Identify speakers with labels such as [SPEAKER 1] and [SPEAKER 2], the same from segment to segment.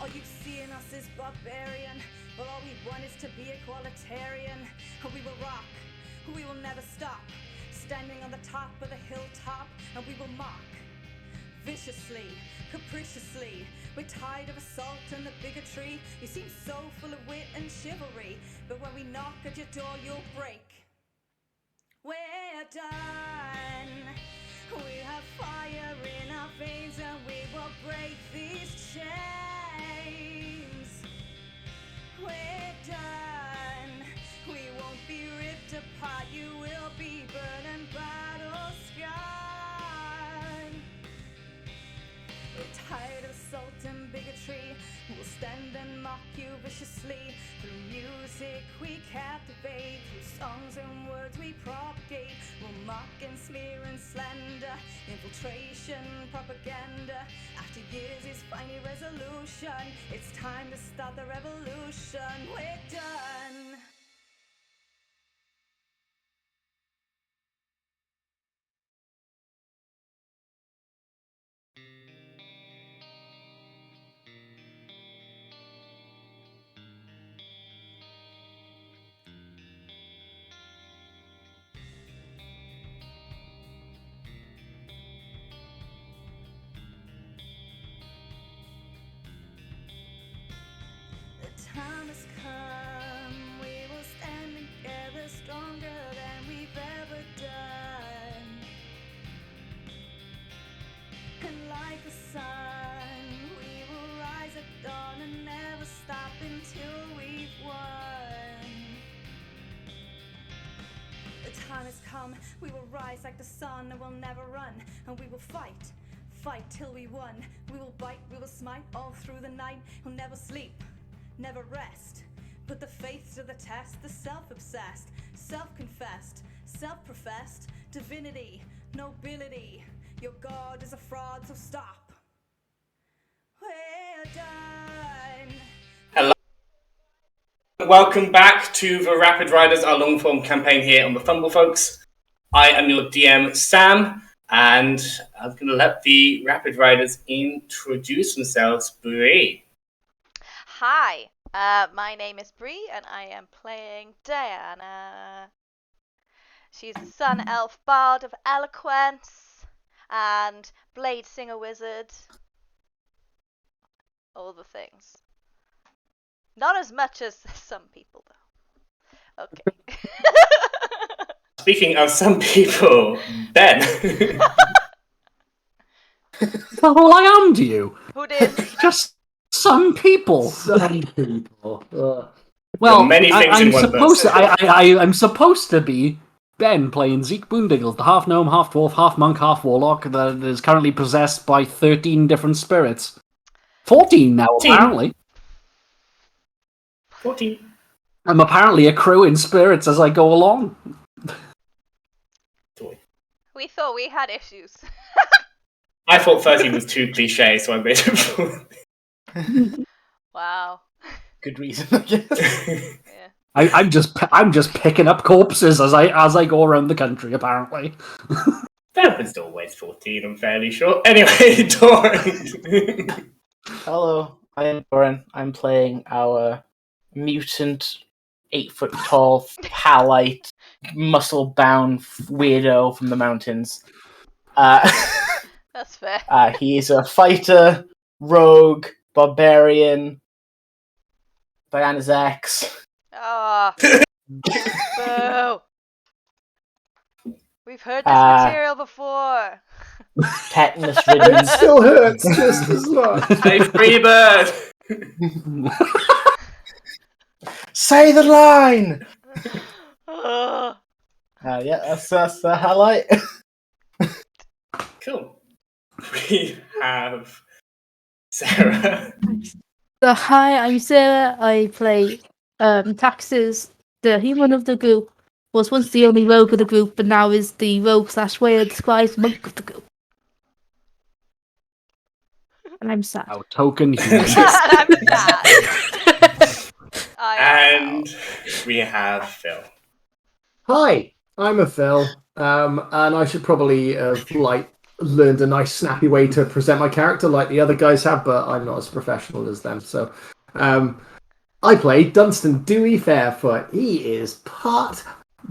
[SPEAKER 1] All you see in us is barbarian. Well, all we want is to be equalitarian. We will rock, we will never stop. Standing on the top of the hilltop, and we will mock. Viciously, capriciously, we're tired of assault and the bigotry. You seem so full of wit and chivalry, but when we knock at your door, you'll break. We're done. We have fire in our veins, and we will break these chains. We're done. We won't be ripped apart. You will be burned and battle scarred. We're tired of assault and bigotry. We'll stand and mock you viciously. Through music we captivate. Through songs and words we propagate. We'll mock and smear and slander. Infiltration, propaganda. After years is finally resolution. It's time to start the revolution. We're done. The time has come, we will stand together stronger than we've ever done. And like the sun, we will rise at dawn and never stop until we've won. The time has come, we will rise like the sun and we'll never run. And we will fight, fight till we won. We will bite, we will smite all through the night. We'll never sleep, never rest. Put the faith to the test, the self-obsessed, self-confessed, self-professed, divinity, nobility. Your God is a fraud, so stop. We're done.
[SPEAKER 2] Hello. Welcome back to the Rapid Riders, our long-form campaign here on the Fumble, folks. I am your DM, Sam, and I'm going to let the Rapid Riders introduce themselves. Bree.
[SPEAKER 3] Hi, my name is Bree, and I am playing Diana. She's the Sun Elf Bard of Eloquence and Blade Singer Wizard. All the things. Not as much as some people, though. Okay.
[SPEAKER 2] Speaking of some people, Ben.
[SPEAKER 4] The whole I am to you.
[SPEAKER 3] Who did?
[SPEAKER 4] Just some people.
[SPEAKER 5] Some people.
[SPEAKER 4] Well,
[SPEAKER 2] many things
[SPEAKER 4] I'm
[SPEAKER 2] in one
[SPEAKER 4] supposed to.
[SPEAKER 2] person.
[SPEAKER 4] I'm supposed to be Ben playing Zeke Boondiggles, the half gnome, half dwarf, half monk, half warlock that is currently possessed by 13 different spirits. 14 now,
[SPEAKER 2] 14.
[SPEAKER 4] apparently.
[SPEAKER 2] 14.
[SPEAKER 4] I'm apparently accruing spirits as I go along.
[SPEAKER 3] We thought we had issues.
[SPEAKER 2] I thought 13 was too cliche, so I made it 14.
[SPEAKER 3] Wow.
[SPEAKER 5] Good reason, I guess.
[SPEAKER 3] Yeah.
[SPEAKER 4] I'm just picking up corpses as I go around the country, apparently.
[SPEAKER 2] That was always 14, I'm fairly sure. Anyway, Doran.
[SPEAKER 5] Hello, I am Doran. I'm playing our mutant, 8-foot-tall, halite, muscle-bound weirdo from the mountains.
[SPEAKER 3] That's fair.
[SPEAKER 5] He's a fighter, rogue, barbarian, Diana's ex.
[SPEAKER 3] Oh. Boo. We've heard this material before.
[SPEAKER 5] Tetanus ridden.
[SPEAKER 6] It still hurts just as much.
[SPEAKER 2] Hey, Freebird!
[SPEAKER 5] Say the line!
[SPEAKER 3] Ugh.
[SPEAKER 5] Yeah, that's the highlight.
[SPEAKER 2] Cool. We have Sarah.
[SPEAKER 7] So, hi, I'm Sarah. I play Taxes, the human of the group. Was once the only rogue of the group, but now is the rogue/warrior disguised monk of the group. And I'm sad.
[SPEAKER 4] Our token human.
[SPEAKER 3] I'm sad.
[SPEAKER 2] And we have Phil.
[SPEAKER 6] Hi, I'm a Phil, and I should probably have learned a nice snappy way to present my character like the other guys have, but I'm not as professional as them. So I play Dunstan Dewey Fairfoot. He is part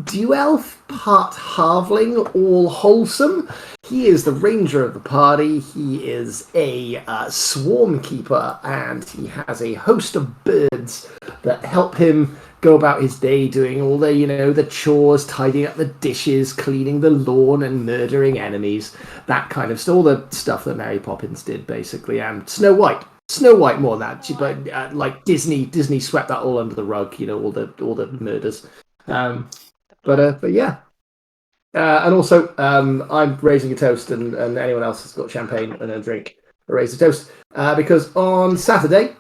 [SPEAKER 6] Dewelf, part Halfling, all wholesome. He is the ranger of the party. He is a swarm keeper, and he has a host of birds that help him go about his day doing all the, the chores, tidying up the dishes, cleaning the lawn, and murdering enemies. That kind of stuff. All the stuff that Mary Poppins did, basically, and Snow White. Snow White more than that, but like Disney swept that all under the rug. All the murders. But yeah. And also, I'm raising a toast, and anyone else has got champagne and a drink, raise a toast. Because on Saturday,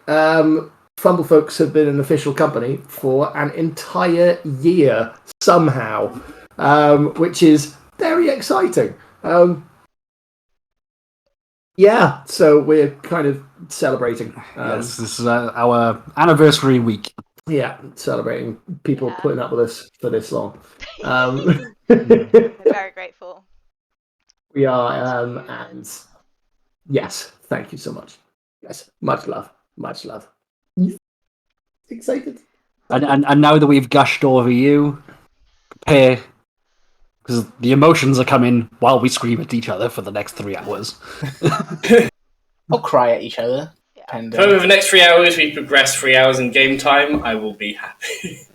[SPEAKER 6] Fumble folks have been an official company for an entire year, somehow, which is very exciting. Yeah, so we're kind of celebrating.
[SPEAKER 4] Yes, this is our anniversary week.
[SPEAKER 6] Yeah, celebrating people putting up with us for this long.
[SPEAKER 3] We're very grateful.
[SPEAKER 6] We are, and yes, thank you so much. Yes, much love, much love. Excited.
[SPEAKER 4] And now that we've gushed over you, prepare, because the emotions are coming while we scream at each other for the next 3 hours.
[SPEAKER 5] I'll cry at each other.
[SPEAKER 3] Yeah.
[SPEAKER 5] And,
[SPEAKER 2] If over the next 3 hours we progress 3 hours in game time, I will be happy.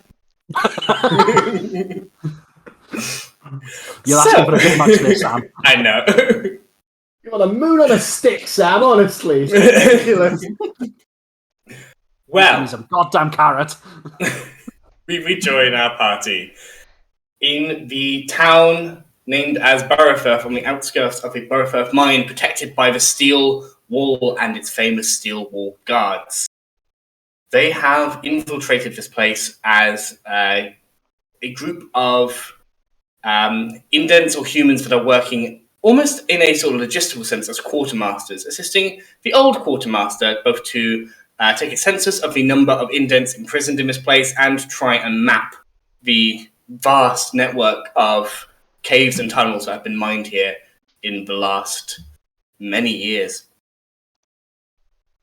[SPEAKER 4] You're asking for a bit much there, Sam.
[SPEAKER 2] I know.
[SPEAKER 6] You're on a moon on a stick, Sam, honestly. It's ridiculous.
[SPEAKER 2] Well,
[SPEAKER 4] He's a goddamn carrot.
[SPEAKER 2] we rejoin our party in the town named as Burrowfirth, on the outskirts of a Burrowfirth mine protected by the steel wall and its famous steel wall guards. They have infiltrated this place as a group of indents or humans that are working almost in a sort of logistical sense as quartermasters, assisting the old quartermaster both to take a census of the number of indents imprisoned in this place and try and map the vast network of caves and tunnels that have been mined here in the last many years.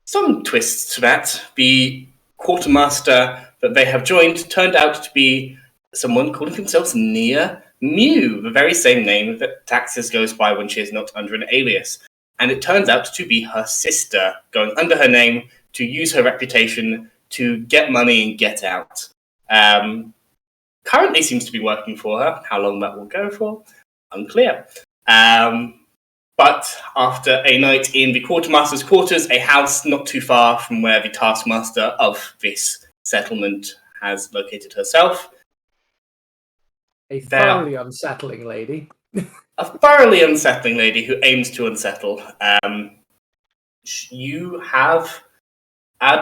[SPEAKER 2] Some twists to that. The quartermaster that they have joined turned out to be someone calling themselves Nia Mew, the very same name that Taxis goes by when she is not under an alias. And it turns out to be her sister, going under her name to use her reputation to get money and get out. Currently seems to be working for her. How long that will go for, unclear. But after a night in the quartermaster's quarters, a house not too far from where the taskmaster of this settlement has located herself,
[SPEAKER 6] A thoroughly unsettling lady.
[SPEAKER 2] a thoroughly unsettling lady who aims to unsettle. You have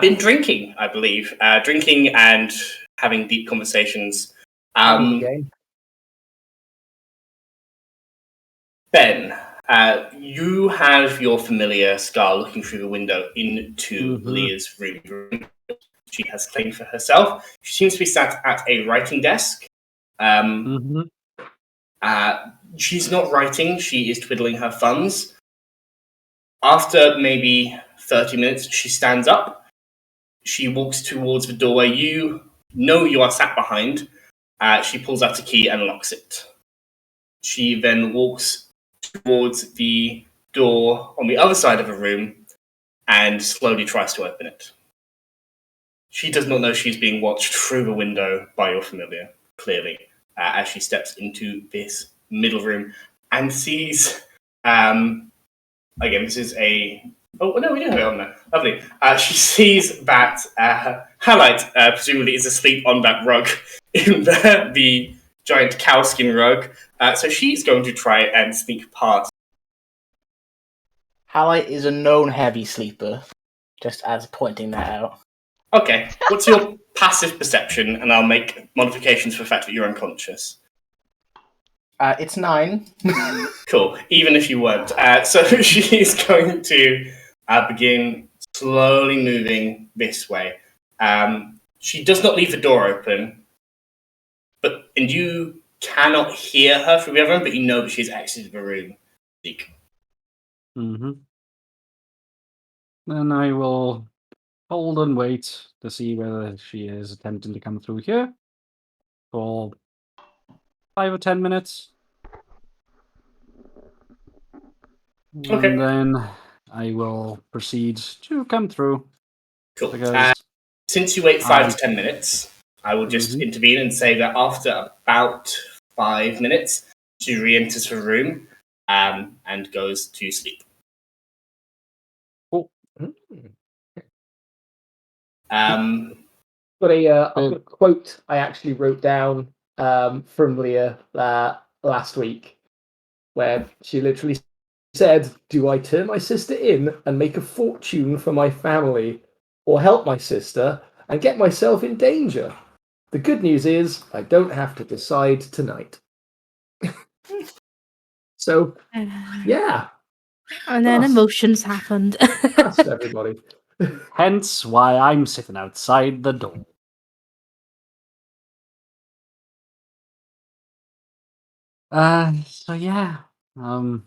[SPEAKER 2] been drinking, I believe. Drinking and having deep conversations. Ben, you have your familiar Scar looking through the window into Leah's room. She has claimed for herself. She seems to be sat at a writing desk. She's not writing, she is twiddling her thumbs. After maybe 30 minutes, she stands up. She walks towards the doorway you know you are sat behind. She pulls out a key and locks it. She then walks towards the door on the other side of the room and slowly tries to open it. She does not know she's being watched through the window by your familiar, clearly, as she steps into this middle room and sees, again, this is a... Oh, no, we do have it on there. Lovely. She sees that Halite presumably is asleep on that rug, in the giant cowskin rug. So she's going to try and sneak past.
[SPEAKER 5] Halite is a known heavy sleeper, just as pointing that out.
[SPEAKER 2] Okay, what's your passive perception? And I'll make modifications for the fact that you're unconscious.
[SPEAKER 5] It's 9.
[SPEAKER 2] Cool, even if you weren't. So she's going to begin slowly moving this way. She does not leave the door open, and you cannot hear her from the other room, but you know that she's exited the room. Zeke.
[SPEAKER 4] Mm-hmm. Then I will hold and wait to see whether she is attempting to come through here for 5 or 10 minutes.
[SPEAKER 2] Okay.
[SPEAKER 4] And then I will proceed to come through.
[SPEAKER 2] Cool.
[SPEAKER 4] Because
[SPEAKER 2] Since you wait 5 to 10 minutes, I will just
[SPEAKER 4] Mhm.
[SPEAKER 2] intervene and say that after about 5 minutes, she re-enters her room and goes to sleep.
[SPEAKER 6] I've got a quote I actually wrote down from Leah last week, where she literally said, "Do I turn my sister in and make a fortune for my family, or help my sister and get myself in danger? The good news is I don't have to decide tonight." So, yeah,
[SPEAKER 7] And then
[SPEAKER 6] Trust.
[SPEAKER 7] emotions happened.
[SPEAKER 6] trust everybody.
[SPEAKER 4] Hence why I'm sitting outside the door. So yeah. Are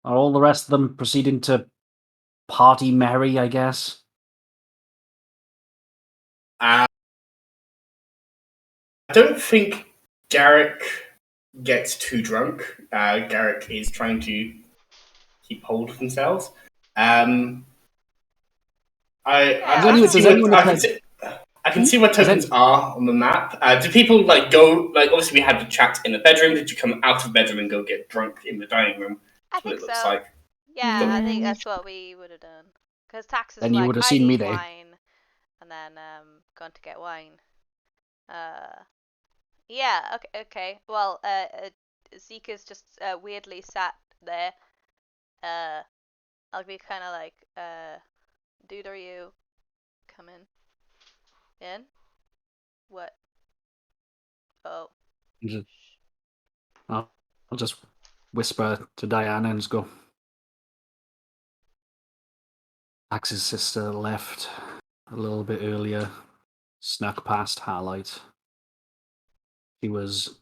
[SPEAKER 4] all the rest of them proceeding to party merry, I guess?
[SPEAKER 2] I don't think Garrick gets too drunk. Garrick is trying to keep hold of themselves. I can see where tokens are on the map. Do people go obviously we had the chat in the bedroom. Did you come out of the bedroom and go get drunk in the dining room?
[SPEAKER 3] I
[SPEAKER 2] That's what
[SPEAKER 3] think
[SPEAKER 2] it looks
[SPEAKER 3] so.
[SPEAKER 2] like.
[SPEAKER 3] Yeah, I think that's what we would have done. Because Tax is
[SPEAKER 4] Then you
[SPEAKER 3] like,
[SPEAKER 4] would have
[SPEAKER 3] I
[SPEAKER 4] seen me
[SPEAKER 3] need
[SPEAKER 4] there.
[SPEAKER 3] wine, and then gone to get wine. Yeah, okay. Well, Zeke is just weirdly sat there. I'll be kind of like, dude, are you coming in? What? Oh.
[SPEAKER 4] I'll just whisper to Diana and just go. Ax's sister left a little bit earlier, snuck past Harlight. She was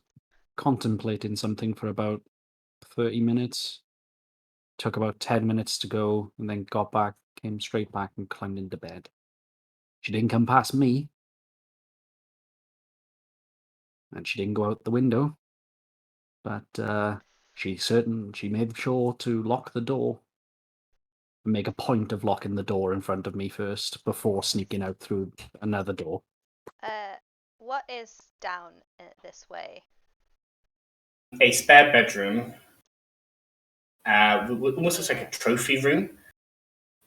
[SPEAKER 4] contemplating something for about 30 minutes. Took about 10 minutes to go, and then got back, came straight back and climbed into bed. She didn't come past me. And she didn't go out the window. But she made sure to lock the door. And make a point of locking the door in front of me first, before sneaking out through another door.
[SPEAKER 3] What is down this way?
[SPEAKER 2] A spare bedroom. Almost looks like a trophy room.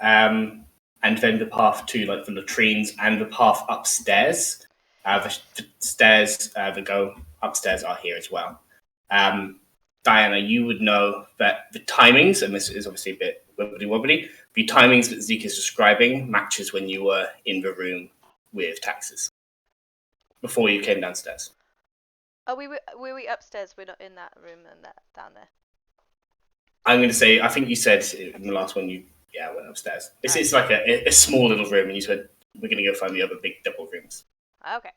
[SPEAKER 2] And then the path to the latrines and the path upstairs. The stairs that go upstairs are here as well. Diana, you would know that the timings, and this is obviously a bit wibbly-wobbly, the timings that Zeke is describing matches when you were in the room with Taxes before you came downstairs.
[SPEAKER 3] Oh, we were upstairs. We're not in that room and that down there.
[SPEAKER 2] I'm going to say, I think you said in the last one went upstairs. It's like a small little room, and you said we're going to go find the other big double rooms.
[SPEAKER 3] Okay.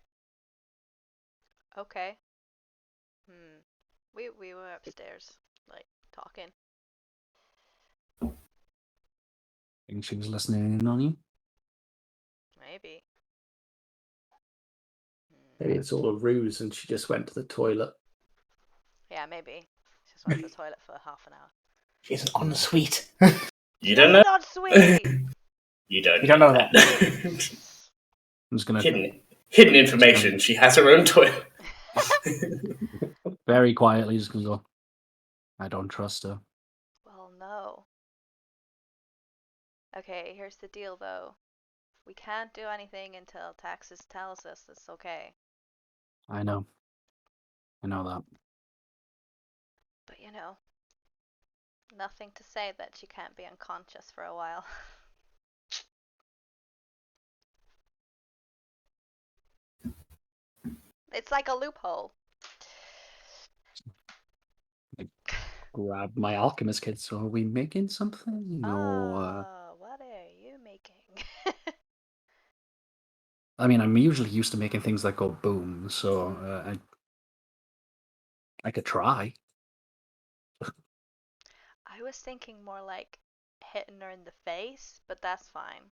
[SPEAKER 3] We were upstairs, talking.
[SPEAKER 4] Think she was listening in on you?
[SPEAKER 3] Maybe.
[SPEAKER 6] Maybe it's all a ruse and she just went to the toilet.
[SPEAKER 3] Yeah, maybe. She just went to the toilet for half an hour.
[SPEAKER 5] She's an ensuite.
[SPEAKER 2] You don't know.
[SPEAKER 3] Not sweet.
[SPEAKER 2] You don't
[SPEAKER 5] know that.
[SPEAKER 4] I'm just gonna
[SPEAKER 2] hidden information. She has her own toilet.
[SPEAKER 4] Very quietly, just gonna go. I don't trust her.
[SPEAKER 3] Well, no. Okay, here's the deal, though. We can't do anything until Taxes tells us it's okay.
[SPEAKER 4] I know that.
[SPEAKER 3] But nothing to say that she can't be unconscious for a while. It's like a loophole.
[SPEAKER 4] I grab my alchemist kit. So are we making something?
[SPEAKER 3] What are you making?
[SPEAKER 4] I mean, I'm usually used to making things that go boom, so I could try.
[SPEAKER 3] I was thinking more like hitting her in the face, but that's fine.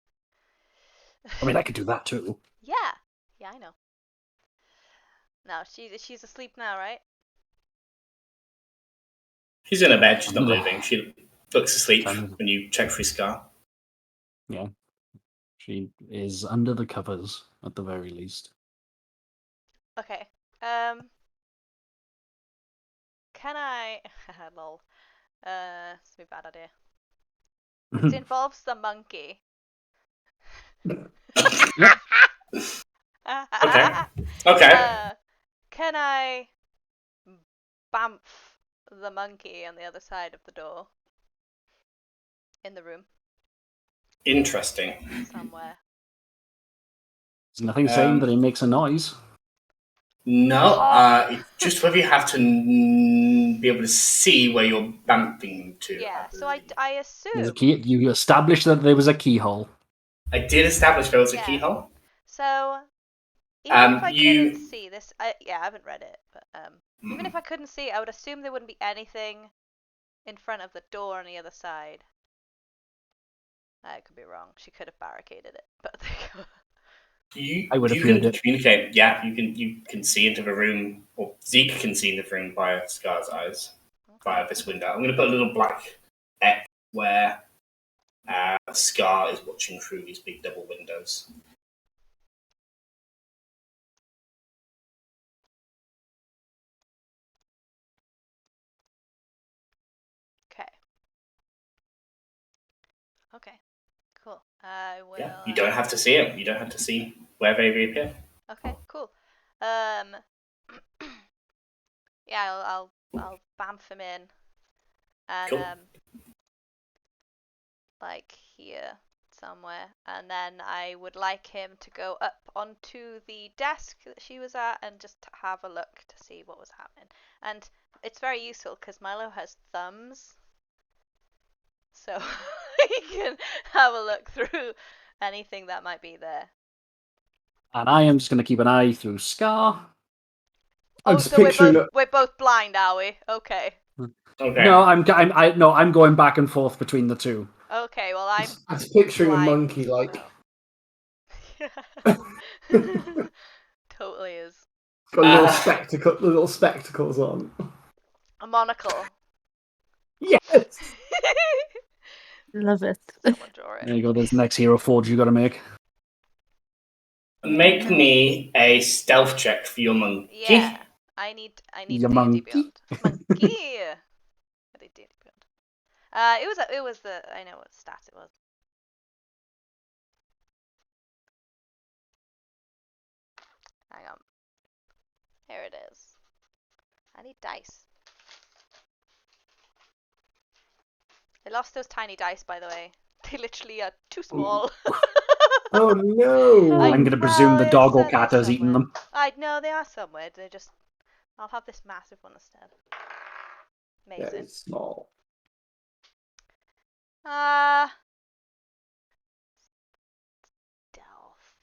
[SPEAKER 4] I mean, I could do that too.
[SPEAKER 3] Yeah, I know. No, she's asleep now, right?
[SPEAKER 2] She's in her bed. She's not moving. She looks asleep when you check for Scar.
[SPEAKER 4] Yeah. She is under the covers, at the very least.
[SPEAKER 3] Okay. Can I? Lol. It's a bad idea. It involves the monkey.
[SPEAKER 2] Okay.
[SPEAKER 3] Can I bamf the monkey on the other side of the door? In the room.
[SPEAKER 2] Interesting.
[SPEAKER 3] Somewhere.
[SPEAKER 4] There's nothing saying that he makes a noise.
[SPEAKER 2] No, it's just whether you have to be able to see where you're bumping to.
[SPEAKER 3] Yeah, so I assume...
[SPEAKER 4] You established that there was a keyhole.
[SPEAKER 2] I did establish there was a keyhole.
[SPEAKER 3] So, even if I couldn't see this... I haven't read it, but even if I couldn't see it, I would assume there wouldn't be anything in front of the door on the other side. I could be wrong. She could have barricaded it, but...
[SPEAKER 2] You can communicate. Yeah, you can see into the room, or Zeke can see into the room via Scar's eyes, via this window. I'm going to put a little black X where Scar is watching through these big double windows.
[SPEAKER 3] Okay. Cool. I will...
[SPEAKER 2] Yeah, you don't have to see it. You don't have to see where they reappear.
[SPEAKER 3] Okay, cool. Yeah, I'll bamf him in, and
[SPEAKER 2] cool.
[SPEAKER 3] like here somewhere, and then I would like him to go up onto the desk that she was at and just have a look to see what was happening. And it's very useful because Milo has thumbs, so he can have a look through anything that might be there.
[SPEAKER 4] And I am just going to keep an eye through Scar.
[SPEAKER 3] So we're both blind, are we? Okay.
[SPEAKER 4] No, I'm going back and forth between the two.
[SPEAKER 3] Okay, well I'm
[SPEAKER 6] picturing
[SPEAKER 3] blind,
[SPEAKER 6] a monkey like
[SPEAKER 3] totally is.
[SPEAKER 6] Got little spectacles on.
[SPEAKER 3] A monocle.
[SPEAKER 6] Yes.
[SPEAKER 7] Love it.
[SPEAKER 3] Someone draw it.
[SPEAKER 4] There you go. There's the next hero forge you got to make.
[SPEAKER 2] Make me a stealth check for your monkey.
[SPEAKER 3] Yeah, I need
[SPEAKER 4] your
[SPEAKER 3] D&D
[SPEAKER 4] monkey.
[SPEAKER 3] Beyond. Monkey. I did D&D Beyond. It was the I know what stat it was. Hang on. Here it is. I need dice. I lost those tiny dice, by the way. They literally are too small.
[SPEAKER 6] Oh no!
[SPEAKER 4] I'm going to presume the dog or cat has eaten them.
[SPEAKER 3] I know they are somewhere. They're just. I'll have this massive one instead. Amazing.
[SPEAKER 6] Very small.
[SPEAKER 3] Stealth.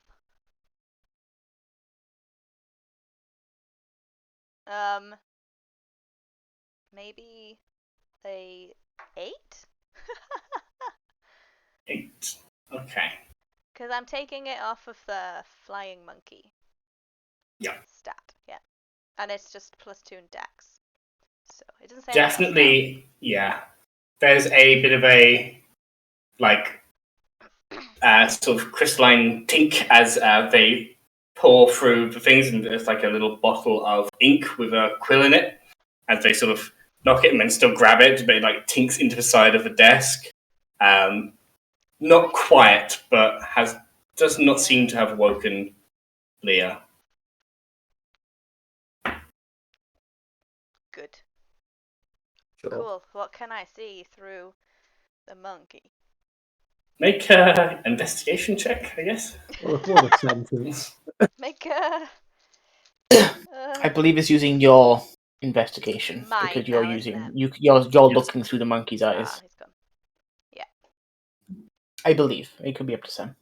[SPEAKER 3] Maybe a 8?
[SPEAKER 2] 8. Okay.
[SPEAKER 3] Because I'm taking it off of the flying monkey.
[SPEAKER 2] Yeah.
[SPEAKER 3] Stat, yeah. And it's just +2 in dex. So it doesn't say
[SPEAKER 2] definitely, yeah. There's a bit of a sort of crystalline tink as they pour through the things, and there's like a little bottle of ink with a quill in it. As they sort of knock it and then still grab it, but it like tinks into the side of the desk. Not quiet, but does not seem to have woken Leah.
[SPEAKER 3] Good.
[SPEAKER 6] Sure.
[SPEAKER 3] Cool. What can I see through the monkey?
[SPEAKER 2] Make an investigation check, I guess.
[SPEAKER 6] What a sentence.
[SPEAKER 3] Make a...
[SPEAKER 5] I believe it's using your investigation
[SPEAKER 3] Mine
[SPEAKER 5] because you're
[SPEAKER 3] now,
[SPEAKER 5] using
[SPEAKER 3] isn't
[SPEAKER 5] you're looking through the monkey's eyes.
[SPEAKER 3] he's gone. Yeah.
[SPEAKER 5] I believe it could be up to Sam.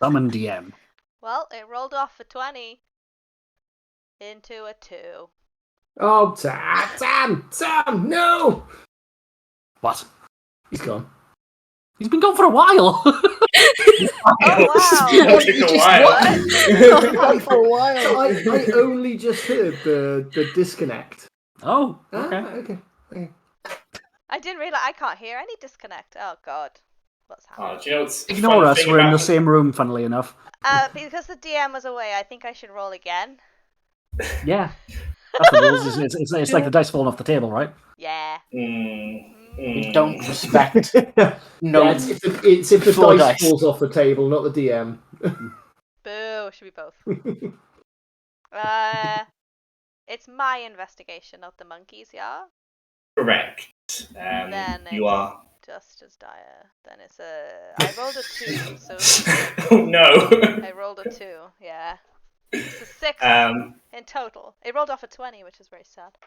[SPEAKER 4] Summon DM.
[SPEAKER 3] Well, it rolled off a 20 into a 2.
[SPEAKER 6] Oh, Sam, no!
[SPEAKER 4] What?
[SPEAKER 6] He's gone.
[SPEAKER 4] He's been gone for a while.
[SPEAKER 3] Oh, wow.
[SPEAKER 2] That took a while.
[SPEAKER 5] Gone for a while.
[SPEAKER 6] So I only just heard the disconnect.
[SPEAKER 4] Oh,
[SPEAKER 6] Ah,
[SPEAKER 4] okay.
[SPEAKER 6] okay.
[SPEAKER 3] I didn't realize I can't hear any disconnect. Oh, God. What's happening?
[SPEAKER 2] Oh, do you know what's the
[SPEAKER 4] Ignore
[SPEAKER 2] fun
[SPEAKER 4] us.
[SPEAKER 2] thing
[SPEAKER 4] We're in
[SPEAKER 2] about-
[SPEAKER 4] the same room, funnily enough.
[SPEAKER 3] Because the DM was away, I think I should roll again.
[SPEAKER 4] Yeah. That's the rules. It's like the dice falling off the table, right?
[SPEAKER 3] Yeah.
[SPEAKER 5] We don't respect. No,
[SPEAKER 6] Yeah, it's if the
[SPEAKER 5] Four
[SPEAKER 6] dice
[SPEAKER 5] dice.
[SPEAKER 6] falls off the table, not the DM.
[SPEAKER 3] Boo. Should be both. It's my investigation, not the monkeys, yeah?
[SPEAKER 2] Correct.
[SPEAKER 3] Then
[SPEAKER 2] You
[SPEAKER 3] it's
[SPEAKER 2] are.
[SPEAKER 3] just as dire. Then it's I rolled a 2, so
[SPEAKER 2] Oh no.
[SPEAKER 3] I rolled a 2, yeah. It's a 6 in total. It rolled off a 20, which is very sad.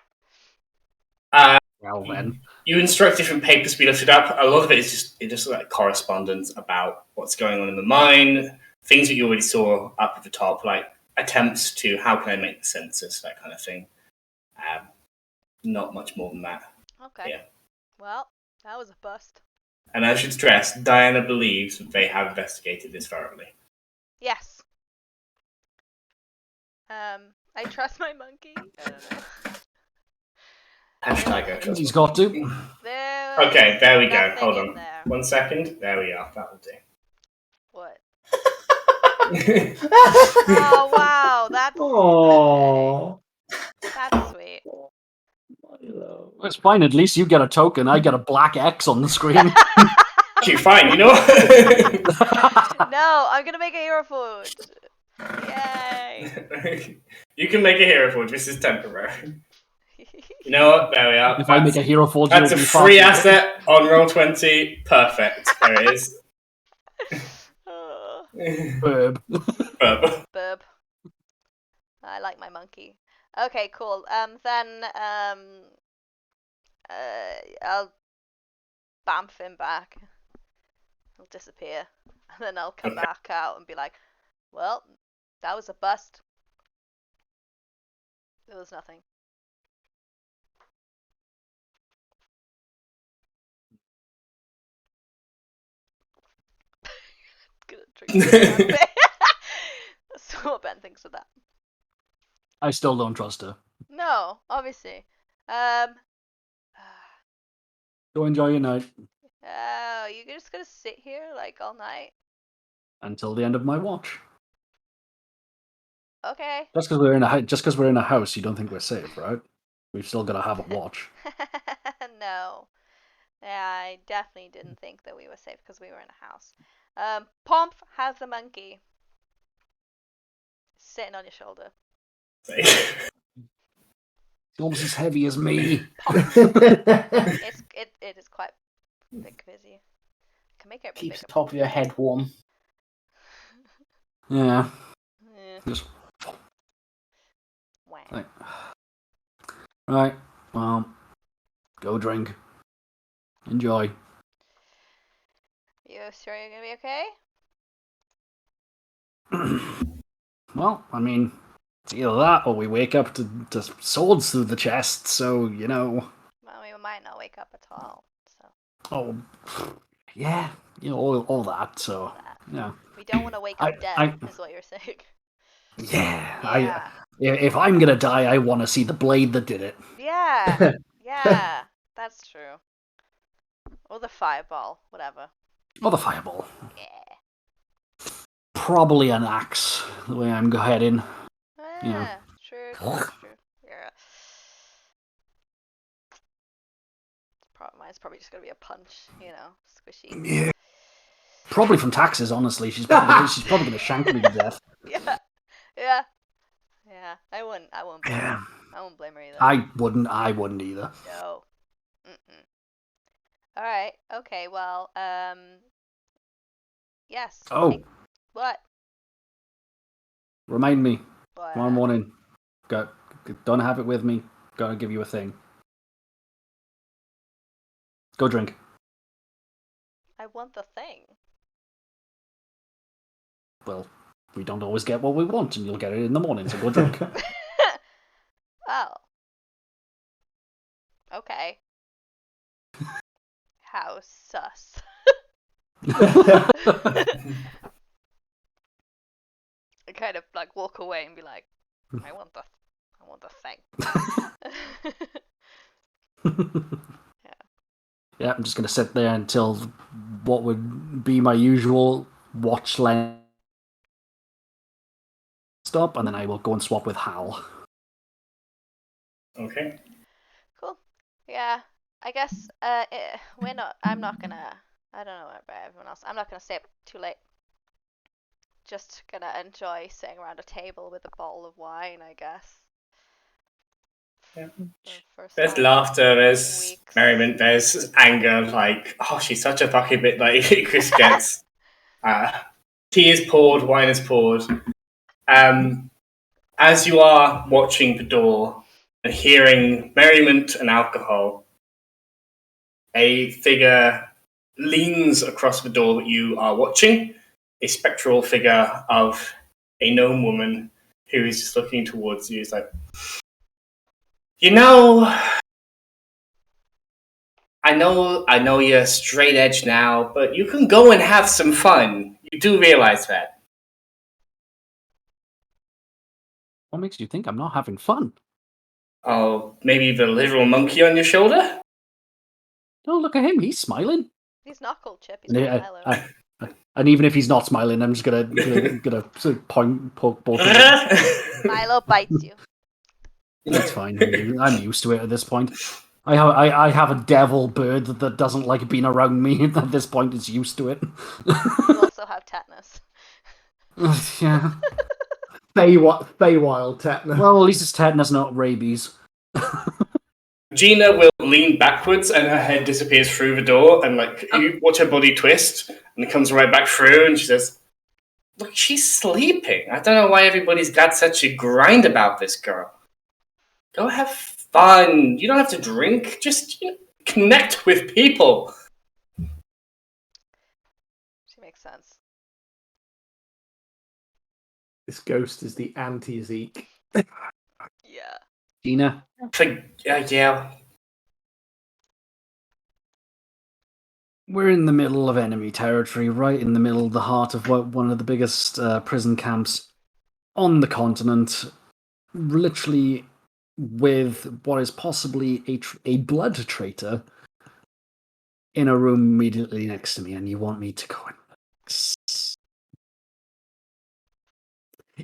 [SPEAKER 4] Well, then.
[SPEAKER 2] You instruct different papers to be lifted up. A lot of it is just like correspondence about what's going on in the mine, things that you already saw up at the top, like attempts to how can I make the census, that kind of thing. Not much more than that.
[SPEAKER 3] Okay.
[SPEAKER 2] Yeah.
[SPEAKER 3] Well, that was a bust.
[SPEAKER 2] And I should stress, Diana believes that they have investigated this thoroughly.
[SPEAKER 3] Yes. I trust my monkey. I don't know.
[SPEAKER 2] Hashtag I trust
[SPEAKER 4] He's got to.
[SPEAKER 2] Okay, there we go.
[SPEAKER 3] Nothing
[SPEAKER 2] Hold
[SPEAKER 3] in
[SPEAKER 2] on.
[SPEAKER 3] there.
[SPEAKER 2] 1 second. There we are. That will do.
[SPEAKER 3] What? Oh wow, that's
[SPEAKER 6] Oh,
[SPEAKER 3] that's sweet.
[SPEAKER 4] It's fine. At least you get a token. I get a black X on the screen.
[SPEAKER 2] Okay, fine. You know what?
[SPEAKER 3] No, I'm gonna make a hero forge. Yay!
[SPEAKER 2] You can make a hero forge. This is temporary. You know what? There we are.
[SPEAKER 4] If I make a hero forge,
[SPEAKER 2] That's a
[SPEAKER 4] it'll be
[SPEAKER 2] free
[SPEAKER 4] faster.
[SPEAKER 2] asset on Roll20. Perfect. There it is.
[SPEAKER 3] Oh,
[SPEAKER 4] Verb.
[SPEAKER 3] burp. I like my monkey. Okay, cool. Then I'll bamf him back. He'll disappear, and then I'll come
[SPEAKER 2] Okay.
[SPEAKER 3] back out and be like, "Well, that was a bust. There was nothing." Gonna trigger Ben. That's what Ben thinks of that.
[SPEAKER 4] I still don't trust her.
[SPEAKER 3] No, obviously.
[SPEAKER 4] Go enjoy your night
[SPEAKER 3] Oh, you're just gonna sit here like all night?
[SPEAKER 4] until the end of my watch.
[SPEAKER 3] Okay.
[SPEAKER 4] Just because we're in a house, you don't think we're safe, right? We've still got to have a watch.
[SPEAKER 3] No. Yeah, I definitely didn't think that we were safe because we were in a house. Pomp, how's the monkey? Sitting on your shoulder.
[SPEAKER 4] It's almost as heavy as me.
[SPEAKER 3] It is quite big, busy. Can make it
[SPEAKER 5] Keeps the
[SPEAKER 3] bigger.
[SPEAKER 5] top of your head warm.
[SPEAKER 4] Yeah.
[SPEAKER 3] Yeah.
[SPEAKER 4] Just
[SPEAKER 3] Wow.
[SPEAKER 4] like, right. Well, go drink. Enjoy.
[SPEAKER 3] You sure you're gonna be okay?
[SPEAKER 4] Well, I mean, it's either that or we wake up to swords through the chest. So you know.
[SPEAKER 3] Well, we might not wake up at all. So
[SPEAKER 4] Oh, yeah. You know all that. So yeah.
[SPEAKER 3] we don't want to wake up dead, is what you're saying.
[SPEAKER 4] Yeah.
[SPEAKER 3] Yeah.
[SPEAKER 4] If I'm gonna die, I want to see the blade that did it.
[SPEAKER 3] Yeah. Yeah. That's true. Or the fireball, whatever.
[SPEAKER 4] Or the fireball.
[SPEAKER 3] Yeah.
[SPEAKER 4] Probably an axe. The way I'm heading.
[SPEAKER 3] Yeah. True. Yeah. Mine's probably just gonna be a punch, you know, squishy.
[SPEAKER 4] Yeah. Probably from taxes. Honestly, she's probably gonna shank me to death.
[SPEAKER 3] Yeah. Yeah. Yeah. I wouldn't blame
[SPEAKER 4] Yeah.
[SPEAKER 3] her. I wouldn't blame her either.
[SPEAKER 4] I wouldn't either.
[SPEAKER 3] No. Alright, okay, well, yes.
[SPEAKER 4] Oh.
[SPEAKER 3] What?
[SPEAKER 4] Remind me
[SPEAKER 3] What?
[SPEAKER 4] tomorrow morning. Don't have it with me. Gotta give you a thing. Go drink.
[SPEAKER 3] I want the thing.
[SPEAKER 4] Well, we don't always get what we want, and you'll get it in the morning, so go drink.
[SPEAKER 3] Oh. Okay. How sus. I kind of like walk away and be like, I want the thing.
[SPEAKER 4] Yeah, I'm just going to sit there until what would be my usual watch length stop, and then I will go and swap with Hal.
[SPEAKER 2] Okay.
[SPEAKER 3] Cool. Yeah, I guess we're not. I'm not gonna. I don't know about everyone else. I'm not gonna stay up too late. Just gonna enjoy sitting around a table with a bottle of wine, I guess.
[SPEAKER 2] Yeah.
[SPEAKER 3] For
[SPEAKER 2] There's
[SPEAKER 3] some
[SPEAKER 2] laughter, there's
[SPEAKER 3] weeks.
[SPEAKER 2] merriment, there's anger, like, oh, she's such a fucking bit, like, Chris gets. Tea is poured, wine is poured. As you are watching the door and hearing merriment and alcohol, a figure leans across the door that you are watching, a spectral figure of a gnome woman who is just looking towards you. It's like, you know, I know you're straight edge now, but you can go and have some fun. You do realize that.
[SPEAKER 4] What makes you think I'm not having fun?
[SPEAKER 2] Oh, maybe the literal monkey on your shoulder?
[SPEAKER 4] Oh, look at him, he's smiling.
[SPEAKER 3] He's not called Chip. He's called Milo.
[SPEAKER 4] And even if he's not smiling, I'm just gonna sort of poke both of them.
[SPEAKER 3] Milo bites you.
[SPEAKER 4] That's fine. I'm used to it at this point. I have a devil bird that doesn't like being around me. At this point, it's used to it.
[SPEAKER 3] You also have tetanus.
[SPEAKER 4] Yeah.
[SPEAKER 6] Feywild tetanus.
[SPEAKER 4] Well, at least it's tetanus, not rabies.
[SPEAKER 2] Gina will lean backwards and her head disappears through the door, and like you watch her body twist and it comes right back through, and she says, "Look, she's sleeping. I don't know why everybody's got such a grind about this girl. Go have fun. You don't have to drink. Just connect with people."
[SPEAKER 3] She makes sense.
[SPEAKER 6] This ghost is the anti-Zeke.
[SPEAKER 3] Yeah.
[SPEAKER 4] Gina?
[SPEAKER 2] Yeah.
[SPEAKER 4] We're in the middle of enemy territory, right in the middle of the heart of one of the biggest prison camps on the continent, literally with what is possibly a blood traitor in a room immediately next to me, and you want me to go and relax.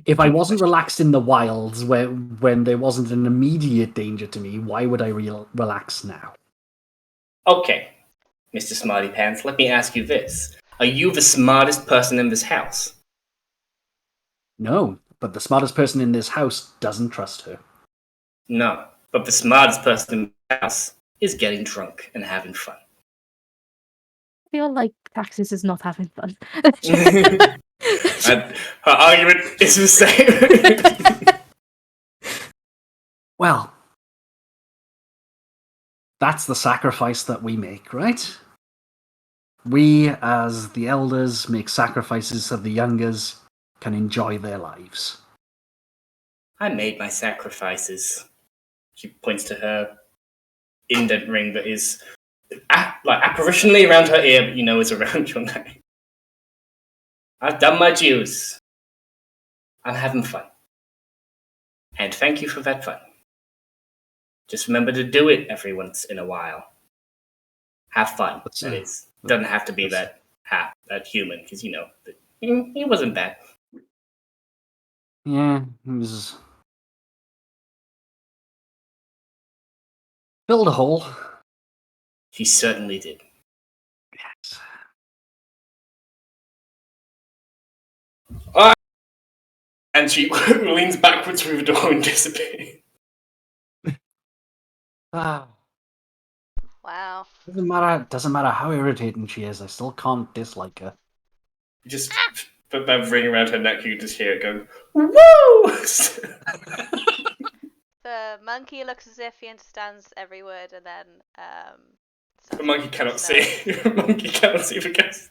[SPEAKER 4] If I wasn't relaxed in the wilds when there wasn't an immediate danger to me, why would I relax now?
[SPEAKER 2] Okay, Mr. Smarty Pants, let me ask you this. Are you the smartest person in this house?
[SPEAKER 4] No, but the smartest person in this house doesn't trust her.
[SPEAKER 2] No, but the smartest person in the house is getting drunk and having fun.
[SPEAKER 7] I feel like Taxis is not having fun.
[SPEAKER 2] And her argument is the same.
[SPEAKER 4] Well, that's the sacrifice that we make, right? We, as the elders, make sacrifices so the youngers can enjoy their lives.
[SPEAKER 2] I made my sacrifices. She points to her indent ring that is apparitionally around her ear, but you know is around your neck. I've done my dues. I'm having fun. And thank you for that fun. Just remember to do it every once in a while. Have fun, that is. Doesn't have to be that human, because he wasn't bad.
[SPEAKER 4] Yeah, he was... Filled a hole.
[SPEAKER 2] He certainly did.
[SPEAKER 4] Yes.
[SPEAKER 2] And she leans backwards through the door and disappears.
[SPEAKER 4] Ah.
[SPEAKER 3] Wow.
[SPEAKER 4] Doesn't matter how irritating she is, I still can't dislike her.
[SPEAKER 2] You just put that ring around her neck, you just hear it going, woo!
[SPEAKER 3] The monkey looks as if he understands every word, and then
[SPEAKER 2] The monkey cannot see. The monkey cannot see the ghost.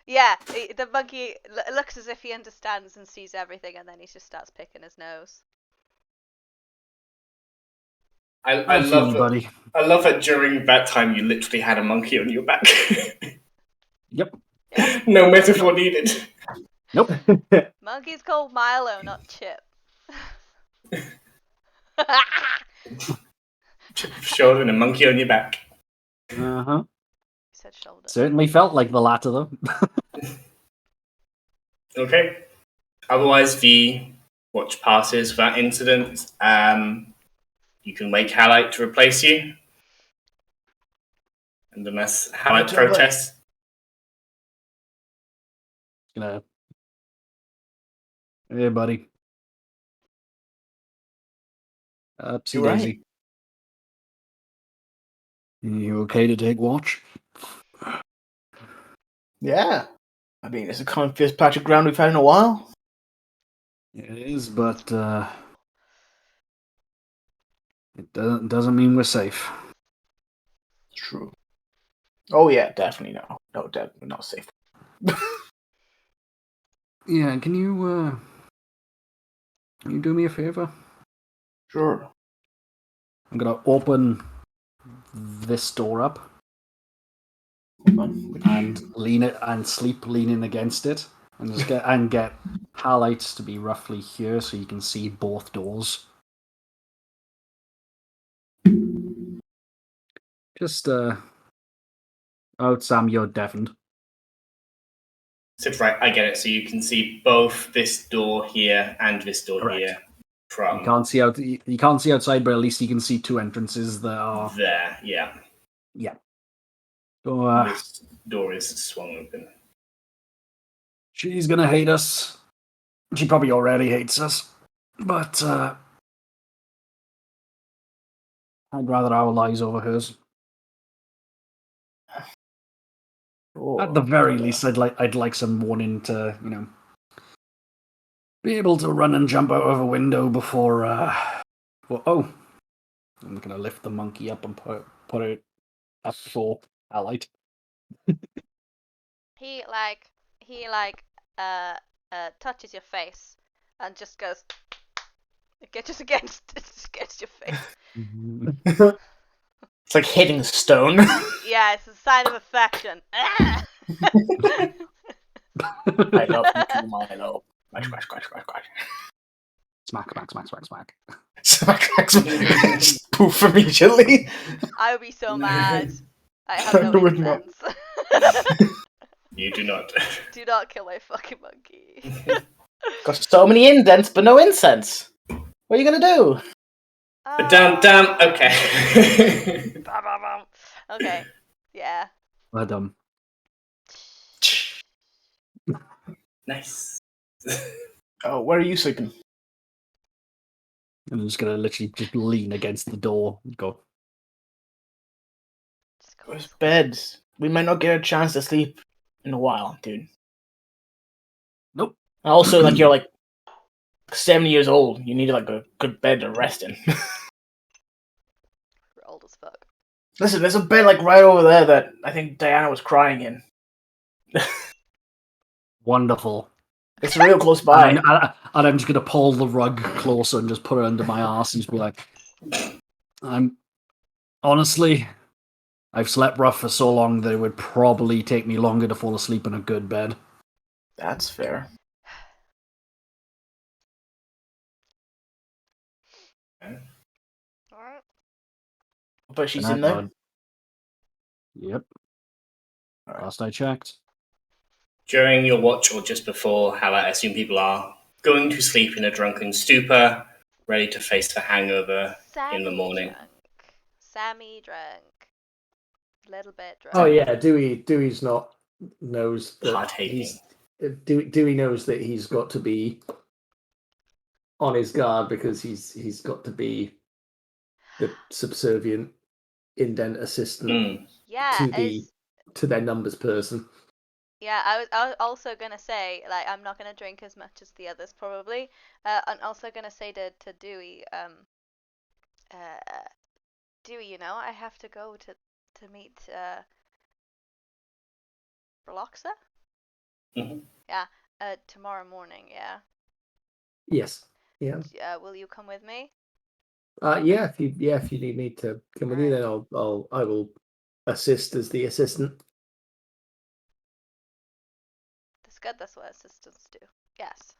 [SPEAKER 3] Yeah, the monkey looks as if he understands and sees everything, and then he just starts picking his nose.
[SPEAKER 2] I
[SPEAKER 4] Good
[SPEAKER 2] love
[SPEAKER 4] feeling,
[SPEAKER 2] that.
[SPEAKER 4] buddy.
[SPEAKER 2] I love that during that time you literally had a monkey on your back.
[SPEAKER 4] Yep.
[SPEAKER 3] Yeah.
[SPEAKER 2] No metaphor needed.
[SPEAKER 4] Nope.
[SPEAKER 3] Monkey's called Milo, not Chip.
[SPEAKER 2] Shoulder and a monkey on your back.
[SPEAKER 4] Uh-huh.
[SPEAKER 3] He said shoulder.
[SPEAKER 4] Certainly felt like the latter, though.
[SPEAKER 2] Okay. Otherwise, the watch passes for that incident. You can wake Halite to replace you. And unless Halite protests.
[SPEAKER 4] Gonna... Hey, buddy. Upsy
[SPEAKER 5] You right?
[SPEAKER 4] daisy. You okay to take watch?
[SPEAKER 5] Yeah. I mean, it's the comfiest patch of ground we've had in a while.
[SPEAKER 4] It is, but it doesn't mean we're safe.
[SPEAKER 5] True. Oh yeah, definitely no. No, definitely not safe.
[SPEAKER 4] Yeah, can you do me a favor?
[SPEAKER 5] Sure.
[SPEAKER 4] I'm gonna open this door up and lean it and sleep leaning against it, and just get highlights to be roughly here so you can see both doors. Just oh, Sam, you're deafened.
[SPEAKER 2] So right, I get it. So you can see both this door here and this door
[SPEAKER 4] Correct.
[SPEAKER 2] here from
[SPEAKER 4] You can't see outside, but at least you can see two entrances that are
[SPEAKER 2] there. Yeah.
[SPEAKER 4] yeah. So
[SPEAKER 2] This door is swung open.
[SPEAKER 4] she's gonna hate us. She probably already hates us, but I'd rather our lies over hers.
[SPEAKER 5] Oh,
[SPEAKER 4] At the very least, I'd like some warning to, be able to run and jump out of a window before. Well, oh, I'm gonna lift the monkey up and put it up for Allied.
[SPEAKER 3] He touches your face and just goes just against your face.
[SPEAKER 5] It's like hitting a stone.
[SPEAKER 3] Yeah, it's a sign of affection.
[SPEAKER 5] I love you, Milo. Smack, smack, smack, smack,
[SPEAKER 4] Smack, smack, smack, smack, smack.
[SPEAKER 5] smack, smack, smack. Just poof immediately.
[SPEAKER 3] I would be so mad. I have no incense.
[SPEAKER 2] You do not.
[SPEAKER 3] Do not kill my fucking monkey.
[SPEAKER 5] Got so many indents, but no incense. What are you gonna do?
[SPEAKER 2] Damn. Okay.
[SPEAKER 3] Okay. Yeah.
[SPEAKER 4] Well done.
[SPEAKER 2] Nice.
[SPEAKER 5] Oh, where are you sleeping?
[SPEAKER 4] I'm just gonna literally just lean against the door and go.
[SPEAKER 5] Where's bed? We might not get a chance to sleep in a while, dude.
[SPEAKER 4] Nope.
[SPEAKER 5] And also, like, you're like 70 years old. You need like a good bed to rest in.
[SPEAKER 3] We're old as fuck.
[SPEAKER 5] Listen, there's a bed like right over there that I think Diana was crying in.
[SPEAKER 4] Wonderful.
[SPEAKER 5] It's real close by.
[SPEAKER 4] And I'm just gonna pull the rug closer and just put it under my arse and just be like, honestly, I've slept rough for so long that it would probably take me longer to fall asleep in a good bed.
[SPEAKER 5] That's fair.
[SPEAKER 3] Alright.
[SPEAKER 5] But she's
[SPEAKER 4] Good
[SPEAKER 5] in
[SPEAKER 4] night,
[SPEAKER 5] there.
[SPEAKER 4] bud. Yep.
[SPEAKER 5] Alright.
[SPEAKER 4] Last I checked.
[SPEAKER 2] During your watch or just before, how I assume people are going to sleep in a drunken stupor, ready to face the hangover in the morning.
[SPEAKER 3] Sammy drunk. Little bit drunk.
[SPEAKER 6] Oh yeah, Dewey's knows that
[SPEAKER 2] Hard hating.
[SPEAKER 6] Dewey knows that he's got to be on his guard because he's got to be the subservient indent assistant
[SPEAKER 3] Yeah,
[SPEAKER 6] to their numbers person.
[SPEAKER 3] yeah, I was also gonna say, like, I'm not gonna drink as much as the others probably. I'm also gonna say to Dewey, Dewey, I have to go to meet Reluxa. Yeah. Tomorrow morning. Yeah.
[SPEAKER 6] Yes. Yeah.
[SPEAKER 3] Will you come with me?
[SPEAKER 6] Yeah. If you need me to come with you, then I will assist as the assistant.
[SPEAKER 3] That's good. That's what assistants do. Yes.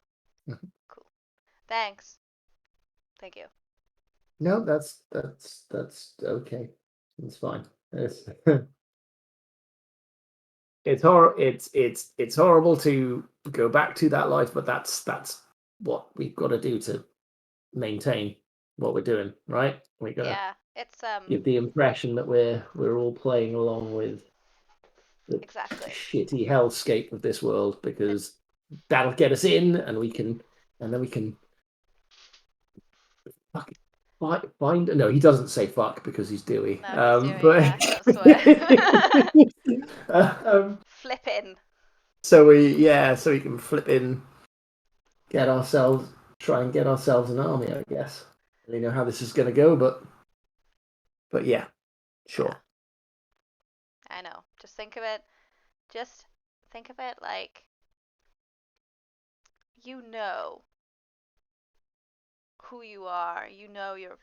[SPEAKER 6] Mhm.
[SPEAKER 3] Cool. Thanks. Thank you.
[SPEAKER 6] No, that's okay. It's fine. It's it's horrible to go back to that life, but that's what we've got to do to maintain what we're doing, right? We gotta
[SPEAKER 3] Yeah. It's
[SPEAKER 6] give the impression that we're all playing along with the
[SPEAKER 3] exactly.
[SPEAKER 6] shitty hellscape of this world, because that'll get us in, and then we can find. No, he doesn't say fuck because he's Dewey.
[SPEAKER 3] No, he's Dewey,
[SPEAKER 6] but
[SPEAKER 3] yeah, he does swear. Flip in.
[SPEAKER 6] So we can flip in, try and get ourselves an army, I guess. I don't know how this is going to go, but yeah, sure.
[SPEAKER 3] Yeah. I know. Just think of it like you know who you are. You know you're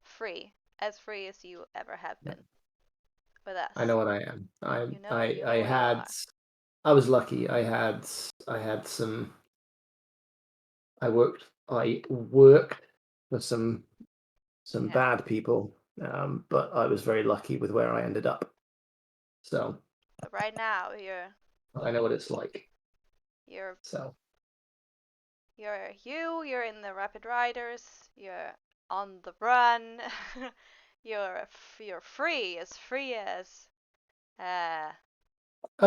[SPEAKER 3] free as you ever have been with us.
[SPEAKER 6] I know what I am.
[SPEAKER 3] I
[SPEAKER 6] was lucky. I worked for some bad people, but I was very lucky with where I ended up. So
[SPEAKER 3] But right now
[SPEAKER 6] I know what it's like.
[SPEAKER 3] You're in the Rapid Riders. You're on the run. you're free as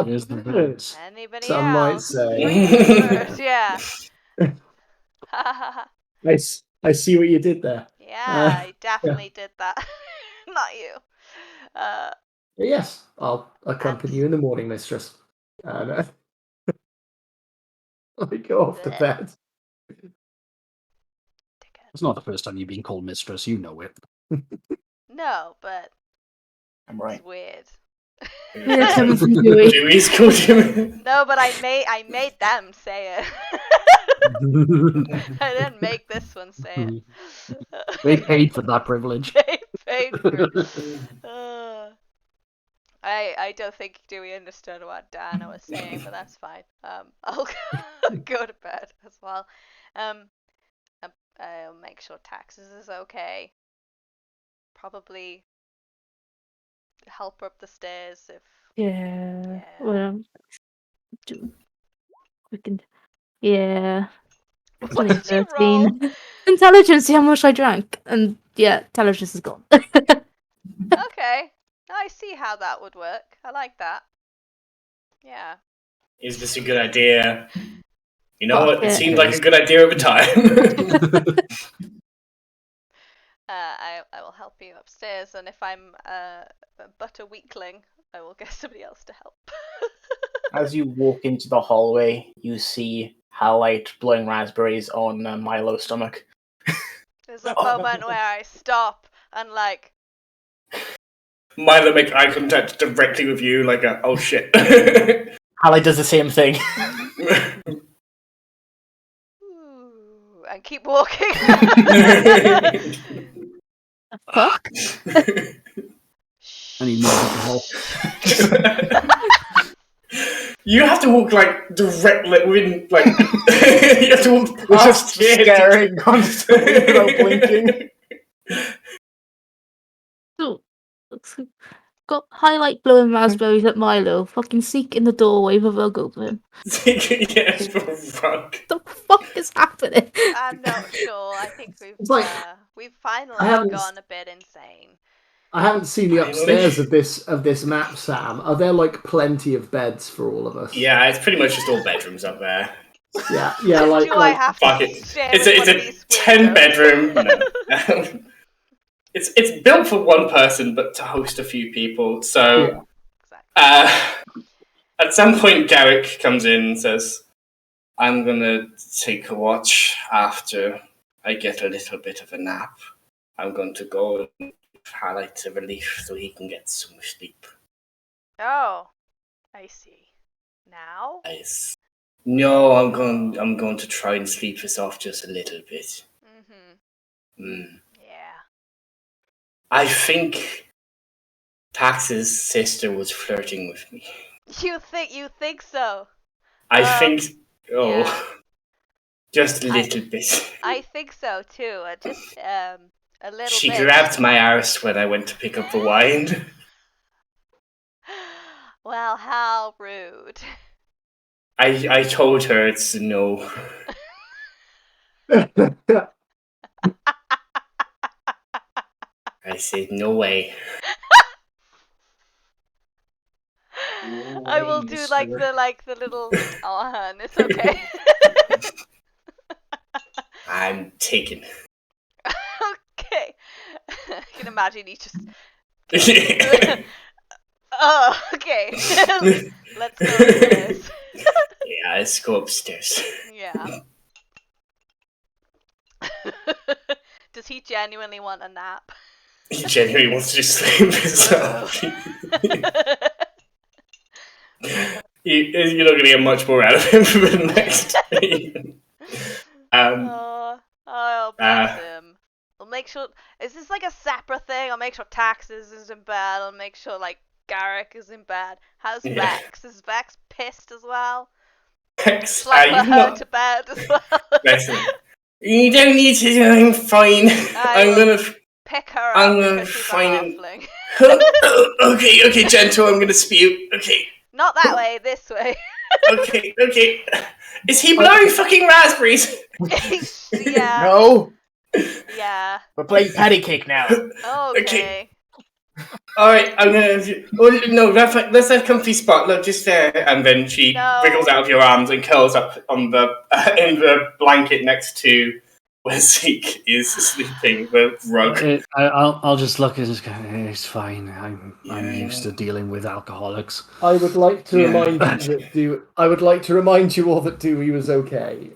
[SPEAKER 4] Here's the birds.
[SPEAKER 3] anybody
[SPEAKER 6] Some
[SPEAKER 3] else.
[SPEAKER 6] might say.
[SPEAKER 3] Free as the birds, yeah.
[SPEAKER 6] I see what you did there.
[SPEAKER 3] Yeah, I definitely did that. Not you.
[SPEAKER 6] Yes, I'll accompany you in the morning, mistress. And I go off to bed.
[SPEAKER 4] It's not the first time you've been called mistress. You know it.
[SPEAKER 3] No, but
[SPEAKER 5] I'm right.
[SPEAKER 3] it's weird.
[SPEAKER 7] Yeah, coming from Dewey.
[SPEAKER 2] Dewey's called him.
[SPEAKER 3] No, but I made them say it. I didn't make this one say it.
[SPEAKER 4] They paid for that privilege.
[SPEAKER 3] They paid for it. I don't think Dewey understood what Diana was saying, but that's fine. I'll go to bed as well. I'll make sure taxes is okay. Probably help her up the stairs if.
[SPEAKER 7] Yeah. Well, we can. Yeah.
[SPEAKER 3] What did you
[SPEAKER 7] 13.
[SPEAKER 3] roll?
[SPEAKER 7] Intelligence, see how much I drank. And yeah, intelligence is gone.
[SPEAKER 3] Okay. I see how that would work. I like that. Yeah.
[SPEAKER 2] Is this a good idea? You know what? It
[SPEAKER 7] yeah.
[SPEAKER 2] seemed like a good idea over time.
[SPEAKER 3] I will help you upstairs, and if I'm but a weakling, I will get somebody else to help.
[SPEAKER 5] As you walk into the hallway, you see Highlight blowing raspberries on Milo's stomach.
[SPEAKER 3] There's a moment where I stop and like.
[SPEAKER 2] Milo make eye contact directly with you, like a oh shit.
[SPEAKER 5] Highlight does the same thing.
[SPEAKER 3] Ooh, and keep walking.
[SPEAKER 7] Fuck?
[SPEAKER 4] I need more alcohol.
[SPEAKER 2] You have to walk like directly within like you have to walk past kids.
[SPEAKER 5] Staring constantly without blinking.
[SPEAKER 7] So, got Highlight blowing raspberries at Milo. Fucking Seek in the doorway with a rug over him.
[SPEAKER 2] Yes, rug.
[SPEAKER 7] The fuck is happening?
[SPEAKER 3] I'm not sure. I think we've finally gone a bit insane.
[SPEAKER 6] I haven't seen the upstairs of this map, Sam. Are there like plenty of beds for all of us?
[SPEAKER 2] Yeah, it's pretty much just all bedrooms up there.
[SPEAKER 6] Yeah.
[SPEAKER 3] I have
[SPEAKER 2] fuck
[SPEAKER 3] to
[SPEAKER 2] it.
[SPEAKER 3] stare
[SPEAKER 2] It's
[SPEAKER 3] at
[SPEAKER 2] a 10-bedroom. No. It's built for one person, but to host a few people. So, at some point, Garrick comes in and says, "I'm gonna take a watch after I get a little bit of a nap. I'm going to go and highlight a relief so he can get some sleep."
[SPEAKER 3] Oh, I see. Now?
[SPEAKER 2] Nice. No, I'm going to try and sleep this off just a little bit.
[SPEAKER 3] Yeah.
[SPEAKER 2] I think Pax's sister was flirting with me.
[SPEAKER 3] You think so?
[SPEAKER 2] I think. Oh,
[SPEAKER 3] yeah.
[SPEAKER 2] just a little bit.
[SPEAKER 3] I think so too. Just a little
[SPEAKER 2] She
[SPEAKER 3] bit.
[SPEAKER 2] grabbed my arse when I went to pick up the wine.
[SPEAKER 3] Well, how rude.
[SPEAKER 2] I told her it's a no. I said no way.
[SPEAKER 3] I will do like the little. Oh, hun, it's okay.
[SPEAKER 2] I'm taken.
[SPEAKER 3] Okay. I can imagine you just. Oh, okay. Let's go upstairs.
[SPEAKER 2] Yeah, let's go upstairs.
[SPEAKER 3] Yeah. Does he genuinely want a nap?
[SPEAKER 2] He genuinely wants to just sleep himself. You're not going to get much more out of him for the next day.
[SPEAKER 3] Oh, bless him. I'll make sure. Is this like a separate thing? I'll make sure Taxes is in bed. I'll make sure like Garrick is in bed. How's Vex? Is Vex pissed as well?
[SPEAKER 2] Vex,
[SPEAKER 3] put her to bed as well.
[SPEAKER 2] Listen, you don't need to. I'm fine. I'm gonna
[SPEAKER 3] pick her up.
[SPEAKER 2] I'm gonna find. Okay, gentle. I'm gonna spew. Okay.
[SPEAKER 3] Not that way. This way.
[SPEAKER 2] Okay. Is he blowing fucking raspberries?
[SPEAKER 3] Yeah.
[SPEAKER 5] No.
[SPEAKER 3] Yeah.
[SPEAKER 5] We're playing patty cake now.
[SPEAKER 3] Okay.
[SPEAKER 2] Alright, I'm gonna. Oh, no, let's have a comfy spot. Look, just there. And then she wriggles out of your arms and curls up on the in the blanket next to where Zeke is sleeping, the rug.
[SPEAKER 4] I'll just look and just go, it's fine. I'm used to dealing with alcoholics.
[SPEAKER 6] I would like to remind you all that Dewey was okay.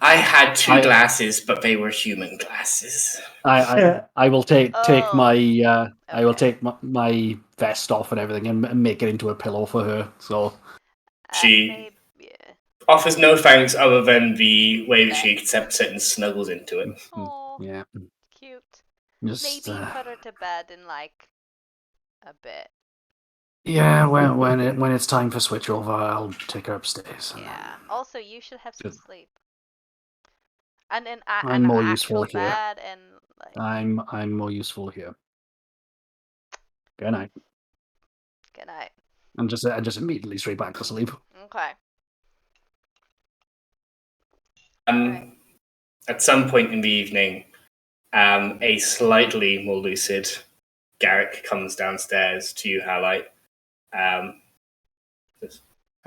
[SPEAKER 2] I had two glasses, but they were human glasses.
[SPEAKER 4] I will take my vest off and everything and make it into a pillow for her. So
[SPEAKER 2] she offers no thanks other than the way that she accepts it and snuggles into it.
[SPEAKER 3] Aww,
[SPEAKER 4] yeah,
[SPEAKER 3] cute.
[SPEAKER 4] Just,
[SPEAKER 3] maybe put her to bed in like a bit.
[SPEAKER 4] Yeah, well, when it's time for switch over, I'll take her upstairs.
[SPEAKER 3] Yeah. Also, you should have some sleep. And in
[SPEAKER 4] I'm more useful here.
[SPEAKER 3] Bed and like...
[SPEAKER 4] I'm more useful here. Good night.
[SPEAKER 3] Good night.
[SPEAKER 4] And just immediately straight back to sleep.
[SPEAKER 3] Okay.
[SPEAKER 2] At some point in the evening, a slightly more lucid Garrick comes downstairs to you, Halite.
[SPEAKER 5] I'm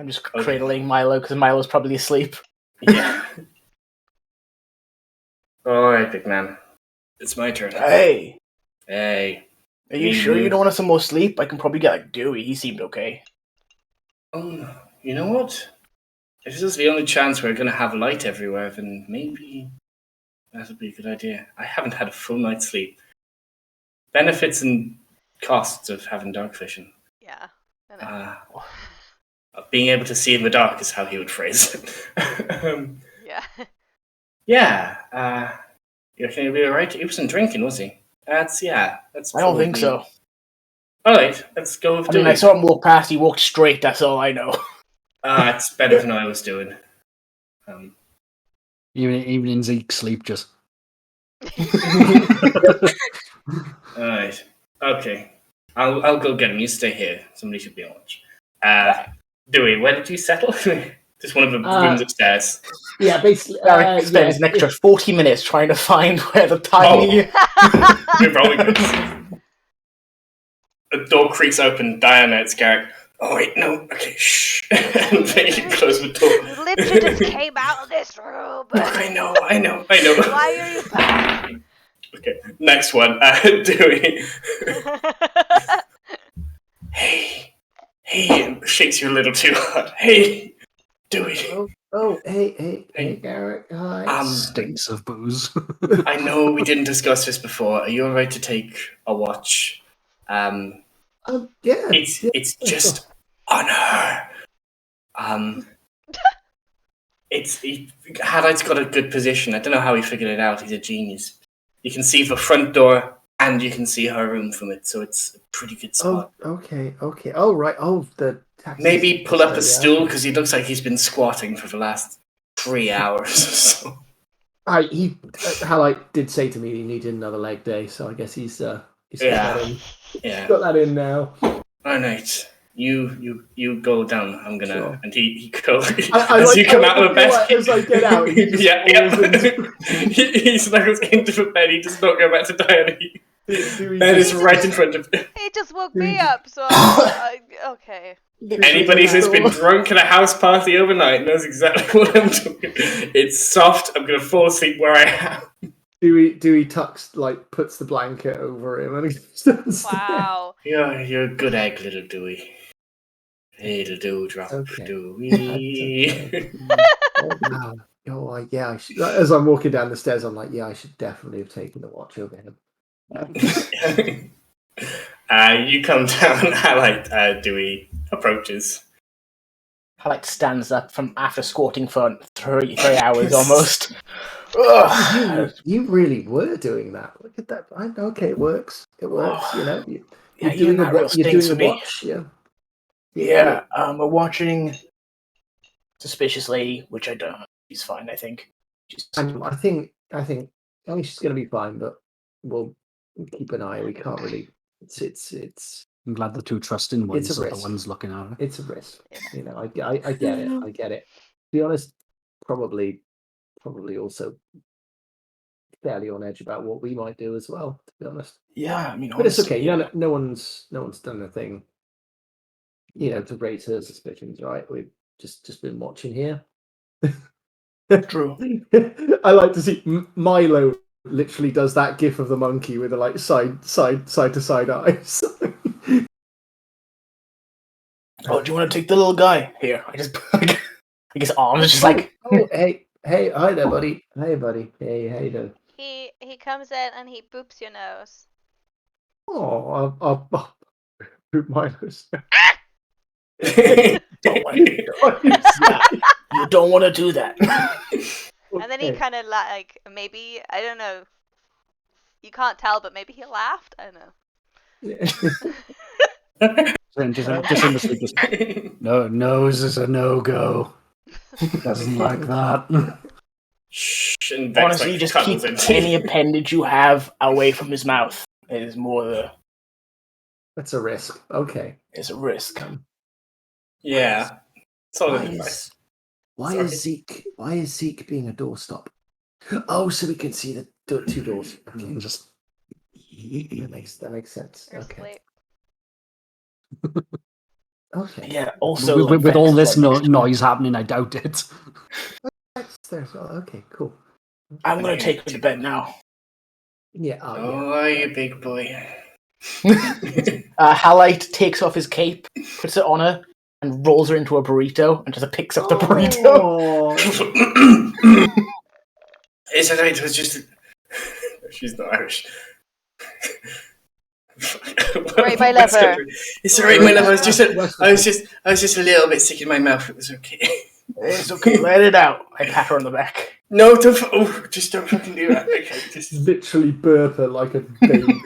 [SPEAKER 5] just cradling Milo because Milo's probably asleep.
[SPEAKER 2] Yeah. Alright, big man. It's my turn.
[SPEAKER 5] Hey.
[SPEAKER 2] Are
[SPEAKER 5] you sure you don't want some more sleep? I can probably get like Dewey. He seemed okay.
[SPEAKER 2] Oh, you know what? If this is the only chance we're going to have light everywhere, then maybe that would be a good idea. I haven't had a full night's sleep. Benefits and costs of having dark vision.
[SPEAKER 3] Yeah.
[SPEAKER 2] Being able to see in the dark is how he would phrase it.
[SPEAKER 3] Yeah.
[SPEAKER 2] Yeah. You reckon he'll be alright? He wasn't drinking, was he? That's
[SPEAKER 5] I don't think so.
[SPEAKER 2] Alright, let's go with
[SPEAKER 5] I saw him walk past, he walked straight, that's all I know.
[SPEAKER 2] It's better than I was doing.
[SPEAKER 4] Even in Zeke's sleep, just...
[SPEAKER 2] Alright. Okay. I'll go get him. You stay here. Somebody should be on watch. Dewey, where did you settle? Just one of the rooms upstairs.
[SPEAKER 6] Yeah, basically.
[SPEAKER 5] Eric spent an extra 40 minutes trying to find where the tiny...
[SPEAKER 2] The door creaks open. Diana, it's Garrick. Oh, wait, no. Okay, shh. And then you close the door.
[SPEAKER 3] You literally just came out of this room.
[SPEAKER 2] I know.
[SPEAKER 3] Why are you back?
[SPEAKER 2] Okay, next one. Dewey. Hey, shakes you a little too hard. Hey, Dewey.
[SPEAKER 6] Hey, Garrick. Hi.
[SPEAKER 4] Stinks of booze.
[SPEAKER 2] I know we didn't discuss this before. Are you alright to take a watch?
[SPEAKER 6] Yeah.
[SPEAKER 2] It's just on her. Hadlight's got a good position. I don't know how he figured it out. He's a genius. You can see the front door, and you can see her room from it, so it's a pretty good spot.
[SPEAKER 6] Okay. Oh, right. Oh, the taxi.
[SPEAKER 2] Maybe pull up a stool, because he looks like he's been squatting for the last 3 hours or so.
[SPEAKER 6] Halite did say to me he needed another leg day, so I guess he's got that in.
[SPEAKER 2] Yeah.
[SPEAKER 6] Got that in now.
[SPEAKER 2] All right. You go down. I'm gonna,
[SPEAKER 6] Sure.
[SPEAKER 2] and he goes as you come out of the bed.
[SPEAKER 6] As I get out, he just
[SPEAKER 2] he snuggles into the bed. He does not go back to Diana. Bed is right in front of him.
[SPEAKER 3] He just woke me up, so okay.
[SPEAKER 2] Anybody who's been drunk at a house party overnight knows exactly what I'm talking. It's soft. I'm gonna fall asleep where I am.
[SPEAKER 6] Dewey tucks, puts the blanket over him and he stands
[SPEAKER 3] Wow.
[SPEAKER 2] You're a good egg, little Dewey. Little dewdrop, Dewey.
[SPEAKER 6] Yeah. As I'm walking down the stairs, I'm like, yeah, I should definitely have taken the watch over him.
[SPEAKER 2] You come down. Dewey approaches.
[SPEAKER 5] Halite stands up from after squatting for 3 hours almost.
[SPEAKER 6] You really were doing that. Look at that. Okay, it works. It works. You're doing a watch. Yeah.
[SPEAKER 5] We're watching Suspicious Lady, which I don't. She's fine, I think.
[SPEAKER 6] I think she's gonna be fine, but we'll keep an eye. We can't really. It's.
[SPEAKER 4] I'm glad the two trusting ones
[SPEAKER 6] It's a
[SPEAKER 4] are the
[SPEAKER 6] risk.
[SPEAKER 4] ones looking at it.
[SPEAKER 6] It's a risk. I get it. I get it. To be honest, probably also fairly on edge about what we might do as well. To be honest.
[SPEAKER 5] Yeah, I mean,
[SPEAKER 6] but it's okay.
[SPEAKER 5] Yeah.
[SPEAKER 6] No one's done a thing. To raise her suspicions, right? We've just been watching here.
[SPEAKER 5] True.
[SPEAKER 6] I like to see Milo literally does that gif of the monkey with the side to side eyes.
[SPEAKER 5] Oh, do you want to take the little guy? Here, I guess arms just like.
[SPEAKER 6] Oh, hey, hi there, buddy. Hey, buddy. Hey, how you doing?
[SPEAKER 3] He comes in and he boops your nose.
[SPEAKER 6] Oh, I'll boot Milo's.
[SPEAKER 5] You don't want to do that.
[SPEAKER 3] And then he kind of maybe, I don't know. You can't tell, but maybe he laughed. I don't know.
[SPEAKER 4] Just in the sleep. No, nose is a no-go. Doesn't like that.
[SPEAKER 2] Shh,
[SPEAKER 5] Honestly, just keep any appendage you have away from his mouth. It is more the.
[SPEAKER 6] That's a risk. Okay.
[SPEAKER 5] It's a risk.
[SPEAKER 2] Yeah. Solid advice.
[SPEAKER 6] Why is Zeke being a doorstop? Oh, so we can see the two doors. Okay.
[SPEAKER 4] Just
[SPEAKER 6] that makes sense. Okay. Okay.
[SPEAKER 5] Yeah. Also,
[SPEAKER 4] with all this noise happening, I doubt it.
[SPEAKER 6] Okay. Cool.
[SPEAKER 5] I'm gonna take her to bed now.
[SPEAKER 6] Yeah.
[SPEAKER 2] Oh, you big boy.
[SPEAKER 5] Halite takes off his cape, puts it on her, and rolls her into a burrito, and just picks up the burrito.
[SPEAKER 2] It's alright. It was just. She's not Irish.
[SPEAKER 3] Right, my lover.
[SPEAKER 2] It's alright, my lover. I was just a little bit sick in my mouth. It was okay.
[SPEAKER 5] It's okay. Let it out. I pat her on the back.
[SPEAKER 2] No, just don't fucking do that. Okay, just
[SPEAKER 6] literally burp her like a baby.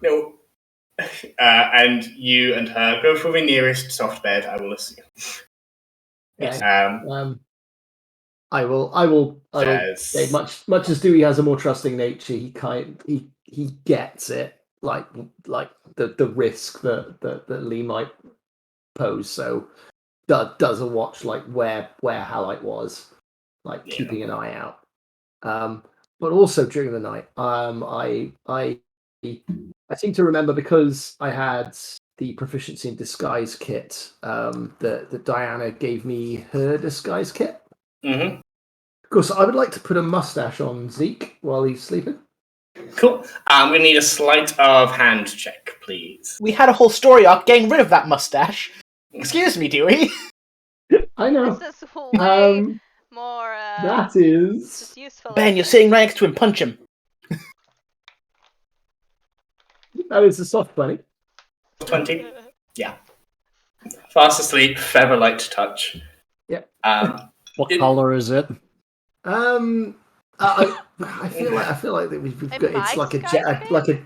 [SPEAKER 2] No. And you and her go for the nearest soft bed, I will assume.
[SPEAKER 6] Yes. I will say much as Dewey has a more trusting nature, he gets it, like the risk that Lee might pose. So does a watch where Halite was, keeping an eye out. But also during the night, I seem to remember, because I had the proficiency in disguise kit, that Diana gave me her disguise kit.
[SPEAKER 2] Mm-hmm.
[SPEAKER 6] Of course, I would like to put a mustache on Zeke while he's sleeping.
[SPEAKER 2] Cool. I'm going to need a sleight of hand check, please.
[SPEAKER 5] We had a whole story arc getting rid of that mustache. Excuse me, Dewey.
[SPEAKER 6] I know.
[SPEAKER 3] This is way more
[SPEAKER 6] that is
[SPEAKER 3] just useful.
[SPEAKER 5] Ben, you're sitting right next to him. Punch him.
[SPEAKER 6] That is a soft bunny.
[SPEAKER 2] 20? Yeah. Fast asleep, feather light touch.
[SPEAKER 6] Yeah.
[SPEAKER 4] What colour is it?
[SPEAKER 6] I feel like that we've
[SPEAKER 3] It
[SPEAKER 6] got
[SPEAKER 3] might
[SPEAKER 6] it's like a
[SPEAKER 3] disguise
[SPEAKER 6] jet,
[SPEAKER 3] kit?
[SPEAKER 6] like a.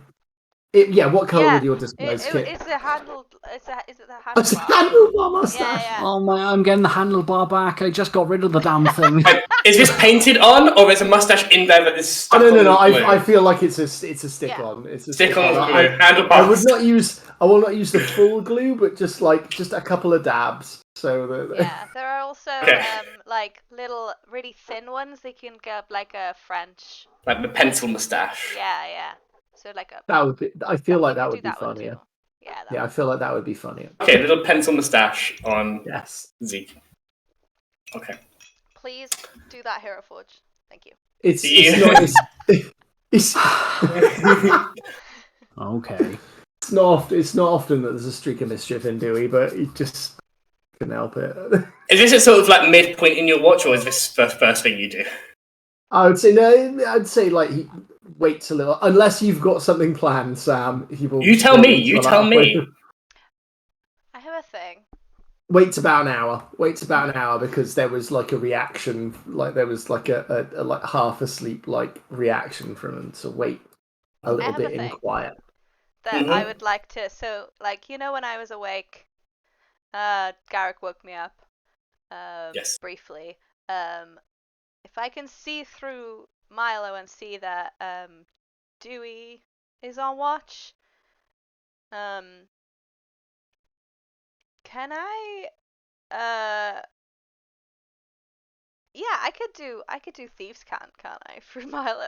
[SPEAKER 6] Yeah, what colour
[SPEAKER 3] Yeah,
[SPEAKER 6] would your disguise kit?
[SPEAKER 3] It's a handle. Is it the
[SPEAKER 6] It's a
[SPEAKER 3] handlebar?
[SPEAKER 6] handlebar mustache.
[SPEAKER 3] Yeah.
[SPEAKER 4] Oh my! I'm getting the handlebar back. I just got rid of the damn thing.
[SPEAKER 2] Is this painted on, or is a mustache in there that is stuck
[SPEAKER 6] No.
[SPEAKER 2] on the glue?
[SPEAKER 6] I feel like it's a stick
[SPEAKER 3] Yeah.
[SPEAKER 6] on. It's a
[SPEAKER 2] Stick on the glue.
[SPEAKER 6] I
[SPEAKER 2] Handlebars.
[SPEAKER 6] will not use the full glue, but just a couple of dabs. So that.
[SPEAKER 3] Yeah, there are also
[SPEAKER 2] Okay.
[SPEAKER 3] like little really thin ones that you can get like a French.
[SPEAKER 2] Like the pencil mustache.
[SPEAKER 3] Yeah. So like a.
[SPEAKER 6] That would be. I feel like
[SPEAKER 3] you
[SPEAKER 6] that
[SPEAKER 3] could
[SPEAKER 6] would
[SPEAKER 3] do
[SPEAKER 6] be
[SPEAKER 3] that one
[SPEAKER 6] funnier.
[SPEAKER 3] too. Yeah.
[SPEAKER 6] Yeah, I feel like that would be funnier.
[SPEAKER 2] Okay, little pencil mustache on
[SPEAKER 6] Yes.
[SPEAKER 2] Zeke. Okay.
[SPEAKER 3] Please do that, Hero Forge. Thank you.
[SPEAKER 6] It's
[SPEAKER 2] Yeah.
[SPEAKER 6] it's
[SPEAKER 4] Okay.
[SPEAKER 6] it's not often that there's a streak of mischief in Dewey, but he just couldn't help it.
[SPEAKER 2] Is this a sort of like midpoint in your watch, or is this the first thing you do?
[SPEAKER 6] I would say no. I'd say like he waits a little, unless you've got something planned, Sam. He will.
[SPEAKER 2] You tell me. You tell me.
[SPEAKER 3] I have a thing.
[SPEAKER 6] Waits about an hour because there was like a reaction, like there was like a like half asleep like reaction from him. So wait a little
[SPEAKER 3] have a
[SPEAKER 6] bit in
[SPEAKER 3] thing.
[SPEAKER 6] quiet.
[SPEAKER 3] That I would like to. So like when I was awake, Garrick woke me up.
[SPEAKER 2] Yes.
[SPEAKER 3] Briefly. If I can see through Milo and see that Dewey is on watch, can I? Yeah, I could do thieves can't I through Milo?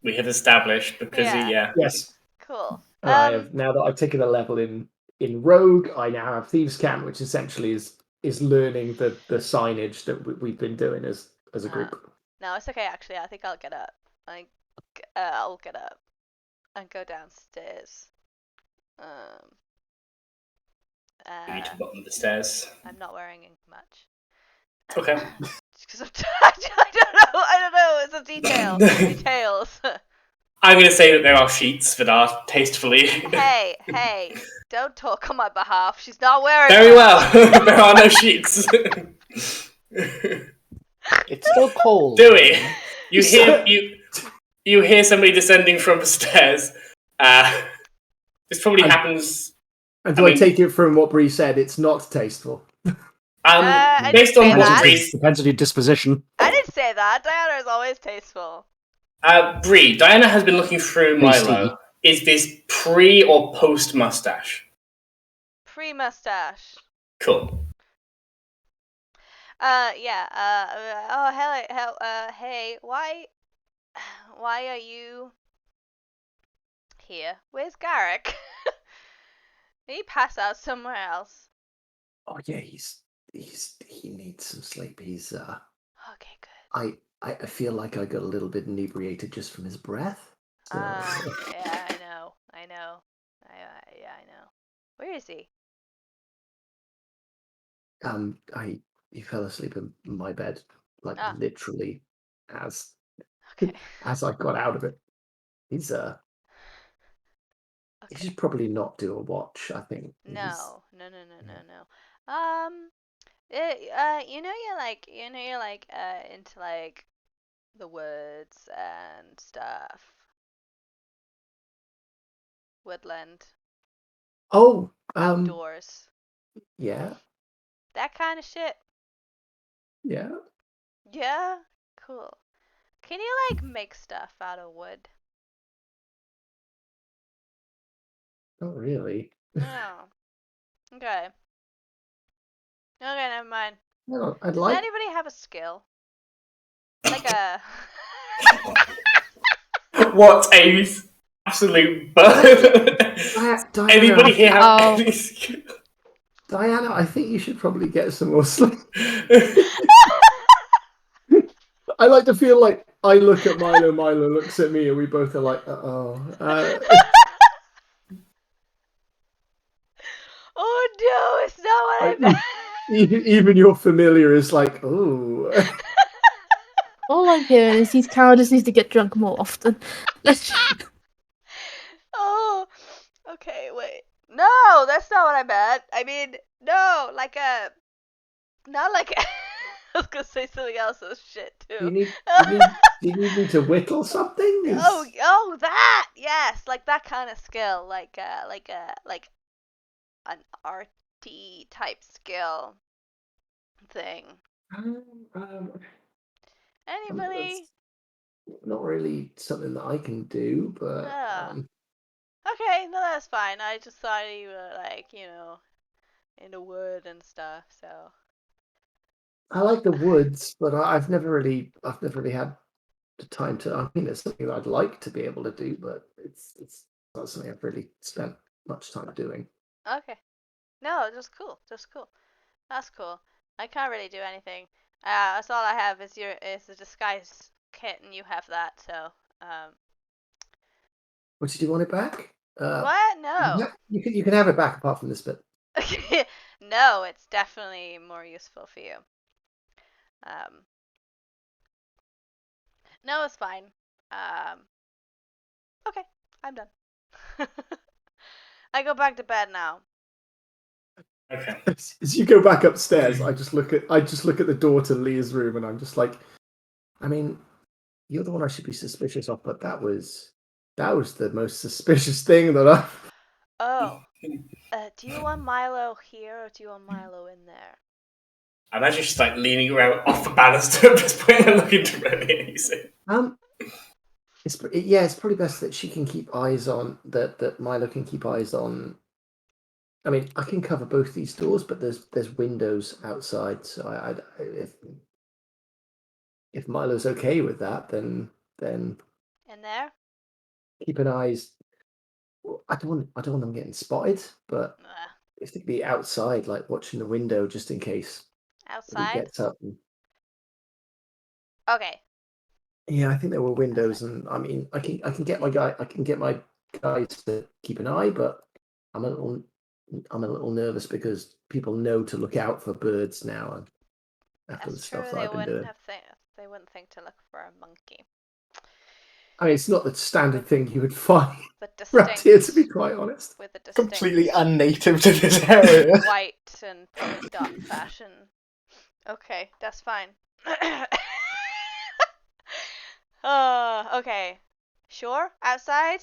[SPEAKER 2] We have established because
[SPEAKER 3] Yeah.
[SPEAKER 6] Yes.
[SPEAKER 3] Cool.
[SPEAKER 6] I have now that I've taken a level in Rogue. I now have Thieves' Cant, which essentially is learning the signage that we've been doing as a group.
[SPEAKER 3] No, it's okay. Actually, I think I'll get up. I'll get up and go downstairs.
[SPEAKER 2] You need to bottom the stairs.
[SPEAKER 3] I'm not wearing much.
[SPEAKER 2] Okay.
[SPEAKER 3] Because I don't know. It's a detail. Details.
[SPEAKER 2] I'm going to say that there are sheets that are tastefully.
[SPEAKER 3] Hey! Don't talk on my behalf. She's not wearing.
[SPEAKER 2] Very
[SPEAKER 3] them.
[SPEAKER 2] well. There are no sheets.
[SPEAKER 5] It's still cold.
[SPEAKER 2] Dewey, you hear somebody descending from the stairs. This probably happens.
[SPEAKER 6] And do I take it from what Bree said? It's not tasteful.
[SPEAKER 3] I
[SPEAKER 2] Based
[SPEAKER 3] didn't
[SPEAKER 2] on
[SPEAKER 3] say
[SPEAKER 2] what
[SPEAKER 3] that.
[SPEAKER 2] Bree.
[SPEAKER 4] Depends on your disposition.
[SPEAKER 3] I didn't say that. Diana is always tasteful.
[SPEAKER 2] Bree, Diana has been looking through
[SPEAKER 4] Bree
[SPEAKER 2] Milo. Is this pre or post mustache?
[SPEAKER 3] Pre-mustache.
[SPEAKER 2] Cool.
[SPEAKER 3] Yeah. Hey, why are you here? Where's Garrick? Did he pass out somewhere else?
[SPEAKER 6] Oh yeah, he needs some sleep. He's
[SPEAKER 3] Okay, good.
[SPEAKER 6] I feel like I got a little bit inebriated just from his breath. So.
[SPEAKER 3] Yeah, I know. Yeah, I know. Where is he?
[SPEAKER 6] He fell asleep in my bed, like literally as
[SPEAKER 3] Okay.
[SPEAKER 6] as I got out of it. He's He should probably not do a watch. I think.
[SPEAKER 3] No. You're like into like the woods and stuff. Woodland.
[SPEAKER 6] Oh,
[SPEAKER 3] Outdoors.
[SPEAKER 6] Yeah.
[SPEAKER 3] That kind of shit.
[SPEAKER 6] Yeah.
[SPEAKER 3] Yeah. Cool. Can you like make stuff out of wood?
[SPEAKER 6] Not really.
[SPEAKER 3] No. Okay. Okay, never mind.
[SPEAKER 6] No, I'd
[SPEAKER 3] Does
[SPEAKER 6] like.
[SPEAKER 3] anybody have a skill? Like a.
[SPEAKER 2] What a absolute bird.
[SPEAKER 6] Diana,
[SPEAKER 2] Anybody here have
[SPEAKER 7] Oh.
[SPEAKER 2] any skill?
[SPEAKER 6] Diana, I think you should probably get some more sleep. I like to feel like I look at Milo, Milo looks at me, and we both are like, oh.
[SPEAKER 3] Oh no, it's not what I meant.
[SPEAKER 6] Even your familiar is like, oh.
[SPEAKER 7] All I'm hearing is these cowards need to get drunk more often.
[SPEAKER 3] Oh, okay, wait. No, that's not what I meant. I mean, no, like a... Not like a... I was gonna say something else. Oh, shit,
[SPEAKER 6] Do
[SPEAKER 3] too.
[SPEAKER 6] you need me to whittle something?
[SPEAKER 3] Oh, that! Yes, like that kind of skill. Like an arty type skill thing. Anybody?
[SPEAKER 6] Not really something that I can do, but
[SPEAKER 3] Okay, no, that's fine. I just thought you were like, into wood and stuff. So
[SPEAKER 6] I like the woods, but I've never really had the time to. I mean, it's something that I'd like to be able to do, but it's not something I've really spent much time doing.
[SPEAKER 3] okay, no, just cool, That's cool. I can't really do anything. That's all I have is the disguise kit, and you have that. So
[SPEAKER 6] What, did you want it back?
[SPEAKER 3] what? No.
[SPEAKER 6] You can have it back apart from this bit.
[SPEAKER 3] No, it's definitely more useful for you. No, it's fine. Okay, I'm done. I go back to bed now.
[SPEAKER 2] Okay.
[SPEAKER 6] As you go back upstairs, I just look at the door to Leah's room, and I'm just like, I mean, you're the one I should be suspicious of, but that was the most suspicious thing that I.
[SPEAKER 3] Oh, do you want Milo here or do you want Milo in there?
[SPEAKER 2] I imagine she's like leaning around off the banister at this point and looking directly at you.
[SPEAKER 6] It's probably best that she can keep eyes on that Milo can keep eyes on. I mean, I can cover both these doors, but there's windows outside, so if Milo's okay with that, then
[SPEAKER 3] in there.
[SPEAKER 6] keep an eyes. I don't want them getting spotted, but if they'd be outside, like watching the window, just in case.
[SPEAKER 3] Outside.
[SPEAKER 6] He gets up.
[SPEAKER 3] Okay.
[SPEAKER 6] Yeah, I think there were windows, and I mean, I can get my guys to keep an eye, but I'm a little nervous because people know to look out for birds now, and after the stuff that I've been doing.
[SPEAKER 3] They wouldn't think to look for a monkey.
[SPEAKER 6] I mean, it's not the standard thing you would find around here, to be quite honest.
[SPEAKER 3] With a
[SPEAKER 5] Completely unnative to this area.
[SPEAKER 3] White and polka dot fashion. Okay, that's fine. Okay. Sure? Outside?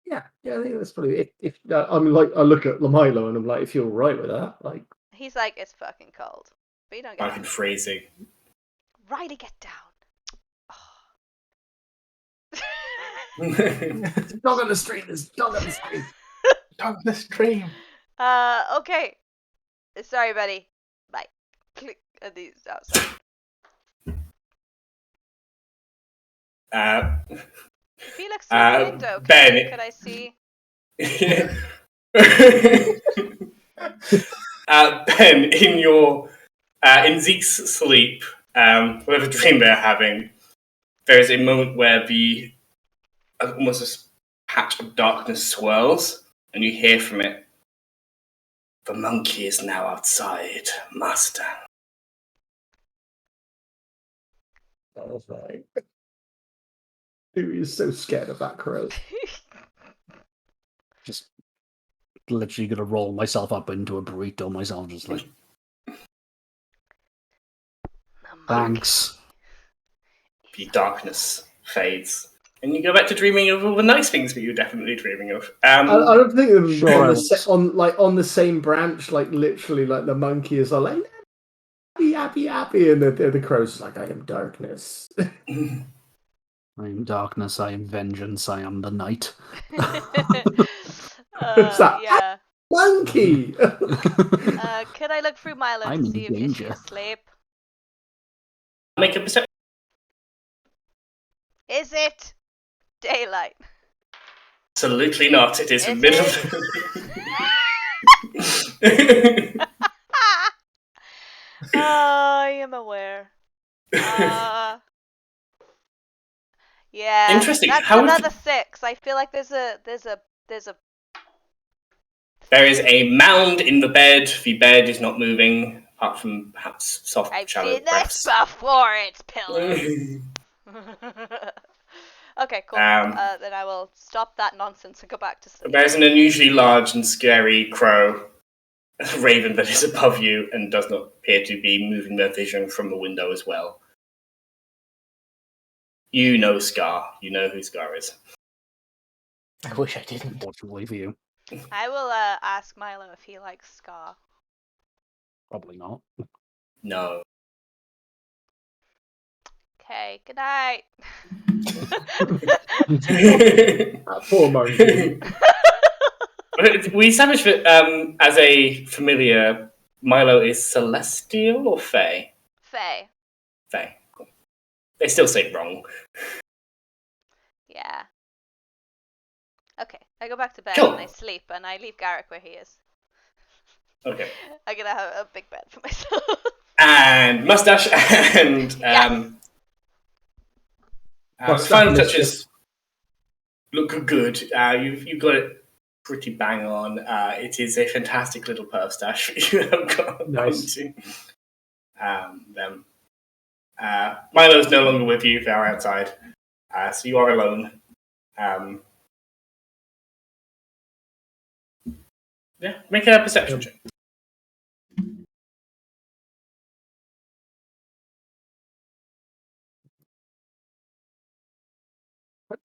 [SPEAKER 6] Yeah, I think that's probably if I mean, like, I look at Milo and I'm like, if you're all right with that, like.
[SPEAKER 3] He's like, it's fucking cold, but you don't get.
[SPEAKER 2] Fucking freezing.
[SPEAKER 3] Riley, get down.
[SPEAKER 6] There's a dog on the street. There's a dog on the street.
[SPEAKER 5] Dog on the stream.
[SPEAKER 3] Okay. Sorry, buddy. Bye. Click these outside. If he looks through the window,
[SPEAKER 2] Ben.
[SPEAKER 3] could I see?
[SPEAKER 2] Ben, in Zeke's sleep, whatever dream they're having, there is a moment where almost this patch of darkness swirls, and you hear from it, "The monkey is now outside, master."
[SPEAKER 6] That was right. He is so scared of that crow.
[SPEAKER 4] Just literally gonna roll myself up into a burrito myself, just like. Thanks.
[SPEAKER 2] The darkness fades, and you go back to dreaming of all the nice things that you were definitely dreaming of.
[SPEAKER 6] I don't think they're
[SPEAKER 4] Sure.
[SPEAKER 6] on the same branch, like literally, like the monkey is all like happy, and the crow's like, I am darkness.
[SPEAKER 4] I am darkness, I am vengeance, I am the night.
[SPEAKER 3] Yeah.
[SPEAKER 6] Monkey!
[SPEAKER 3] Could I look through Milo
[SPEAKER 4] I'm
[SPEAKER 3] to see
[SPEAKER 4] in
[SPEAKER 3] if
[SPEAKER 4] danger.
[SPEAKER 3] she's asleep?
[SPEAKER 2] Make a perception.
[SPEAKER 3] Is it daylight?
[SPEAKER 2] Absolutely not. It is
[SPEAKER 3] Is
[SPEAKER 2] middle.
[SPEAKER 3] I am aware. Yeah.
[SPEAKER 2] Interesting.
[SPEAKER 3] That's
[SPEAKER 2] How would
[SPEAKER 3] another 6. I feel like there's a.
[SPEAKER 2] There is a mound in the bed. The bed is not moving, apart from perhaps soft,
[SPEAKER 3] I've
[SPEAKER 2] shallow
[SPEAKER 3] seen
[SPEAKER 2] breaths.
[SPEAKER 3] this before. It's pillows. Okay, cool. Then I will stop that nonsense and go back to sleep.
[SPEAKER 2] There's an unusually large and scary crow, raven that is above you and does not appear to be moving their vision from the window as well. You know Scar. You know who Scar is.
[SPEAKER 5] I wish I didn't.
[SPEAKER 4] Unfortunately for you.
[SPEAKER 3] I will ask Milo if he likes Scar.
[SPEAKER 4] Probably not.
[SPEAKER 2] No.
[SPEAKER 3] Okay, good night.
[SPEAKER 6] Poor monkey.
[SPEAKER 2] We established that as a familiar, Milo is celestial or Fey?
[SPEAKER 3] Faye.
[SPEAKER 2] Fey. Cool. They still say it wrong.
[SPEAKER 3] Yeah. Okay, I go back to bed
[SPEAKER 2] Cool.
[SPEAKER 3] and I sleep and I leave Garrick where he is.
[SPEAKER 2] Okay.
[SPEAKER 3] I'm gonna have a big bed for myself.
[SPEAKER 2] And mustache and
[SPEAKER 3] Yes.
[SPEAKER 2] final touches look good. You've got it pretty bang on. It is a fantastic little mustache you have got
[SPEAKER 6] Nice.
[SPEAKER 2] onto them. Milo's no longer with you. They're outside, so you are alone. Yeah, make a perception check.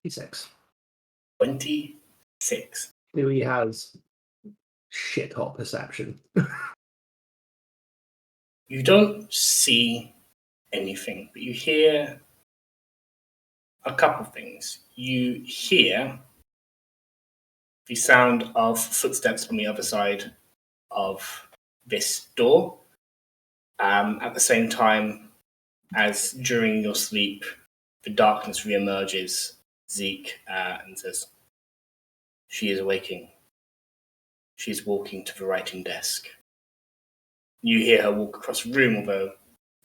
[SPEAKER 6] $26.
[SPEAKER 2] 26.
[SPEAKER 6] Louis has shit hot perception.
[SPEAKER 2] You don't see anything, but you hear a couple things. You hear the sound of footsteps on the other side of this door. At the same time as during your sleep, the darkness reemerges, Zeke, and says, "She is awaking. She is walking to the writing desk." You hear her walk across the room, although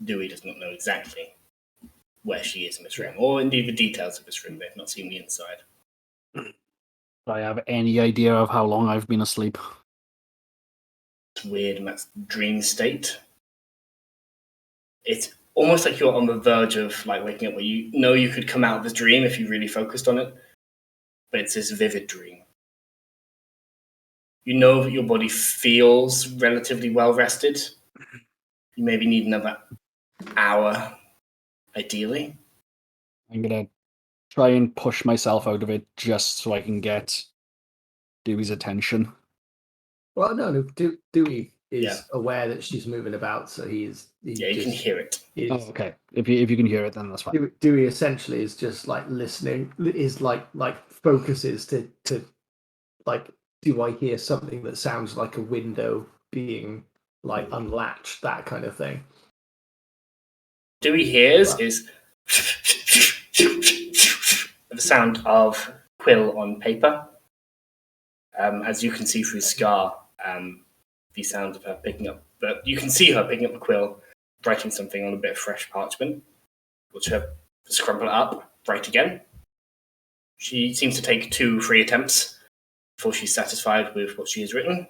[SPEAKER 2] Dewey does not know exactly where she is in this room, or indeed the details of this room. They've not seen the inside.
[SPEAKER 4] Do I have any idea of how long I've been asleep?
[SPEAKER 2] It's weird, and that's dream state. It's almost like you're on the verge of like waking up, where you know you could come out of this dream if you really focused on it, but it's this vivid dream. You know that your body feels relatively well rested. You maybe need another hour, ideally.
[SPEAKER 4] I'm gonna try and push myself out of it just so I can get Dewey's attention.
[SPEAKER 6] Well, no, Dewey is
[SPEAKER 2] Yeah.
[SPEAKER 6] aware that she's moving about, so he's
[SPEAKER 2] Yeah, you can hear it.
[SPEAKER 4] Oh, okay. If you can hear it, then that's fine.
[SPEAKER 6] Dewey essentially is just like listening, is like focuses to like, do I hear something that sounds like a window being like unlatched, that kind of thing.
[SPEAKER 2] Dewey hears is the sound of quill on paper. As you can see through Scar, the sound of her picking up, but you can see her picking up the quill, writing something on a bit of fresh parchment, which her scrumple it up, write again. She seems to take 2-3 attempts before she's satisfied with what she has written,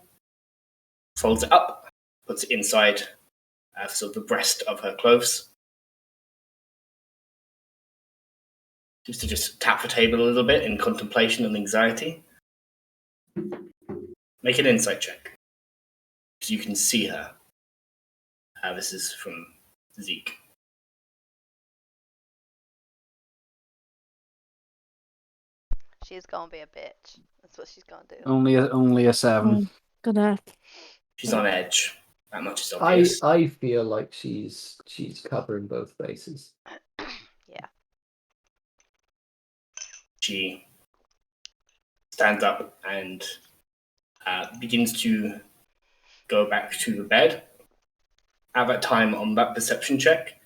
[SPEAKER 2] folds it up, puts it inside sort of the breast of her clothes. Seems to just tap the table a little bit in contemplation and anxiety. Make an insight check, because you can see her. This is from Zeke.
[SPEAKER 3] She's gonna be a bitch. That's what she's gonna do.
[SPEAKER 4] Only a 7.
[SPEAKER 7] Good enough.
[SPEAKER 2] She's on edge. That much is obvious.
[SPEAKER 6] I feel like she's covering both bases.
[SPEAKER 3] Yeah.
[SPEAKER 2] She stands up and begins to go back to the bed. At that time, on that perception check,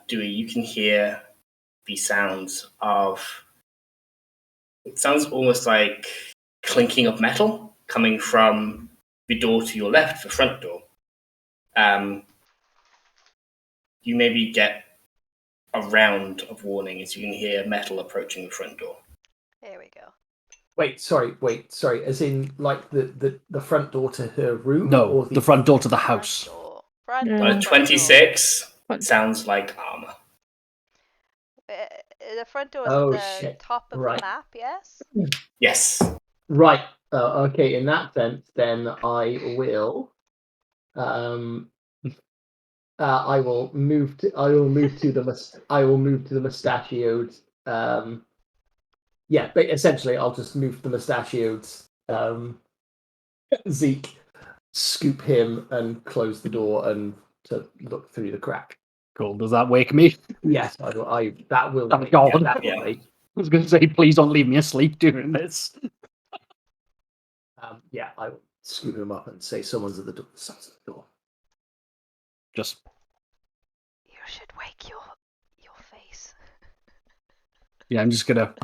[SPEAKER 2] Dewey, you can hear the sounds of... It sounds almost like clinking of metal coming from the door to your left, the front door. You maybe get a round of warning as you can hear metal approaching the front door.
[SPEAKER 3] Here we go.
[SPEAKER 6] Wait, sorry. As in, like the front door to her room?
[SPEAKER 4] No,
[SPEAKER 6] or
[SPEAKER 4] the front door to the house.
[SPEAKER 3] Front
[SPEAKER 7] Yeah.
[SPEAKER 3] door.
[SPEAKER 2] 26
[SPEAKER 7] Front-
[SPEAKER 2] sounds like armor.
[SPEAKER 3] The front door is
[SPEAKER 6] Oh,
[SPEAKER 3] at the
[SPEAKER 6] shit.
[SPEAKER 3] top of
[SPEAKER 6] Right.
[SPEAKER 3] the map, yes?
[SPEAKER 2] Yes.
[SPEAKER 6] Right. Okay. In that sense, then I will. I will move to. I will move to the. I will move to the mustachioed. Yeah, but essentially, I'll just move to the mustachioed. Zeke, scoop him, and close the door, and to look through the crack.
[SPEAKER 4] Cool. Does that wake me?
[SPEAKER 6] Yes, I that will.
[SPEAKER 4] Thank God.
[SPEAKER 6] Yeah, that will
[SPEAKER 2] Yeah.
[SPEAKER 6] wake.
[SPEAKER 4] I was going to say, please don't leave me asleep during this.
[SPEAKER 6] Yeah, I will scoop him up and say, "Someone's at the door." Someone's at the door.
[SPEAKER 4] Just
[SPEAKER 3] You should wake your face.
[SPEAKER 4] yeah, I'm just gonna,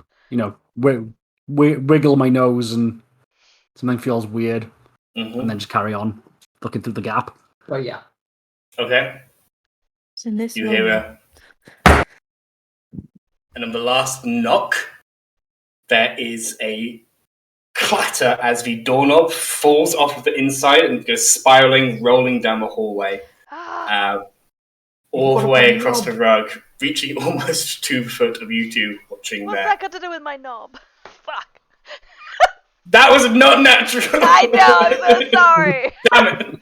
[SPEAKER 4] wiggle my nose and something feels weird, and then just carry on looking through the gap.
[SPEAKER 6] Oh yeah.
[SPEAKER 2] Okay.
[SPEAKER 7] It's in this
[SPEAKER 2] You
[SPEAKER 7] one.
[SPEAKER 2] hear and on the last knock, there is a clatter as the doorknob falls off of the inside and goes spiraling, rolling down the hallway, all the way across the rug, reaching almost 2 foot of you two watching
[SPEAKER 3] What's
[SPEAKER 2] there.
[SPEAKER 3] that got to do with my knob? Fuck.
[SPEAKER 2] That was not natural.
[SPEAKER 3] I know, I'm so sorry.
[SPEAKER 2] Damn it.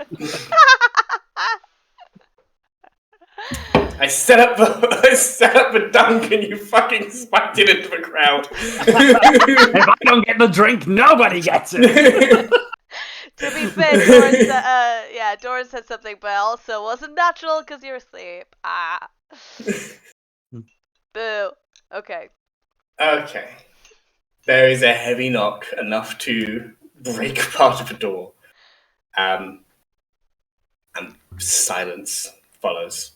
[SPEAKER 2] I set up the dunk and you fucking spiked it into the crowd.
[SPEAKER 4] If I don't get the drink, nobody gets it.
[SPEAKER 3] To be fair, Doran said something, but also wasn't natural because you're asleep. Boo. Okay.
[SPEAKER 2] Okay. There is a heavy knock, enough to break part of the door. And silence follows.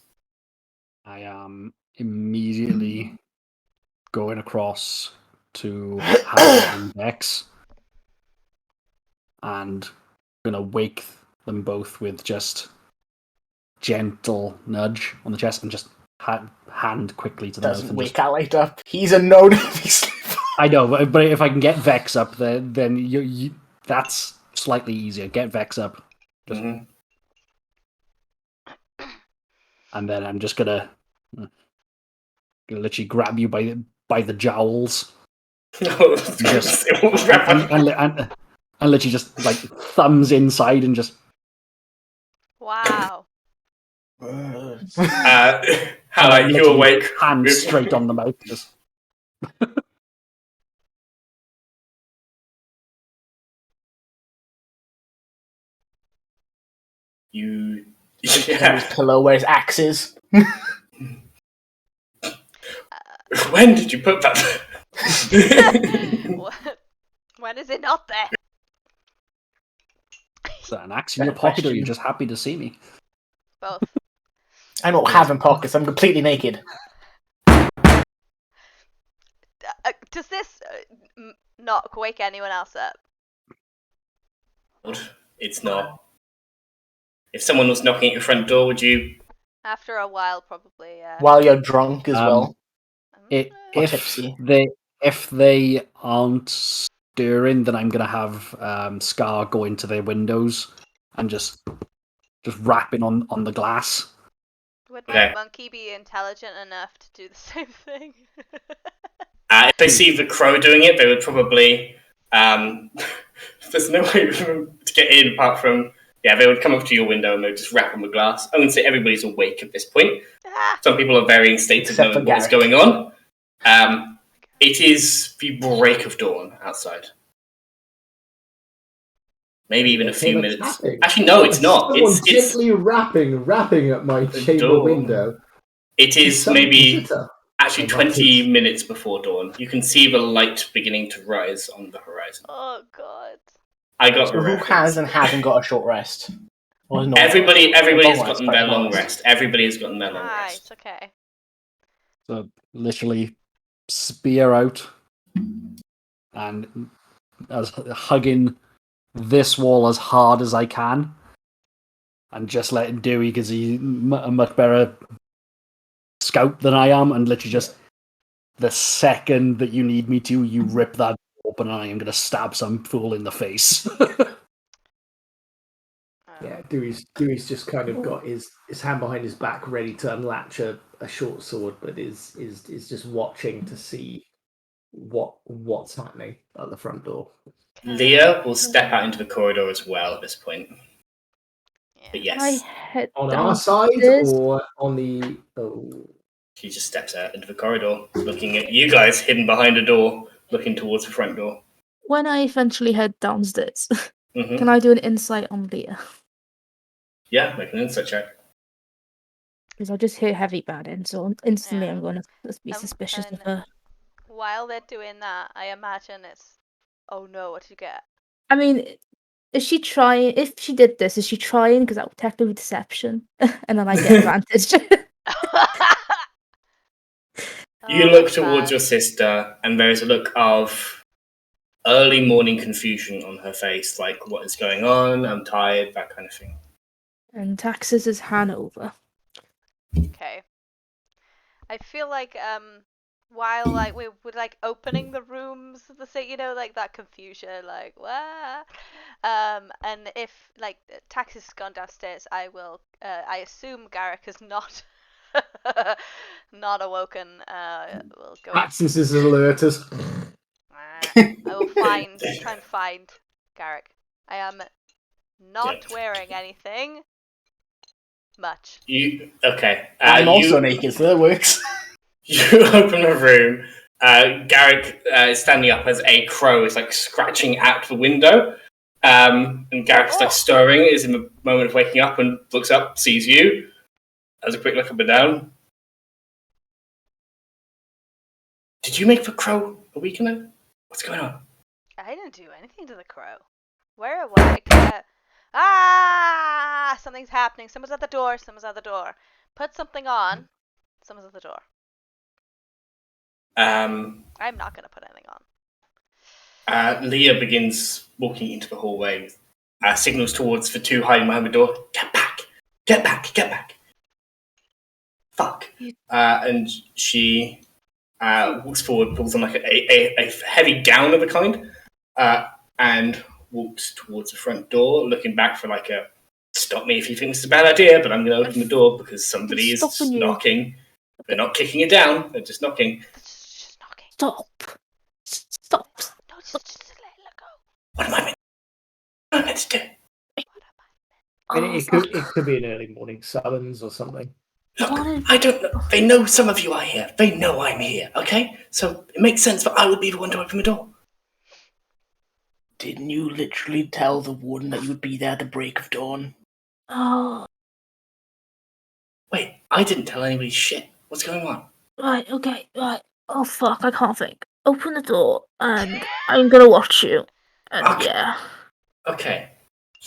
[SPEAKER 4] I am immediately going across to Hannah and Dex and gonna wake them both with just gentle nudge on the chest and just hand quickly to the mouth.
[SPEAKER 5] Doesn't
[SPEAKER 4] And
[SPEAKER 5] wake Allight up. He's a known heavy sleeper.
[SPEAKER 4] I know, but if I can get Vex up, then you that's slightly easier. Get Vex up, and then I'm just gonna literally grab you by the jowls,
[SPEAKER 2] Just,
[SPEAKER 4] and literally just like thumbs inside and just.
[SPEAKER 3] Wow.
[SPEAKER 2] How you awake?
[SPEAKER 4] Hand straight on the mouth. Just.
[SPEAKER 2] You.
[SPEAKER 5] His pillow where his axe is.
[SPEAKER 2] When did you put that?
[SPEAKER 3] When is it not there?
[SPEAKER 4] Is that an axe in your pocket, or are you just happy to see me?
[SPEAKER 3] Both.
[SPEAKER 5] I don't have in pockets. I'm completely naked.
[SPEAKER 3] Does this not wake anyone else up?
[SPEAKER 2] It's not. If someone was knocking at your front door, would you?
[SPEAKER 3] After a while, probably. Yeah.
[SPEAKER 5] While you're drunk as well.
[SPEAKER 4] If they aren't stirring, then I'm gonna have Scar go into their windows and just rapping on the glass.
[SPEAKER 3] Would my monkey be intelligent enough to do the same thing?
[SPEAKER 2] If they see the crow doing it, they would probably. There's no way to get in apart from. Yeah, they would come up to your window and they'd just rap on the glass. I wouldn't say everybody's awake at this point. Some people are varying states of knowing what is going on. It is the break of dawn outside. Maybe even a few minutes.
[SPEAKER 6] Tapping.
[SPEAKER 2] Actually, no, it's not.
[SPEAKER 6] Someone
[SPEAKER 2] It's
[SPEAKER 6] gently rapping at my chamber
[SPEAKER 2] door.
[SPEAKER 6] window.
[SPEAKER 2] It is maybe actually 20 minutes before dawn. You can see the light beginning to rise on the horizon.
[SPEAKER 3] Oh god.
[SPEAKER 2] I got
[SPEAKER 5] So
[SPEAKER 2] the
[SPEAKER 5] who
[SPEAKER 2] reference.
[SPEAKER 5] has and hasn't got a short rest? Or no
[SPEAKER 2] Everybody has
[SPEAKER 5] long
[SPEAKER 2] gotten
[SPEAKER 5] rest,
[SPEAKER 2] their
[SPEAKER 5] long
[SPEAKER 2] long rest. Everybody has gotten their long rest.
[SPEAKER 3] Nice, okay.
[SPEAKER 4] So literally spear out and hugging this wall as hard as I can, and just letting Dewey, because he's a much better scout than I am, and literally just the second that you need me to, you rip that open and I am going to stab some fool in the face.
[SPEAKER 6] Yeah, Dewey's just kind of got his hand behind his back, ready to unlatch a short sword, but is just watching to see what's happening at the front door.
[SPEAKER 2] Leah will step out into the corridor as well at this point. But
[SPEAKER 7] Can I
[SPEAKER 2] yes,
[SPEAKER 7] head
[SPEAKER 6] On our side
[SPEAKER 7] downstairs?
[SPEAKER 6] or on the... Oh.
[SPEAKER 2] she just steps out into the corridor, looking at you guys hidden behind a door, looking towards the front door.
[SPEAKER 7] When I eventually head downstairs,
[SPEAKER 2] Mm-hmm.
[SPEAKER 7] can I do an insight on Leah?
[SPEAKER 2] Yeah, make an insight check.
[SPEAKER 7] Because I just hear heavy batting, so instantly
[SPEAKER 3] Yeah.
[SPEAKER 7] I'm going to be suspicious of
[SPEAKER 3] and
[SPEAKER 7] her.
[SPEAKER 3] While they're doing that, I imagine it's. Oh no! What did you get?
[SPEAKER 7] I mean, is she trying? If she did this, is she trying? Because that would technically be deception, and then I get advantage.
[SPEAKER 2] You look towards your sister, and there is a look of early morning confusion on her face, like, what is going on? I'm tired, that kind of thing.
[SPEAKER 7] And taxes is Hanover.
[SPEAKER 3] Okay. I feel like while like we were like opening the rooms, like that confusion, like what? And if like Taxis has gone downstairs, I will. I assume Garrick is not not awoken. We'll go.
[SPEAKER 6] Axis is alert us.
[SPEAKER 3] I will try and find Garrick. I am not wearing anything much.
[SPEAKER 2] Okay.
[SPEAKER 5] I'm also naked, so that works.
[SPEAKER 2] You open a room. Garrick is standing up as a crow is like scratching out the window. And Garrick's like stirring, is in the moment of waking up and looks up, sees you. Has a quick look up and down. Did you make the crow a week ago? What's going on?
[SPEAKER 3] I didn't do anything to the crow. Where was something's happening. Someone's at the door. Put something on. Someone's at the door. I'm not gonna put anything on.
[SPEAKER 2] Leah begins walking into the hallway, signals towards the two hiding behind the door. Get back! Get back! Get back! Fuck. And she walks forward, pulls on like a heavy gown of a kind, and walks towards the front door, looking back for like a stop me if you think this is a bad idea, but I'm going to open the door because somebody is knocking. They're not kicking it down, they're just knocking.
[SPEAKER 3] Just knocking.
[SPEAKER 7] Stop.
[SPEAKER 3] No, just let it go.
[SPEAKER 2] What am I meant to do?
[SPEAKER 6] It could be an early morning summons or something.
[SPEAKER 2] Look, I don't know. They know some of you are here. They know I'm here, okay? So it makes sense that I would be the one to open the door.
[SPEAKER 5] Didn't you literally tell the warden that you would be there at the break of dawn?
[SPEAKER 7] Oh,
[SPEAKER 2] Wait, I didn't tell anybody shit. What's going on?
[SPEAKER 7] right, okay, right. Oh fuck, I can't think. Open the door, and I'm gonna watch you. And
[SPEAKER 2] Okay.
[SPEAKER 7] yeah.
[SPEAKER 2] Okay.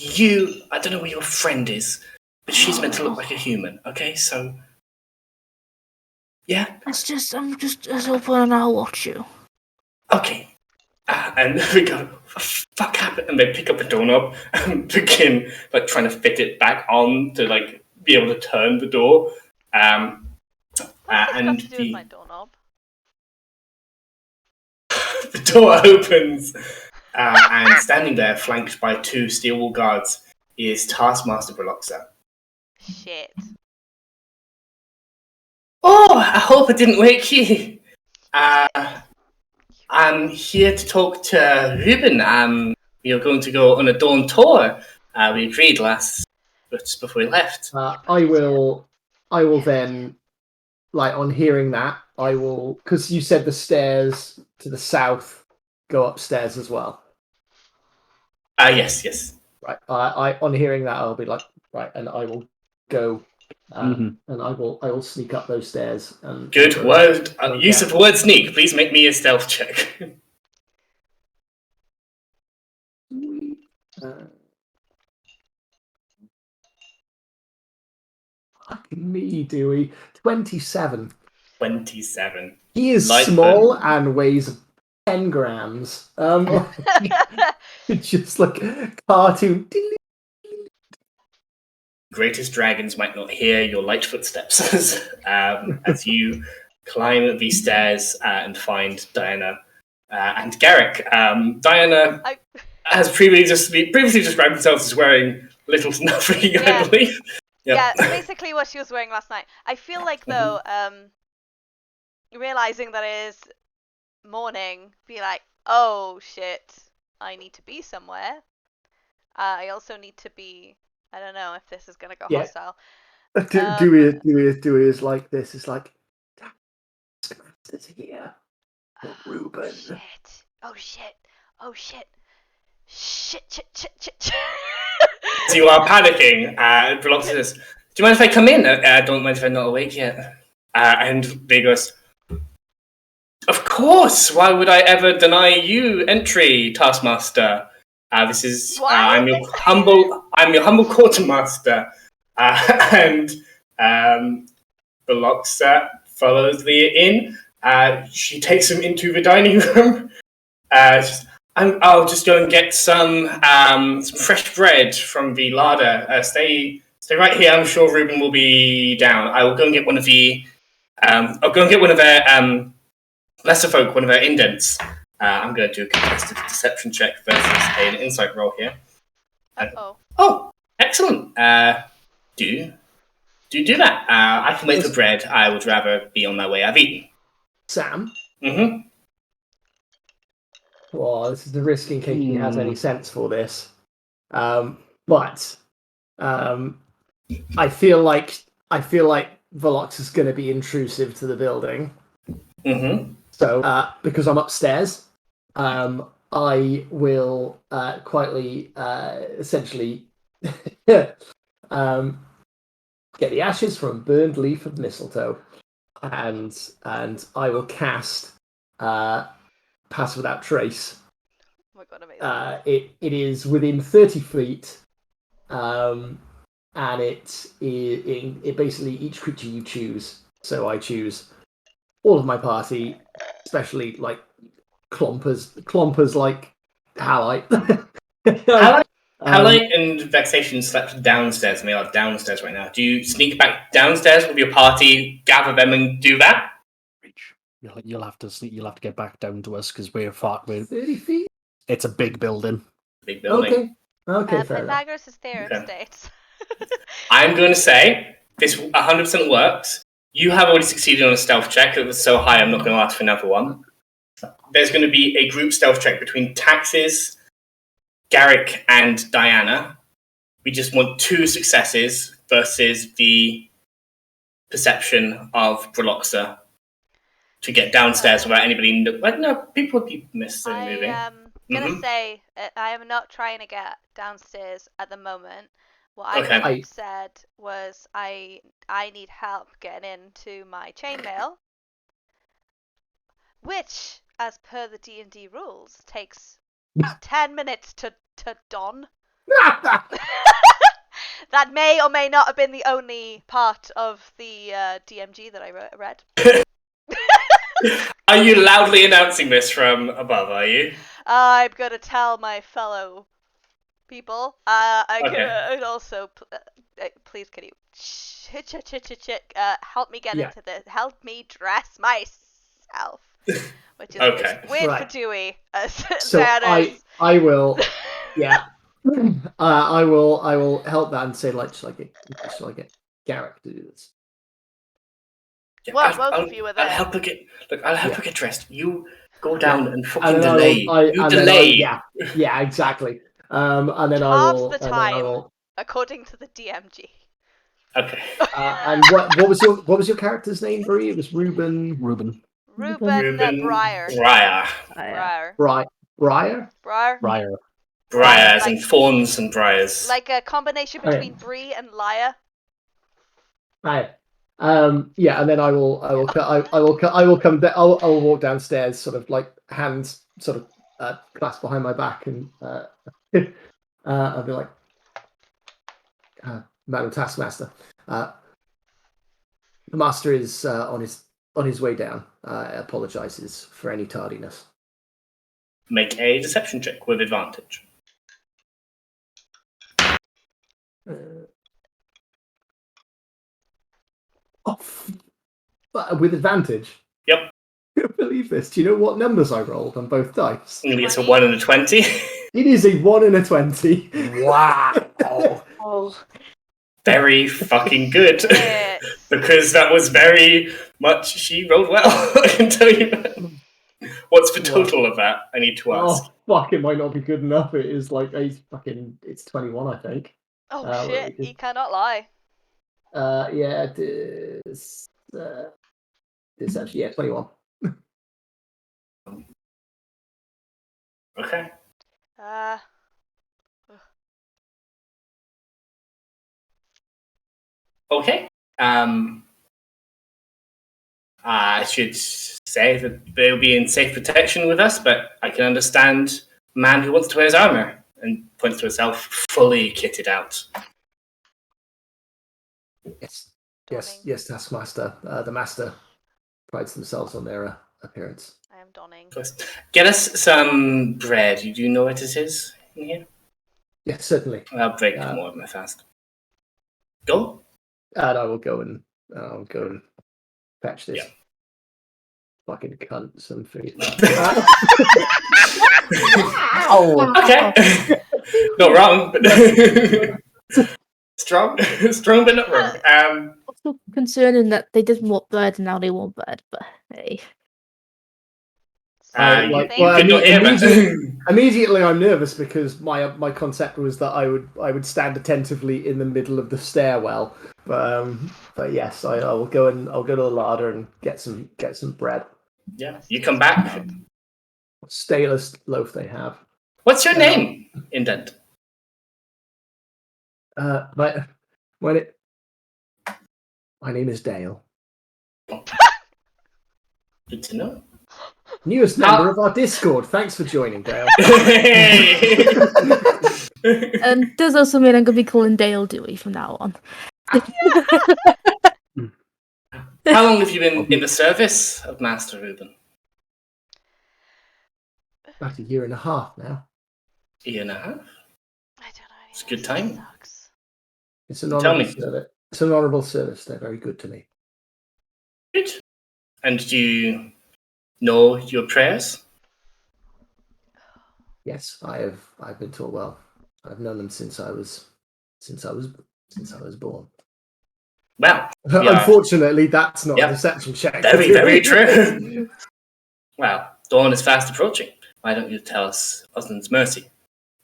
[SPEAKER 2] I don't know where your friend is, but she's meant to look like a human, okay? So, yeah?
[SPEAKER 7] I'm just open and I'll watch you.
[SPEAKER 2] Okay. And we go, what the fuck happened? And they pick up a doorknob and begin like trying to fit it back on to like be able to turn the door.
[SPEAKER 3] What's this
[SPEAKER 2] And
[SPEAKER 3] got to do with my doorknob?
[SPEAKER 2] the door opens, and standing there, flanked by two steel wall guards, is Taskmaster Breloxa.
[SPEAKER 3] Shit.
[SPEAKER 2] Oh, I hope I didn't wake you. I'm here to talk to Ruben. We are going to go on a dawn tour. We agreed just before we left.
[SPEAKER 6] I will then, like, on hearing that, I will, because you said the stairs to the south go upstairs as well.
[SPEAKER 2] Yes.
[SPEAKER 6] Right. I on hearing that, I'll be like, right, and I will go, and I will sneak up those stairs. And
[SPEAKER 2] Good word. Use of the word sneak. Please make me a stealth check.
[SPEAKER 6] Fucking me, Dewey. 27.
[SPEAKER 2] 27.
[SPEAKER 6] He is
[SPEAKER 2] Light
[SPEAKER 6] small and weighs 10 grams. Just like cartoon.
[SPEAKER 2] Greatest dragons might not hear your light footsteps as you climb these stairs and find Diana and Garrick. Diana has previously described himself as wearing little to nothing,
[SPEAKER 3] Yeah.
[SPEAKER 2] I believe.
[SPEAKER 3] Yeah, basically what she was wearing last night. I feel like though, realizing that it is morning, be like, oh shit, I need to be somewhere. I also need to be. I don't know if this is gonna go
[SPEAKER 6] Yeah.
[SPEAKER 3] hostile.
[SPEAKER 6] Dewey is like this. Is like, Taskmaster's here. Reuben.
[SPEAKER 3] Shit. Oh shit. Oh shit. Shit.
[SPEAKER 2] So you are panicking. Reluctant says, "Do you mind if I come in? Don't mind if I'm not awake yet." And he goes, "Of course. Why would I ever deny you entry, Taskmaster? This is I'm your humble quartermaster." And Reluctant follows Leah in. She takes him into the dining room. I'll just go and get some fresh bread from the larder. Stay right here. I'm sure Reuben will be down. I will go and get one of the. I'll go and get one of their lesser folk, one of their indents. I'm going to do a contested deception check versus an insight roll here. Oh, excellent. Do that. I can wait for bread. I would rather be on my way. I've eaten.
[SPEAKER 6] Sam.
[SPEAKER 2] Mm-hmm.
[SPEAKER 6] Well, this is the risk in case he has any sense for this. But I feel like Velox is going to be intrusive to the building.
[SPEAKER 2] Mm-hmm.
[SPEAKER 6] So because I'm upstairs, I will quietly, essentially, get the ashes from a burned leaf of mistletoe, and I will cast Pass Without Trace.
[SPEAKER 3] Oh my god, amazing.
[SPEAKER 6] It is within 30 feet, and it basically each creature you choose. So I choose all of my party, especially like clompers like Halite.
[SPEAKER 2] Halite and Vexation slept downstairs, and they are downstairs right now. Do you sneak back downstairs with your party, gather them, and do that?
[SPEAKER 4] You'll have to get back down to us because we're
[SPEAKER 6] 30 feet.
[SPEAKER 4] It's a big building.
[SPEAKER 2] Big building.
[SPEAKER 6] Okay, fair enough.
[SPEAKER 3] Pythagoras is there states.
[SPEAKER 2] I'm going to say this 100% works. You have already succeeded on a stealth check. It was so high, I'm not going to ask for another one. There's going to be a group stealth check between Taxes, Garrick, and Diana. We just want 2 successes versus the perception of Breloxa to get downstairs without anybody. People keep necessarily moving.
[SPEAKER 3] I am gonna say I am not trying to get downstairs at the moment. What I said was I need help getting into my chainmail, which, as per the D&D rules, takes 10 minutes to don. That may or may not have been the only part of the DMG that I read.
[SPEAKER 2] Are you loudly announcing this from above, are you?
[SPEAKER 3] I'm going to tell my fellow people. And also, please can you help me get into this? Help me dress myself. Which is weird for Dewey.
[SPEAKER 6] So I will, yeah. I will help that and say just like get Garrick to do this.
[SPEAKER 2] Yeah,
[SPEAKER 3] well, both of you are there.
[SPEAKER 2] I'll help her get dressed. You go down and fucking delay. Delay.
[SPEAKER 6] Yeah, exactly. And then
[SPEAKER 3] halves the time, according to the DMG.
[SPEAKER 2] Okay.
[SPEAKER 6] And what was your character's name, Marie? It was Reuben
[SPEAKER 3] Briar.
[SPEAKER 2] Briar, as in thorns and briars.
[SPEAKER 3] Like a combination between Bree and Liar.
[SPEAKER 6] Right. Yeah, and then I will come down. I will walk downstairs, sort of like hands sort of clasped behind my back, and I'll be like, Madam Taskmaster, the master is on his way down. Apologizes for any tardiness.
[SPEAKER 2] Make a deception check with advantage.
[SPEAKER 6] With advantage?
[SPEAKER 2] Yep.
[SPEAKER 6] I can't believe this. Do you know what numbers I rolled on both dice?
[SPEAKER 2] It's a 1 and a 20.
[SPEAKER 6] It is a 1 and a 20.
[SPEAKER 4] Wow.
[SPEAKER 7] Oh.
[SPEAKER 2] Very fucking good.
[SPEAKER 3] Shit.
[SPEAKER 2] Because that was very much, she rolled well, I can tell you that. What's the total of that? I need to ask.
[SPEAKER 6] Oh, fuck, it might not be good enough. It is like, it's 21, I think.
[SPEAKER 3] Oh shit, he cannot lie.
[SPEAKER 6] Yeah, this actually, 21.
[SPEAKER 2] Okay. Okay. I should say that they'll be in safe protection with us, but I can understand a man who wants to wear his armor, and points to himself, fully kitted out.
[SPEAKER 6] Yes, Taskmaster. The Master prides themselves on their appearance.
[SPEAKER 3] I am donning.
[SPEAKER 2] Get us some bread. You do know what it is in here?
[SPEAKER 6] Yes, certainly.
[SPEAKER 2] I'll break more of my fast. Go.
[SPEAKER 6] And I will go and fetch this fucking cunt some food.
[SPEAKER 2] Okay. Not wrong, but strong but not wrong.
[SPEAKER 7] Also concerning that they didn't want bread and now they want bread, but hey.
[SPEAKER 6] Immediately I'm nervous because my concept was that I would stand attentively in the middle of the stairwell, but yes, I'll go to the larder and get some bread.
[SPEAKER 2] Yeah, you come back.
[SPEAKER 6] Stalest loaf they have.
[SPEAKER 2] What's your name, Indent?
[SPEAKER 6] My name is Dale.
[SPEAKER 2] Good to know.
[SPEAKER 6] Newest member of our Discord. Thanks for joining, Dale.
[SPEAKER 7] And does also mean I'm going to be calling Dale Dewey from now on.
[SPEAKER 2] How long have you been in the service of Master Reuben?
[SPEAKER 6] About a year and a half now.
[SPEAKER 2] A year and a half?
[SPEAKER 3] I don't know.
[SPEAKER 2] It's a good time.
[SPEAKER 3] Sucks.
[SPEAKER 6] It's an honourable service. It's an honourable service. They're very good to me.
[SPEAKER 2] Good. And do you know your prayers?
[SPEAKER 6] Yes, I've been taught well. I've known them since I was born.
[SPEAKER 2] Well,
[SPEAKER 6] unfortunately, that's not a deception check.
[SPEAKER 2] Very, very true. Well, dawn is fast approaching. Why don't you tell us Osland's mercy?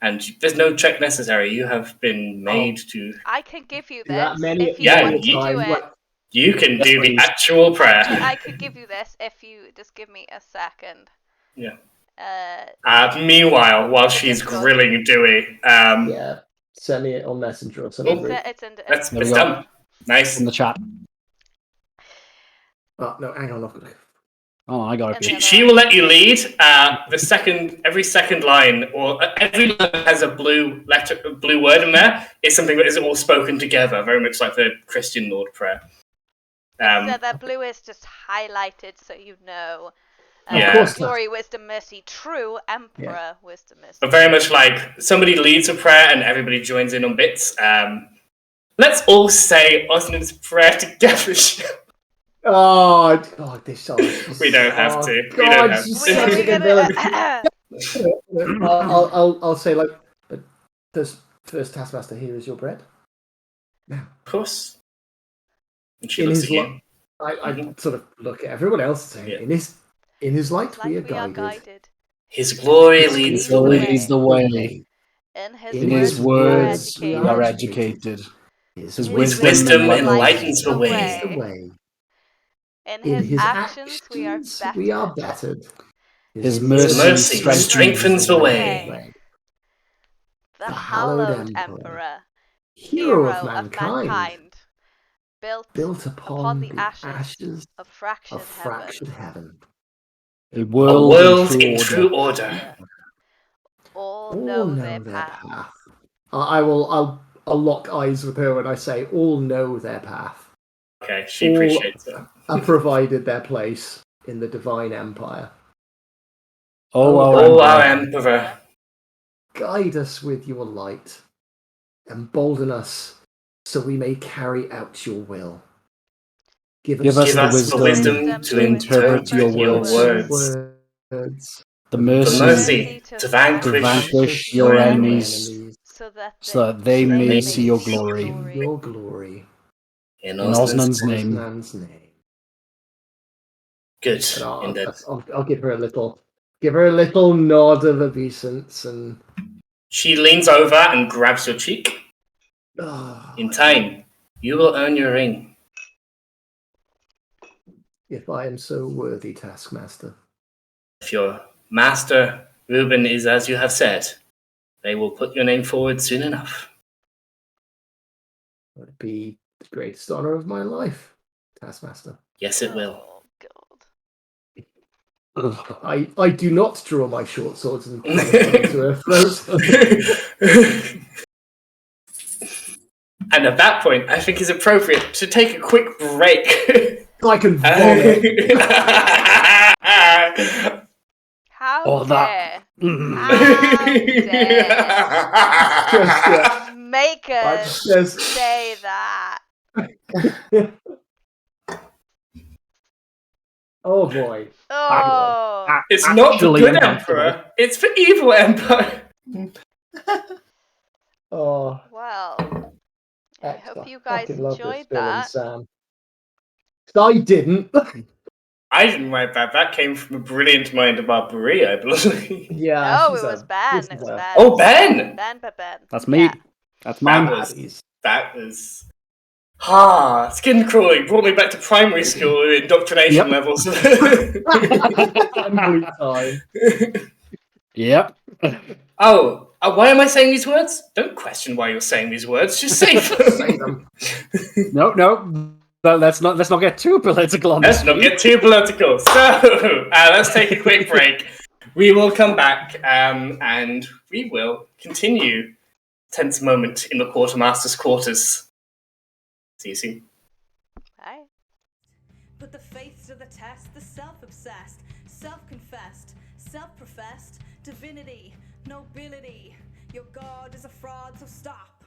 [SPEAKER 2] And there's no check necessary. You have been made to.
[SPEAKER 3] I can give you this
[SPEAKER 6] that many
[SPEAKER 3] if you want to do it.
[SPEAKER 2] You can do the actual prayer.
[SPEAKER 3] I could give you this if you just give me a second.
[SPEAKER 2] Yeah. Meanwhile, while she's grilling Dewey,
[SPEAKER 6] send me it on Messenger or something.
[SPEAKER 3] It's
[SPEAKER 2] done. Nice
[SPEAKER 4] in the chat.
[SPEAKER 6] Oh no, hang on.
[SPEAKER 4] Oh, I got it.
[SPEAKER 2] She will let you lead. Every second line, or every line that has a blue word in there, is something that is all spoken together, very much like the Christian Lord prayer.
[SPEAKER 3] So the blue is just highlighted, so you know. Glory, wisdom, mercy, true, emperor, wisdom, mercy.
[SPEAKER 2] But very much like somebody leads a prayer and everybody joins in on bits. Let's all say Osland's prayer together.
[SPEAKER 6] Oh God, this song.
[SPEAKER 2] We don't have to.
[SPEAKER 6] God,
[SPEAKER 2] we don't have
[SPEAKER 6] to. I'll say like, first Taskmaster, here is your bread. Now,
[SPEAKER 2] of course. And she looks at you.
[SPEAKER 6] I sort of look at everyone else and say, in his light we are guided.
[SPEAKER 2] His glory leads the way.
[SPEAKER 3] In his words we are educated.
[SPEAKER 2] His wisdom enlightens the way.
[SPEAKER 3] In his actions we are bettered.
[SPEAKER 4] His mercy
[SPEAKER 2] strengthens the way.
[SPEAKER 3] The hallowed emperor, hero of mankind, built upon the ashes of fractured heaven.
[SPEAKER 4] A world
[SPEAKER 2] in true order.
[SPEAKER 3] All know their path.
[SPEAKER 6] I'll lock eyes with her when I say all know their path.
[SPEAKER 2] Okay, she appreciates it.
[SPEAKER 6] Are provided their place in the divine empire.
[SPEAKER 2] Our emperor.
[SPEAKER 6] Guide us with your light. Embolden us so we may carry out your will. Give us
[SPEAKER 2] the wisdom to interpret your words.
[SPEAKER 6] The
[SPEAKER 2] mercy to vanquish
[SPEAKER 4] your enemies.
[SPEAKER 3] So that
[SPEAKER 4] they may see your glory.
[SPEAKER 6] Your glory.
[SPEAKER 2] In
[SPEAKER 4] Osnan's name.
[SPEAKER 6] Osnan's name.
[SPEAKER 2] Good.
[SPEAKER 6] And
[SPEAKER 2] Indeed.
[SPEAKER 6] I'll give her a little nod of obeisance and.
[SPEAKER 2] She leans over and grabs your cheek.
[SPEAKER 6] Oh,
[SPEAKER 2] In time, you will earn your ring.
[SPEAKER 6] if I am so worthy, Taskmaster.
[SPEAKER 2] If your master, Reuben, is as you have said, they will put your name forward soon enough.
[SPEAKER 6] It would be the greatest honor of my life, Taskmaster.
[SPEAKER 2] Yes, it will.
[SPEAKER 3] Oh, God.
[SPEAKER 6] I do not draw my short swords and plunge them into her throat.
[SPEAKER 2] And at that point, I think it's appropriate to take a quick break.
[SPEAKER 6] I can vomit.
[SPEAKER 3] How
[SPEAKER 4] that-
[SPEAKER 3] dare? How dare?
[SPEAKER 6] Just,
[SPEAKER 3] Make us
[SPEAKER 6] just-
[SPEAKER 3] say that.
[SPEAKER 6] Oh boy.
[SPEAKER 3] Oh.
[SPEAKER 2] It's not for
[SPEAKER 4] Actually
[SPEAKER 2] good
[SPEAKER 4] uncomfortable.
[SPEAKER 2] emperor, it's for evil empire.
[SPEAKER 6] Oh.
[SPEAKER 3] Well, I hope you guys
[SPEAKER 6] fucking love this
[SPEAKER 3] enjoyed
[SPEAKER 6] villain,
[SPEAKER 3] that.
[SPEAKER 6] Sam. I didn't.
[SPEAKER 2] I didn't write that. That came from a brilliant mind of Barbary, I believe.
[SPEAKER 6] Yeah.
[SPEAKER 3] No, it was Ben.
[SPEAKER 6] this
[SPEAKER 3] It
[SPEAKER 6] is
[SPEAKER 3] was
[SPEAKER 6] a-
[SPEAKER 3] Ben.
[SPEAKER 2] Oh, Ben!
[SPEAKER 3] Ben.
[SPEAKER 4] That's me.
[SPEAKER 3] Yeah.
[SPEAKER 4] That's mine.
[SPEAKER 2] That was... skin crawling brought me back to primary school indoctrination
[SPEAKER 4] Yep.
[SPEAKER 2] levels.
[SPEAKER 6] Family time.
[SPEAKER 4] Yep.
[SPEAKER 2] Oh, why am I saying these words? Don't question why you're saying these words. Just say
[SPEAKER 6] Say
[SPEAKER 2] them.
[SPEAKER 6] them.
[SPEAKER 4] No. Let's not get too political on
[SPEAKER 2] Let's
[SPEAKER 4] this.
[SPEAKER 2] not get too political. So, let's take a quick break. We will come back and we will continue tense moment in the quartermaster's quarters. See you soon.
[SPEAKER 3] Bye.
[SPEAKER 1] Put the faith to the test, the self-obsessed, self-confessed, self-professed, divinity, nobility. Your God is a fraud, so stop.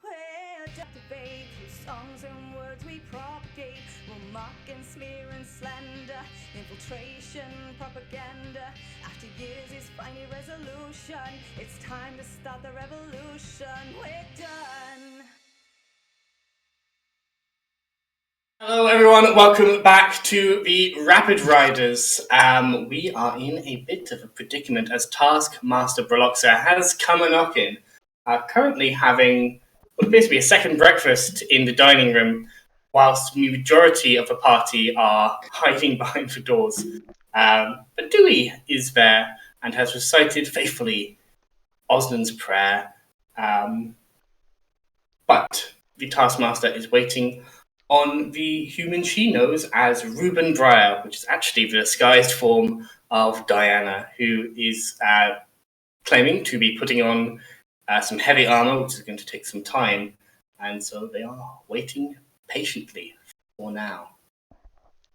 [SPEAKER 1] We'll debate through songs and words we propagate. We'll mock and smear and slander, infiltration, propaganda. After years is finally resolution. It's time to start the revolution. We're done.
[SPEAKER 2] Hello everyone, welcome back to the Rapid Riders. We are in a bit of a predicament as Taskmaster Broloxa has come a knocking. Currently having what appears to be a second breakfast in the dining room, whilst the majority of the party are hiding behind the doors. But Dewey is there and has recited faithfully Osnan's prayer. But the Taskmaster is waiting on the human she knows as Reuben Breyer, which is actually the disguised form of Diana, who is claiming to be putting on some heavy armor, which is going to take some time. And so they are waiting patiently for now.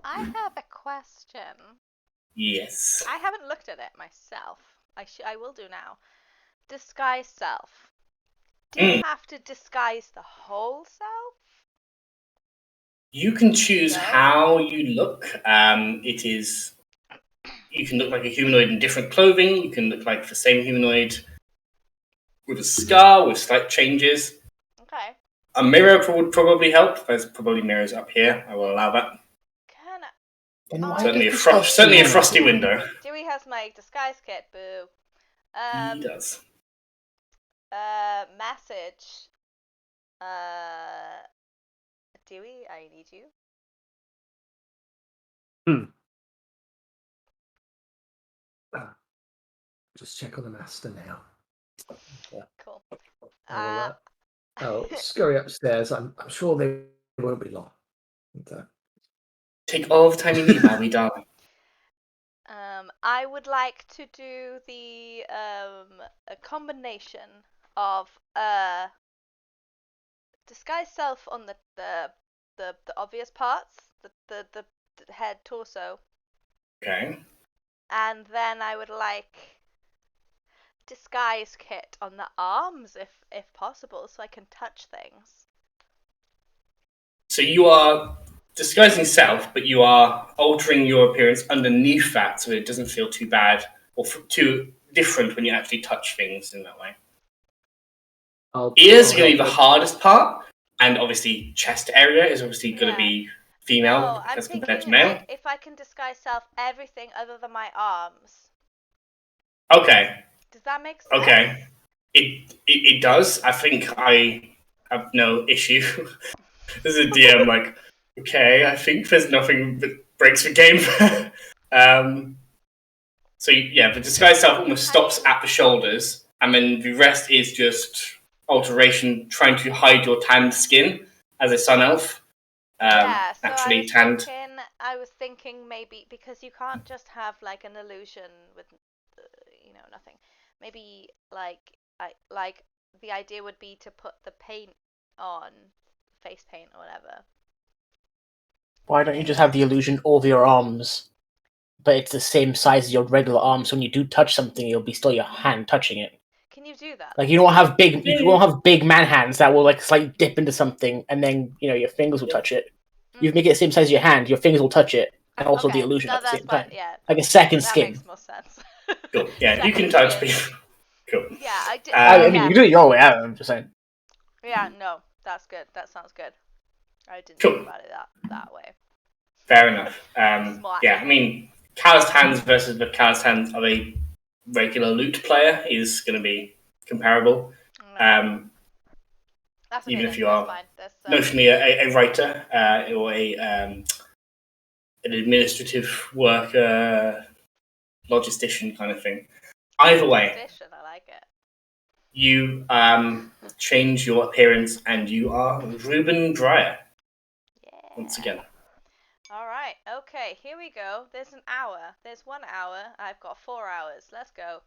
[SPEAKER 3] I have a question.
[SPEAKER 2] Yes.
[SPEAKER 3] I haven't looked at it myself. I will do now. Disguise self. Do you have to disguise the whole self?
[SPEAKER 2] You can choose
[SPEAKER 3] No.
[SPEAKER 2] how you look. It is... You can look like a humanoid in different clothing. You can look like the same humanoid with a scar, with slight changes.
[SPEAKER 3] Okay.
[SPEAKER 2] A mirror would probably help. There's probably mirrors up here. I will allow that.
[SPEAKER 3] Can I?
[SPEAKER 5] Then why
[SPEAKER 2] Certainly a,
[SPEAKER 5] did you
[SPEAKER 2] certainly a
[SPEAKER 5] say-
[SPEAKER 2] frosty window.
[SPEAKER 3] Dewey has my disguise kit, boo.
[SPEAKER 2] He does.
[SPEAKER 3] Message. Dewey, I need you.
[SPEAKER 6] Just check on the master now.
[SPEAKER 3] Cool.
[SPEAKER 6] I'll scurry upstairs. I'm sure they won't be long.
[SPEAKER 2] Take all the time you need, Abby, darling.
[SPEAKER 3] I would like to do the a combination of disguise self on the obvious parts, the head, torso,
[SPEAKER 2] Okay.
[SPEAKER 3] and then I would like disguise kit on the arms if possible, so I can touch things.
[SPEAKER 2] So you are disguising self, but you are altering your appearance underneath that so it doesn't feel too bad or too different when you actually touch things in that way. Ears are going to be the hardest part, and obviously chest area is obviously going to be female
[SPEAKER 3] No, I'm
[SPEAKER 2] as
[SPEAKER 3] thinking
[SPEAKER 2] compared to male.
[SPEAKER 3] if I can disguise self everything other than my arms.
[SPEAKER 2] Okay.
[SPEAKER 3] Does that make sense?
[SPEAKER 2] Okay. It does. I think I have no issue. As a DM, like, okay, I think there's nothing that breaks the game. So yeah, the disguise self almost stops at the shoulders, and then the rest is just alteration, trying to hide your tanned skin as a sun elf.
[SPEAKER 3] Yeah, so
[SPEAKER 2] Naturally tanned.
[SPEAKER 3] I was thinking maybe because you can't just have like an illusion with, nothing. Maybe like the idea would be to put the paint on, face paint or whatever.
[SPEAKER 5] Why don't you just have the illusion over your arms, but it's the same size as your regular arms? So when you do touch something, it'll be still your hand touching it.
[SPEAKER 3] Can you do that?
[SPEAKER 5] Like you won't have big man hands that will like slightly dip into something, and then your fingers will touch it. You make it the same size as your hand, your fingers will touch it, and also the illusion at the same time.
[SPEAKER 3] Yeah,
[SPEAKER 5] like a second skin.
[SPEAKER 3] That makes more sense.
[SPEAKER 2] Cool. Yeah, you can touch people. Cool.
[SPEAKER 3] Yeah, I did.
[SPEAKER 5] I mean, you can do it your way. I'm just saying.
[SPEAKER 3] Yeah, no, that's good. That sounds good. I didn't
[SPEAKER 2] Cool.
[SPEAKER 3] think about it that way.
[SPEAKER 2] Fair enough. Yeah, I mean, calloused hands versus the calloused hands of a regular loot player is going to be comparable.
[SPEAKER 3] That's okay,
[SPEAKER 2] even if you
[SPEAKER 3] that's
[SPEAKER 2] are
[SPEAKER 3] fine.
[SPEAKER 2] notionally a writer or an administrative worker, logistician kind of thing. Either way,
[SPEAKER 3] I like it.
[SPEAKER 2] You change your appearance and you are Ruben Dreyer.
[SPEAKER 3] Yeah.
[SPEAKER 2] Once again.
[SPEAKER 3] All right. Okay. Here we go. There's an hour. There's 1 hour. I've got 4 hours. Let's go.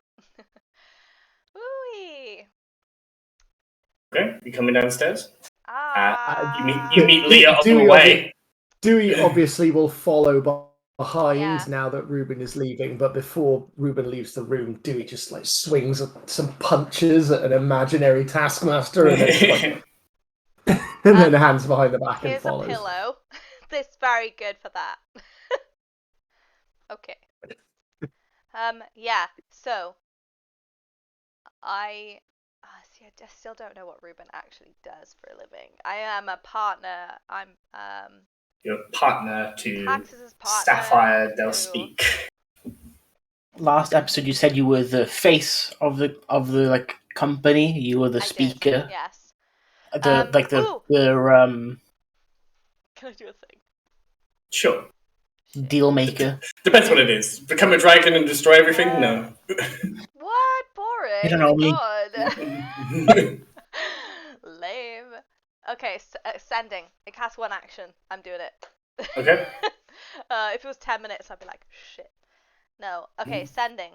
[SPEAKER 3] Woo-wee.
[SPEAKER 2] Okay. You coming downstairs?
[SPEAKER 3] Ah.
[SPEAKER 2] You meet Leah on the way.
[SPEAKER 6] Dewey obviously will follow behind now that Ruben is leaving, but before Ruben leaves the room, Dewey just like swings some punches at an imaginary taskmaster and then hands behind the back and follows.
[SPEAKER 3] Here's a pillow. This is very good for that. Okay. Yeah. So I still don't know what Ruben actually does for a living. I am a partner.
[SPEAKER 2] You're a partner to
[SPEAKER 3] Taxes' partner
[SPEAKER 2] Sapphire Del Speak.
[SPEAKER 5] Last episode, you said you were the face of the like company. You were the speaker.
[SPEAKER 3] Yes.
[SPEAKER 5] The
[SPEAKER 3] Can I do a thing?
[SPEAKER 2] Sure.
[SPEAKER 5] Deal maker.
[SPEAKER 2] Depends what it is. Become a dragon and destroy everything? No.
[SPEAKER 3] What? Boring.
[SPEAKER 5] You don't know me.
[SPEAKER 3] God. Lame. Okay, sending. It casts 1 action. I'm doing it.
[SPEAKER 2] Okay.
[SPEAKER 3] If it was 10 minutes, I'd be like, shit. No. Okay, sending.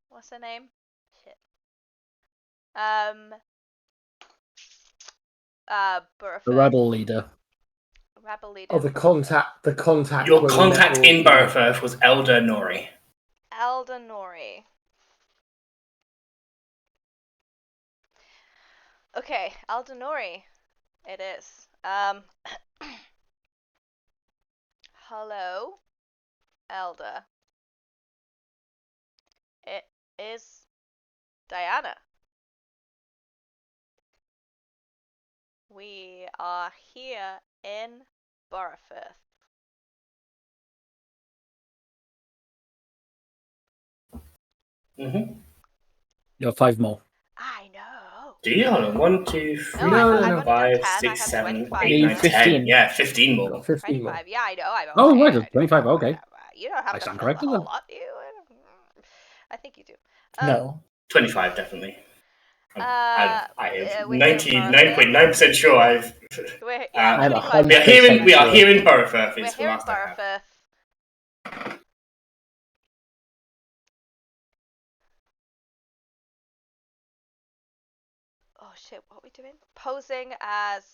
[SPEAKER 3] What's her name? Shit.
[SPEAKER 4] The rebel leader.
[SPEAKER 3] Rebel leader.
[SPEAKER 6] Oh, the contact.
[SPEAKER 2] Your contact in Burrowfirth was Elder Nori.
[SPEAKER 3] Elder Nori. Okay, Elder Nori. It is. Hello, Elder. It is Diana. We are here in Burrowfirth.
[SPEAKER 4] You have 5 more.
[SPEAKER 3] I know.
[SPEAKER 2] Do you? Hold on. 1, 2, 3,
[SPEAKER 6] No.
[SPEAKER 2] 5,
[SPEAKER 3] 10,
[SPEAKER 2] 6, 7,
[SPEAKER 3] 25.
[SPEAKER 2] 8, 9, 10.
[SPEAKER 5] 15.
[SPEAKER 2] Yeah, 15 more.
[SPEAKER 6] 15 more.
[SPEAKER 3] 25. Yeah, I know.
[SPEAKER 4] Oh,
[SPEAKER 3] okay,
[SPEAKER 4] right,
[SPEAKER 3] I know.
[SPEAKER 4] 25, okay.
[SPEAKER 3] You don't have
[SPEAKER 4] I
[SPEAKER 3] to
[SPEAKER 4] stand
[SPEAKER 3] fill the
[SPEAKER 4] corrected
[SPEAKER 3] whole
[SPEAKER 4] then.
[SPEAKER 3] lot, do you? I think you do.
[SPEAKER 5] No.
[SPEAKER 2] 25, definitely. I am
[SPEAKER 3] we're here in
[SPEAKER 2] 99.9% sure I've...
[SPEAKER 3] We're,
[SPEAKER 5] I'm
[SPEAKER 3] 25.
[SPEAKER 2] We are here in Burrowfirth.
[SPEAKER 3] We're
[SPEAKER 2] It's the
[SPEAKER 3] here in
[SPEAKER 2] last I have.
[SPEAKER 3] Burrowfirth. Oh shit, what are we doing? Posing as...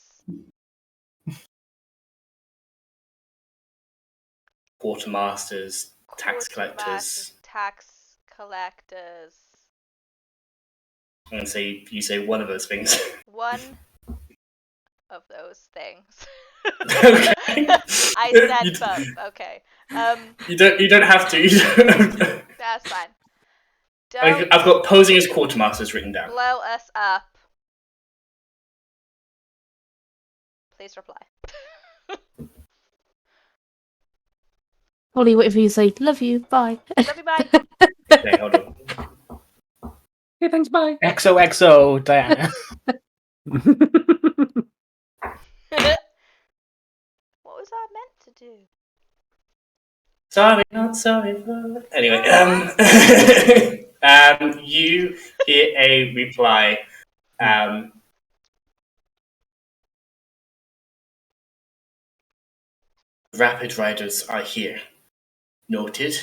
[SPEAKER 2] Quartermasters, tax collectors.
[SPEAKER 3] Tax collectors.
[SPEAKER 2] I'm going to say you say one of those things.
[SPEAKER 3] One of those things.
[SPEAKER 2] Okay.
[SPEAKER 3] I said both. Okay.
[SPEAKER 2] You don't have to.
[SPEAKER 3] That's fine. Don't
[SPEAKER 2] I've got posing as quartermasters written down.
[SPEAKER 3] blow us up. Please reply.
[SPEAKER 7] Probably wait for you to say, love you, bye.
[SPEAKER 3] Love you, bye.
[SPEAKER 2] Okay, hold on.
[SPEAKER 4] Okay, thanks, bye.
[SPEAKER 5] XOXO, Diana.
[SPEAKER 3] What was I meant to do?
[SPEAKER 2] Sorry, not sorry. Anyway, you hear a reply. Rapid riders are here. Noted.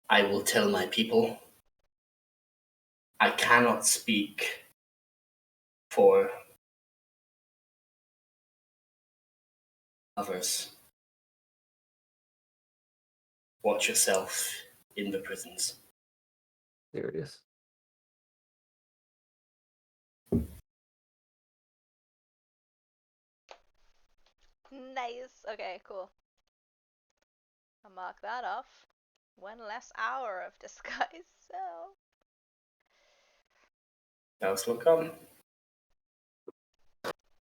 [SPEAKER 2] I will tell my people. I cannot speak for others. Watch yourself in the prisons.
[SPEAKER 6] There it is.
[SPEAKER 3] Nice. Okay, cool. I'll mark that off. 1 less hour of disguise, so.
[SPEAKER 2] Else will come.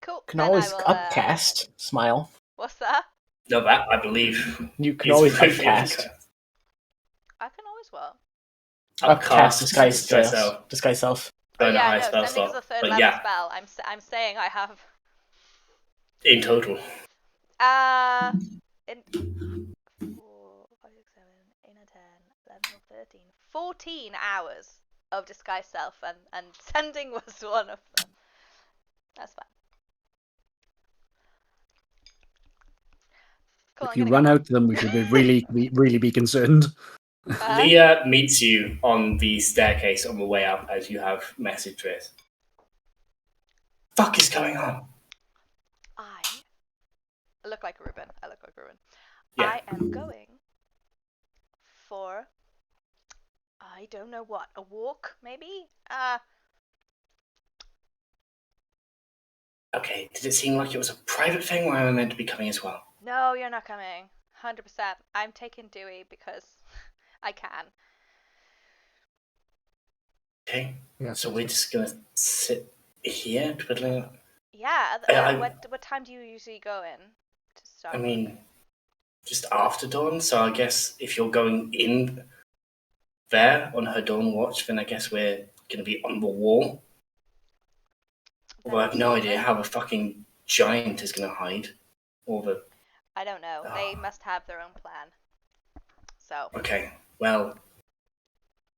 [SPEAKER 3] Cool.
[SPEAKER 5] Can
[SPEAKER 3] then
[SPEAKER 5] always
[SPEAKER 3] I will,
[SPEAKER 5] upcast. Smile.
[SPEAKER 3] What's that?
[SPEAKER 2] No, that I believe.
[SPEAKER 5] You can
[SPEAKER 2] is
[SPEAKER 5] always
[SPEAKER 2] briefly
[SPEAKER 5] upcast.
[SPEAKER 3] I can always what?
[SPEAKER 5] Upcast, disguise
[SPEAKER 2] self.
[SPEAKER 5] self. Disguise self.
[SPEAKER 2] Burn a
[SPEAKER 3] yeah,
[SPEAKER 2] high
[SPEAKER 3] no,
[SPEAKER 2] spell
[SPEAKER 3] sending is
[SPEAKER 2] slot.
[SPEAKER 3] a third
[SPEAKER 2] But
[SPEAKER 3] level
[SPEAKER 2] yeah,
[SPEAKER 3] spell. I'm saying I have.
[SPEAKER 2] in total.
[SPEAKER 3] In 4, 5, 6, 7, 8, 9, 10, 11, 12, 13, 14 hours of disguise self, and sending was one of them. That's fine. Cool,
[SPEAKER 4] If
[SPEAKER 3] I'm
[SPEAKER 4] you
[SPEAKER 3] gonna
[SPEAKER 4] run
[SPEAKER 3] go.
[SPEAKER 4] out to them, we should really be concerned.
[SPEAKER 2] Leah meets you on the staircase on the way up as you have messaged with. Fuck is going on?
[SPEAKER 3] I look like Ruben.
[SPEAKER 2] Yeah.
[SPEAKER 3] I am going for, I don't know what, a walk maybe?
[SPEAKER 2] Okay, did it seem like it was a private thing or am I meant to be coming as well?
[SPEAKER 3] No, you're not coming. 100%. I'm taking Dewey because I can.
[SPEAKER 2] Okay,
[SPEAKER 6] Yeah.
[SPEAKER 2] so we're just gonna sit here twiddling.
[SPEAKER 3] Yeah,
[SPEAKER 2] I-
[SPEAKER 3] what time do you usually go in to start?
[SPEAKER 2] I mean, just after dawn, so I guess if you're going in there on her dawn watch, then I guess we're gonna be on the wall. Although I have no idea how the fucking giant is gonna hide. Or the...
[SPEAKER 3] I don't know. They must have their own plan. So.
[SPEAKER 2] Okay, well,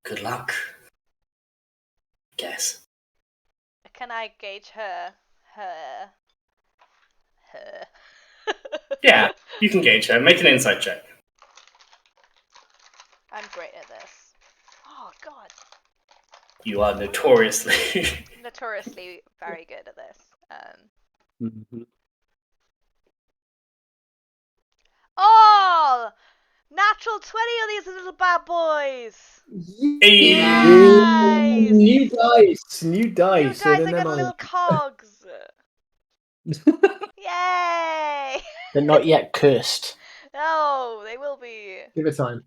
[SPEAKER 2] good luck. Guess.
[SPEAKER 3] Can I gauge her?
[SPEAKER 2] Yeah, you can gauge her. Make an insight check.
[SPEAKER 3] I'm great at this. Oh god.
[SPEAKER 2] You are notoriously...
[SPEAKER 3] Notoriously very good at this.
[SPEAKER 4] Mhm.
[SPEAKER 3] Oh! Natural 20 on these little bad boys!
[SPEAKER 2] Hey!
[SPEAKER 3] Nice!
[SPEAKER 6] New dice.
[SPEAKER 3] You guys, I got little cogs! Yay!
[SPEAKER 5] They're not yet cursed.
[SPEAKER 3] No, they will be.
[SPEAKER 6] Give it time.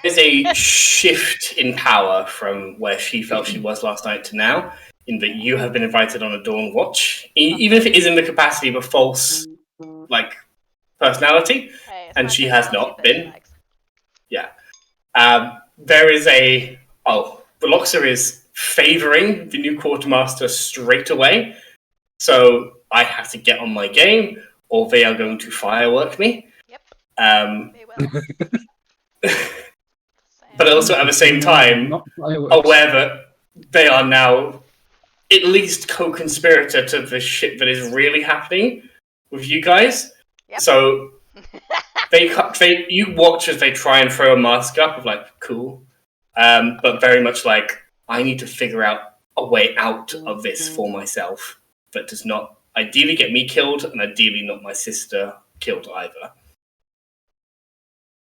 [SPEAKER 2] There's a shift in power from where she felt she was last night to now, in that you have been invited on a dawn watch, even if it is in the capacity of a false, personality,
[SPEAKER 3] Hey,
[SPEAKER 2] and she has not been. Yeah. There is a... Oh, Veloxa is favouring the new quartermaster straight away, so I have to get on my game, or they are going to firework me.
[SPEAKER 3] Yep.
[SPEAKER 2] They
[SPEAKER 3] will.
[SPEAKER 2] But also at the same time, aware that they are now at least co-conspirator to the shit that is really happening with you guys.
[SPEAKER 3] Yep.
[SPEAKER 2] So you watch as they try and throw a mask up of cool, but very much I need to figure out a way out of this for myself that does not ideally get me killed and ideally not my sister killed either.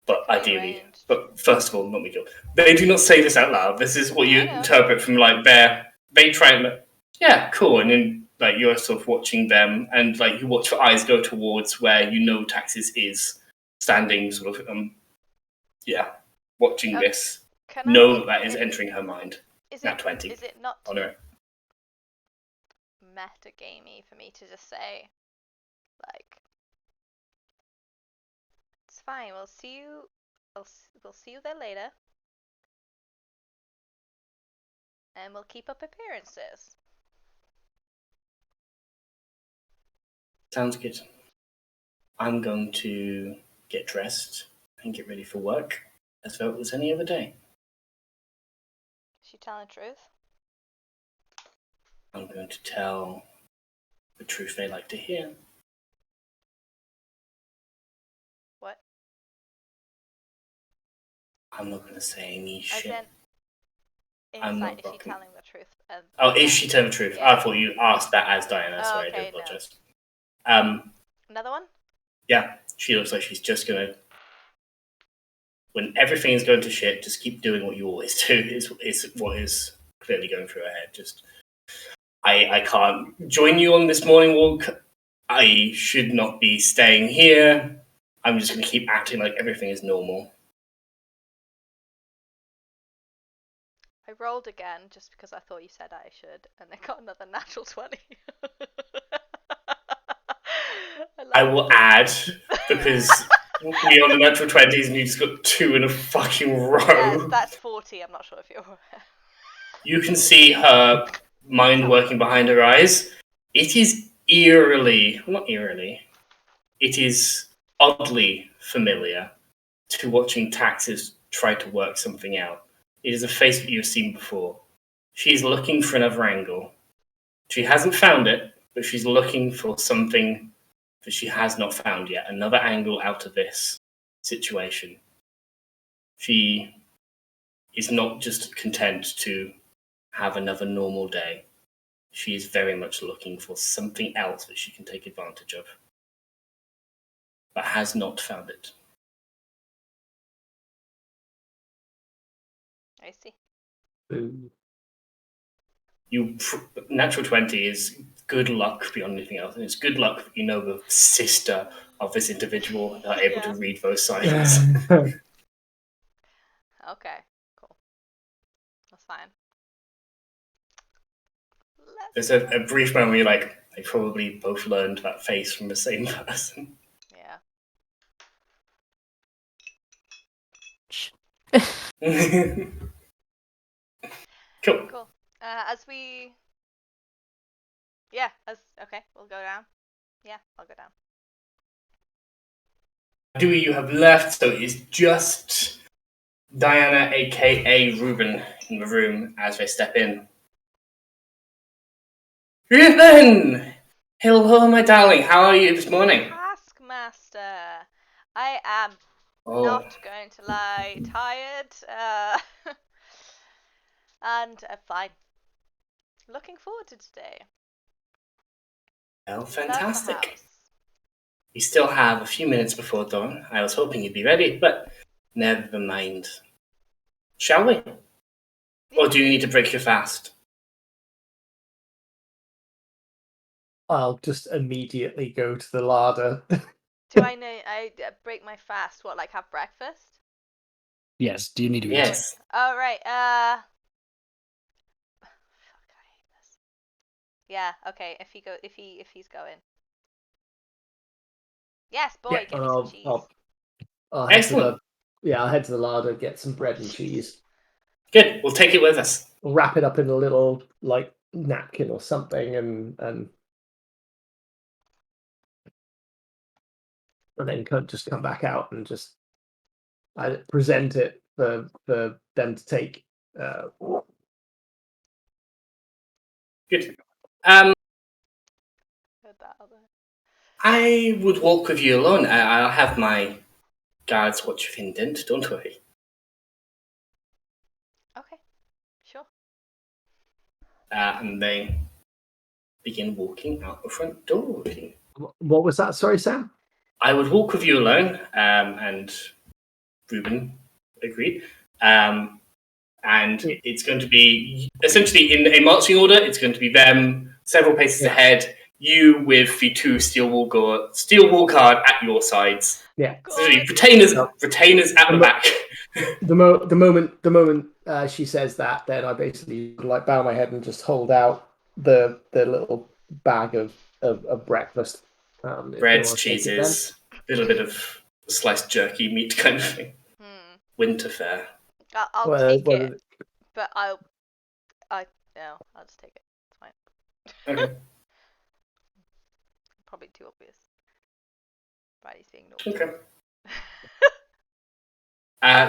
[SPEAKER 2] But ideally, but first of all, not me killed. They do not say this out loud. This is what you interpret from they try and yeah, cool, and then you're sort of watching them, and you watch your eyes go towards where Taxis is standing, sort of watching this. know that is entering her mind.
[SPEAKER 3] Is
[SPEAKER 2] Nat 20.
[SPEAKER 3] Is it not
[SPEAKER 2] On her.
[SPEAKER 3] metagamey for me to just say, like, it's fine. We'll see you. We'll see you there later, and we'll keep up appearances.
[SPEAKER 2] Sounds good. I'm going to get dressed and get ready for work as though it was any other day.
[SPEAKER 3] Is she telling the truth?
[SPEAKER 2] I'm going to tell the truth they like to hear.
[SPEAKER 3] What?
[SPEAKER 2] I'm not going to say any
[SPEAKER 3] As
[SPEAKER 2] shit.
[SPEAKER 3] in, is she telling the truth?
[SPEAKER 2] Oh, is she telling the truth?
[SPEAKER 3] Yeah.
[SPEAKER 2] I thought you asked that as Diana,
[SPEAKER 3] Oh,
[SPEAKER 2] sorry,
[SPEAKER 3] okay,
[SPEAKER 2] I do apologize.
[SPEAKER 3] no. Another one?
[SPEAKER 2] Yeah, she looks like she's just going to... When everything's going to shit, just keep doing what you always do, is what is clearly going through her head. Just, I can't join you on this morning walk. I should not be staying here. I'm just going to keep acting like everything is normal.
[SPEAKER 3] I rolled again just because I thought you said I should, and I got another natural 20.
[SPEAKER 2] I will add, because we on the natural 20s and you just got 2 in a fucking row.
[SPEAKER 3] Yes, that's 40, I'm not sure if you're aware.
[SPEAKER 2] You can see her mind working behind her eyes. It is not eerily, it is oddly familiar to watching Taxes try to work something out. It is a face that you've seen before. She's looking for another angle. She hasn't found it, but she's looking for something that she has not found yet. Another angle out of this situation. She is not just content to have another normal day. She is very much looking for something else that she can take advantage of, but has not found it.
[SPEAKER 3] I see.
[SPEAKER 4] Ooh.
[SPEAKER 2] Natural 20 is good luck beyond anything else, and it's good luck that you know the sister of this individual and are able to read those signs.
[SPEAKER 3] Okay, cool. That's fine.
[SPEAKER 2] There's a brief moment where you're like, they probably both learned that face from the same person.
[SPEAKER 3] Yeah.
[SPEAKER 2] Cool.
[SPEAKER 3] Cool. Okay, we'll go down. Yeah, I'll go down.
[SPEAKER 2] Dewey, you have left, so it is just Diana, aka Ruben, in the room as they step in. Ruben! Hello, my darling. How are you this morning?
[SPEAKER 3] Taskmaster! I am not going to lie, tired, and fine. Looking forward to today.
[SPEAKER 2] Well,
[SPEAKER 3] Love the
[SPEAKER 2] fantastic.
[SPEAKER 3] house.
[SPEAKER 2] We still have a few minutes before dawn. I was hoping you'd be ready, but never mind. Shall we? Or do you need to break your fast?
[SPEAKER 6] I'll just immediately go to the larder.
[SPEAKER 3] Do I know? I break my fast. What, like have breakfast?
[SPEAKER 4] Yes. Do you need to eat?
[SPEAKER 2] Yes.
[SPEAKER 3] Oh right. Fuck, I hate this. Yeah. Okay. If he's going. Yes, boy. Give me some cheese.
[SPEAKER 6] I'll head to
[SPEAKER 2] Excellent.
[SPEAKER 6] I'll head to the larder, get some bread and cheese.
[SPEAKER 2] Good. We'll take it with us.
[SPEAKER 6] We'll wrap it up in a little like napkin or something, and then just come back out and just present it for them to take.
[SPEAKER 2] Good. I would walk with you alone. I'll have my guards watch your indent, don't worry.
[SPEAKER 3] Okay, sure.
[SPEAKER 2] And they begin walking out the front door with you.
[SPEAKER 6] What was that? Sorry, Sam?
[SPEAKER 2] I would walk with you alone, and Ruben agreed. And it's going to be, essentially in a marching order, it's going to be them several paces ahead, you with the two steel wool guard at your sides.
[SPEAKER 6] Yeah.
[SPEAKER 2] So retainers at the back.
[SPEAKER 6] The moment she says that, then I basically like bow my head and just hold out the little bag of breakfast.
[SPEAKER 2] Breads, cheeses, a little bit of sliced jerky meat kind of thing. Winter fare.
[SPEAKER 3] I'll take it, but I'll just take it. It's fine.
[SPEAKER 2] Okay.
[SPEAKER 3] Probably too obvious. Braddy's being naughty.
[SPEAKER 2] Okay.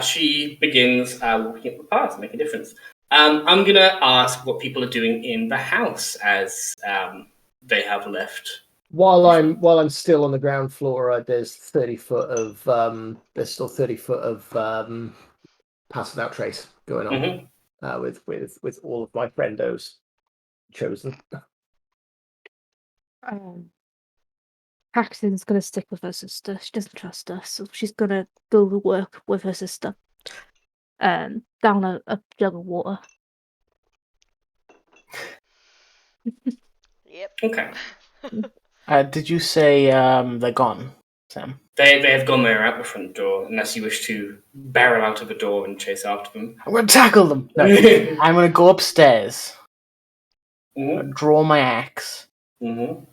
[SPEAKER 2] She begins walking up the path to make a difference. I'm gonna ask what people are doing in the house as they have left.
[SPEAKER 6] While I'm still on the ground floor, there's 30 foot of passive out trace going on with all of my friendos chosen.
[SPEAKER 7] Paxton's gonna stick with her sister. She doesn't trust us, so she's gonna go to work with her sister. Down a jug of water.
[SPEAKER 3] Yep.
[SPEAKER 2] Okay.
[SPEAKER 5] Did you say they're gone, Sam?
[SPEAKER 2] They have gone there out the front door, unless you wish to barrel out of the door and chase after them.
[SPEAKER 5] I'm going to tackle them. No, I'm going to go upstairs. I'm going to draw my axe. And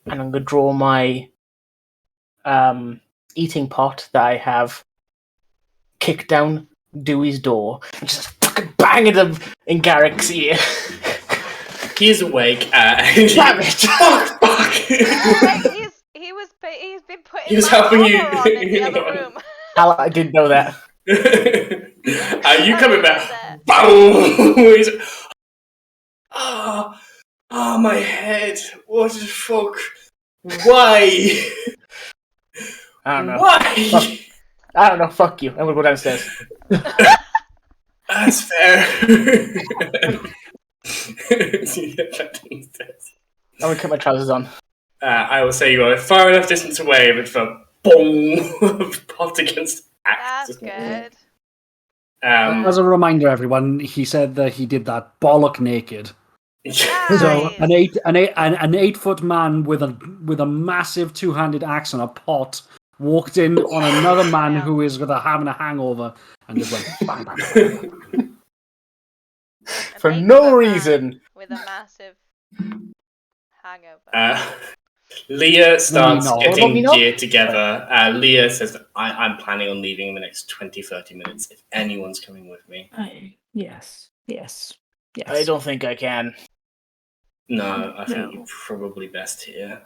[SPEAKER 5] I'm going to draw my eating pot that I have kicked down Dewey's door and just fucking bang it in Garrick's ear.
[SPEAKER 2] He's awake.
[SPEAKER 5] Damn it!
[SPEAKER 2] Fuck!
[SPEAKER 3] He's been putting
[SPEAKER 2] He was
[SPEAKER 3] my
[SPEAKER 2] helping you.
[SPEAKER 3] armor on in the other room.
[SPEAKER 5] I didn't know that.
[SPEAKER 2] You coming back? Boom! Oh, my head. What the fuck? Why?
[SPEAKER 5] I don't know.
[SPEAKER 2] Why?
[SPEAKER 5] I don't know. Fuck you. I'm gonna go downstairs.
[SPEAKER 2] That's fair.
[SPEAKER 5] I'm gonna cut my trousers on.
[SPEAKER 2] I will say you are far enough distance away, but for boom, pot against axe.
[SPEAKER 3] That's good.
[SPEAKER 4] As a reminder, everyone, he said that he did that bollock naked. So
[SPEAKER 3] Nice.
[SPEAKER 4] an 8 foot man with a massive 2-handed axe and a pot walked in on another man who is having a hangover and just went bang, bang, bang.
[SPEAKER 5] For no reason.
[SPEAKER 3] With a massive hangover.
[SPEAKER 2] Leah starts getting
[SPEAKER 5] Maybe not.
[SPEAKER 2] gear together. Leah says, I'm planning on leaving in the next 20-30 minutes if anyone's coming with me.
[SPEAKER 7] Yes.
[SPEAKER 5] I don't think I can.
[SPEAKER 2] No, I think you're probably best here.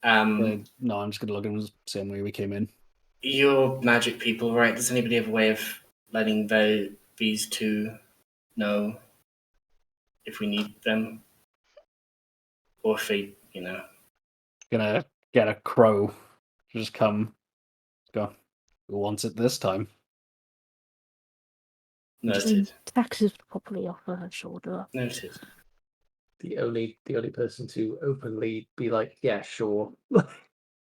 [SPEAKER 4] No, I'm just going to look at him the same way we came in.
[SPEAKER 2] You're magic people, right? Does anybody have a way of letting these two know if we need them? Or if they,
[SPEAKER 4] Gonna get a crow to just come. Go. Who wants it this time?
[SPEAKER 2] Noted.
[SPEAKER 7] Taxes probably off her shoulder.
[SPEAKER 2] Noted.
[SPEAKER 6] The only person to openly be like, yeah, sure.
[SPEAKER 2] I'm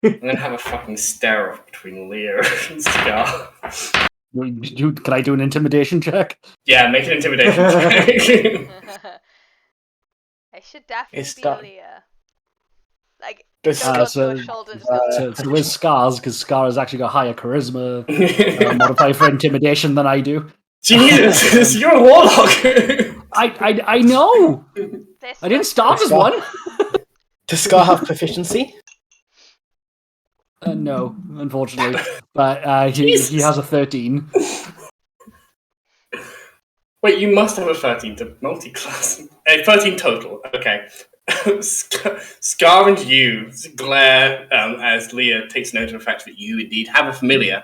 [SPEAKER 2] gonna have a fucking stare off between Leah and Scar.
[SPEAKER 4] Can I do an intimidation check?
[SPEAKER 2] Yeah, make an intimidation check.
[SPEAKER 3] I should definitely
[SPEAKER 5] It's
[SPEAKER 3] be
[SPEAKER 5] done.
[SPEAKER 3] Leah. Like,
[SPEAKER 5] Does-
[SPEAKER 3] don't go
[SPEAKER 4] so-
[SPEAKER 3] to her shoulders.
[SPEAKER 4] So with Scars, because Scar has actually got higher charisma modifier for intimidation than I do.
[SPEAKER 2] Jesus, you're a warlock!
[SPEAKER 4] I know!
[SPEAKER 3] This
[SPEAKER 4] I didn't
[SPEAKER 3] was-
[SPEAKER 4] start as one!
[SPEAKER 5] Does Scar have proficiency?
[SPEAKER 4] No, unfortunately. But he has a 13.
[SPEAKER 2] Wait, you must have a 13 to multi-class. 13 total, okay. Scar and you glare as Leah takes note of the fact that you indeed have a familiar,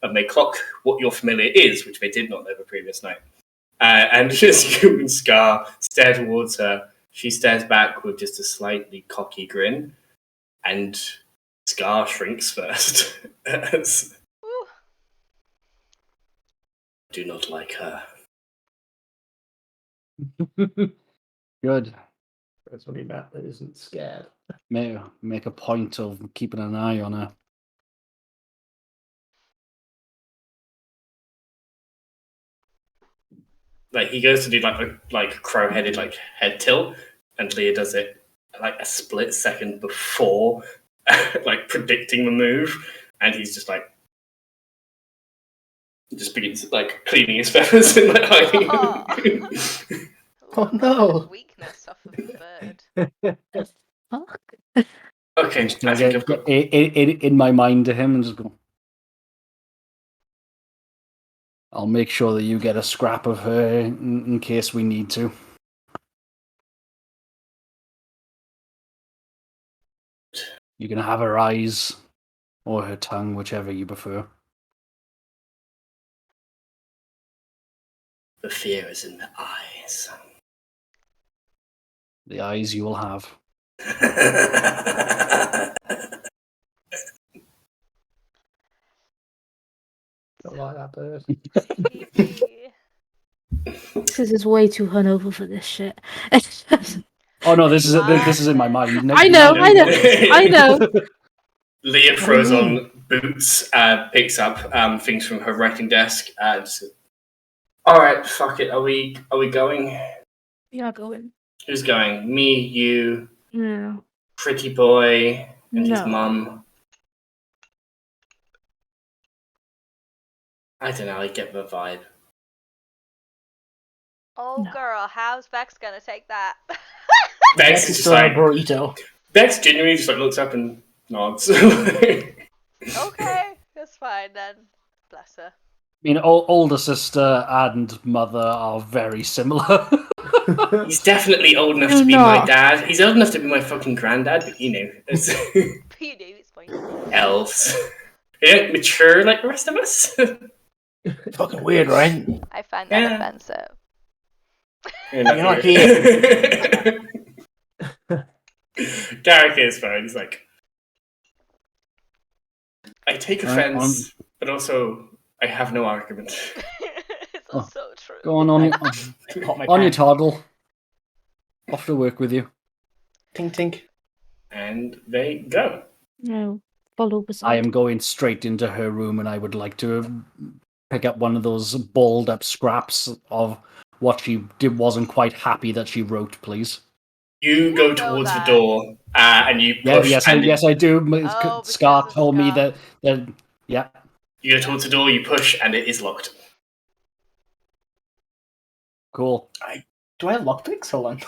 [SPEAKER 2] and they clock what your familiar is, which they did not know the previous night. And as you and Scar stare towards her, she stares back with just a slightly cocky grin, and Scar shrinks first. As
[SPEAKER 3] Woo.
[SPEAKER 2] do not like her.
[SPEAKER 4] Good.
[SPEAKER 6] That's what he meant. That isn't scared.
[SPEAKER 4] Make a point of keeping an eye on her.
[SPEAKER 2] Like he goes to do like a crow-headed head tilt, and Leah does it like a split second before like predicting the move, and he's just like begins like cleaning his feathers and like hiding.
[SPEAKER 5] Oh no!
[SPEAKER 3] Weakness off of the bird.
[SPEAKER 7] Fuck.
[SPEAKER 2] Okay,
[SPEAKER 4] Just
[SPEAKER 2] I think I've got.
[SPEAKER 4] in my mind to him and just go. I'll make sure that you get a scrap of her in case we need to. You can have her eyes or her tongue, whichever you prefer.
[SPEAKER 2] The fear is in the eyes.
[SPEAKER 4] The eyes you will have.
[SPEAKER 6] Don't like that bird.
[SPEAKER 7] This is way too hungover for this shit.
[SPEAKER 4] Oh no, this is in my mind.
[SPEAKER 7] I know.
[SPEAKER 2] Leah throws on boots, picks up things from her writing desk, and says, "All right, fuck it. Are we going?
[SPEAKER 7] We are going.
[SPEAKER 2] Who's going? Me, you,
[SPEAKER 7] No.
[SPEAKER 2] pretty boy, and his
[SPEAKER 7] No.
[SPEAKER 2] mum. I don't know. I get the vibe.
[SPEAKER 3] Oh
[SPEAKER 7] No.
[SPEAKER 3] girl, how's Vex gonna take that?
[SPEAKER 2] Vex is just like
[SPEAKER 5] burrito.
[SPEAKER 2] Vex genuinely just like looks up and nods.
[SPEAKER 3] Okay, that's fine then. Bless her.
[SPEAKER 4] I mean, older sister and mother are very similar.
[SPEAKER 2] He's definitely old enough to be my dad. He's old enough to be my fucking granddad, but you know, it's
[SPEAKER 3] It's fine.
[SPEAKER 2] elves. They don't mature like the rest of us.
[SPEAKER 5] Fucking weird, right?
[SPEAKER 3] I find that offensive.
[SPEAKER 2] You're
[SPEAKER 5] not here.
[SPEAKER 2] Garrick is fine. He's like, I take offense, but also I have no argument.
[SPEAKER 3] It's also true.
[SPEAKER 4] Go on your toddle. Off to work with you.
[SPEAKER 5] Tink tink.
[SPEAKER 2] And they go.
[SPEAKER 7] No. Follow beside.
[SPEAKER 4] I am going straight into her room, and I would like to pick up one of those balled up scraps of what she wasn't quite happy that she wrote, please.
[SPEAKER 2] You go towards the door, and you push.
[SPEAKER 4] Yes, I do. Scar told me that. Yeah.
[SPEAKER 2] You go towards the door, you push, and it is locked.
[SPEAKER 4] Cool.
[SPEAKER 5] Do I have lockpicks? Hold on.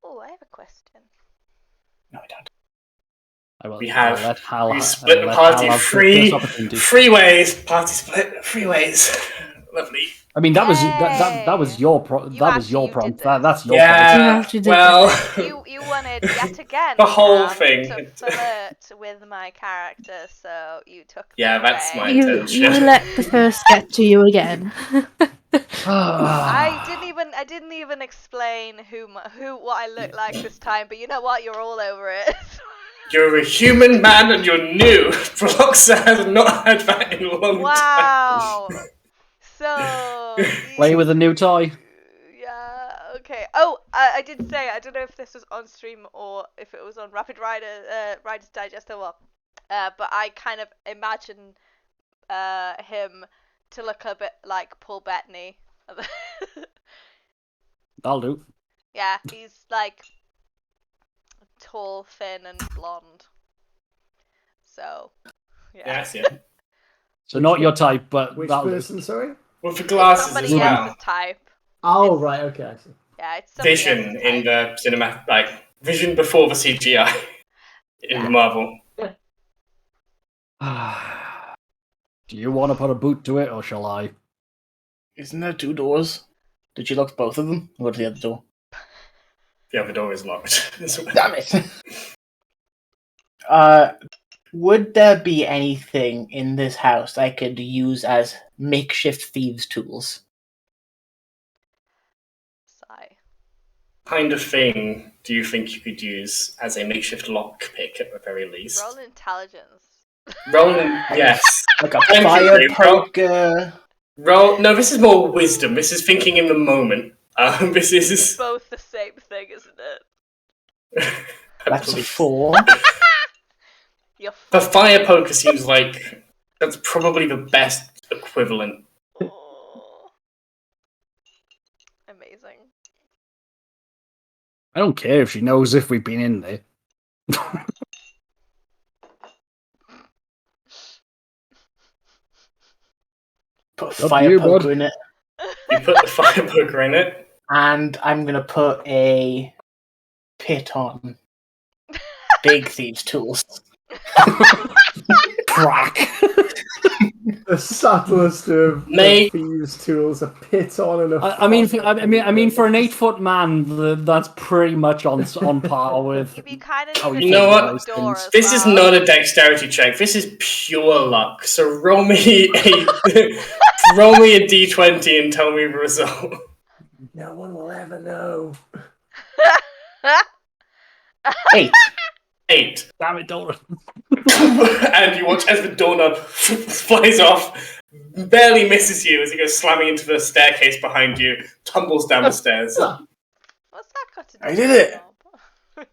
[SPEAKER 3] Oh, I have a question.
[SPEAKER 5] No, I don't.
[SPEAKER 2] We split the party three ways. Party split 3 ways. Lovely.
[SPEAKER 4] I mean, that was your prompt. That's your prompt.
[SPEAKER 2] Yeah. Well,
[SPEAKER 3] you wanted yet again
[SPEAKER 2] the whole thing
[SPEAKER 3] to flirt with my character, so you took.
[SPEAKER 2] Yeah, that's my
[SPEAKER 7] intention. You let the first get to you again.
[SPEAKER 3] I didn't even explain what I look like this time, but you know what? You're all over it.
[SPEAKER 2] You're a human man and you're new. Broxa has not had that in a long time.
[SPEAKER 3] Wow. So
[SPEAKER 4] play with a new toy.
[SPEAKER 3] Yeah. Okay. Oh, I did say I don't know if this was on stream or if it was on Rapid Rider's Digest or what. But I kind of imagine him to look a bit like Paul Bettany.
[SPEAKER 4] That'll do.
[SPEAKER 3] Yeah, he's like tall, thin, and blonde. So, yeah.
[SPEAKER 2] Yes, yeah.
[SPEAKER 4] So not your type, but
[SPEAKER 6] which
[SPEAKER 4] that'll
[SPEAKER 6] person?
[SPEAKER 4] Do.
[SPEAKER 6] Sorry.
[SPEAKER 2] Well, for glasses
[SPEAKER 3] somebody
[SPEAKER 2] as well.
[SPEAKER 3] else's type.
[SPEAKER 6] Oh right, okay, I see.
[SPEAKER 3] Yeah, it's
[SPEAKER 2] Vision in the cinema, like Vision before the CGI in the Marvel.
[SPEAKER 4] Do you want to put a boot to it, or shall I?
[SPEAKER 5] Isn't there 2 doors? Did you lock both of them? Or the other door?
[SPEAKER 2] The other door is locked.
[SPEAKER 5] Damn it! Would there be anything in this house I could use as makeshift thieves' tools?
[SPEAKER 3] Sigh.
[SPEAKER 2] Kind of thing do you think you could use as a makeshift lockpick at the very least?
[SPEAKER 3] Roll intelligence.
[SPEAKER 2] Yes.
[SPEAKER 5] Like a fire poker.
[SPEAKER 2] No, this is more wisdom. This is thinking in the moment. This is
[SPEAKER 3] both the same thing, isn't it?
[SPEAKER 5] That's a 4.
[SPEAKER 2] The fire poker seems like that's probably the best equivalent.
[SPEAKER 3] Oh. Amazing.
[SPEAKER 4] I don't care if she knows if we've been in there.
[SPEAKER 5] Put a
[SPEAKER 4] Up to
[SPEAKER 5] fire
[SPEAKER 4] you,
[SPEAKER 5] poker
[SPEAKER 4] bud.
[SPEAKER 5] in it.
[SPEAKER 2] You put the fire poker in it.
[SPEAKER 5] And I'm going to put a pit on Big Thieves' tools.
[SPEAKER 4] Crack.
[SPEAKER 6] The subtlest of
[SPEAKER 2] Mate.
[SPEAKER 6] thieves' tools, a pit on and a.
[SPEAKER 4] I mean, for an 8-foot man, that's pretty much on par with.
[SPEAKER 3] You kind of
[SPEAKER 4] Oh,
[SPEAKER 3] need
[SPEAKER 4] you
[SPEAKER 3] to
[SPEAKER 2] know
[SPEAKER 3] fix
[SPEAKER 2] what?
[SPEAKER 3] the door as
[SPEAKER 2] This is
[SPEAKER 3] well.
[SPEAKER 2] not a dexterity check. This is pure luck. So roll me a d20 and tell me the result.
[SPEAKER 6] No one will ever know.
[SPEAKER 5] 8.
[SPEAKER 2] 8.
[SPEAKER 4] Damn it, Dora.
[SPEAKER 2] And you watch as the doorknob flies off, barely misses you as it goes slamming into the staircase behind you, tumbles down the stairs.
[SPEAKER 3] What's that got to do
[SPEAKER 5] I
[SPEAKER 3] with
[SPEAKER 5] did it.
[SPEAKER 3] the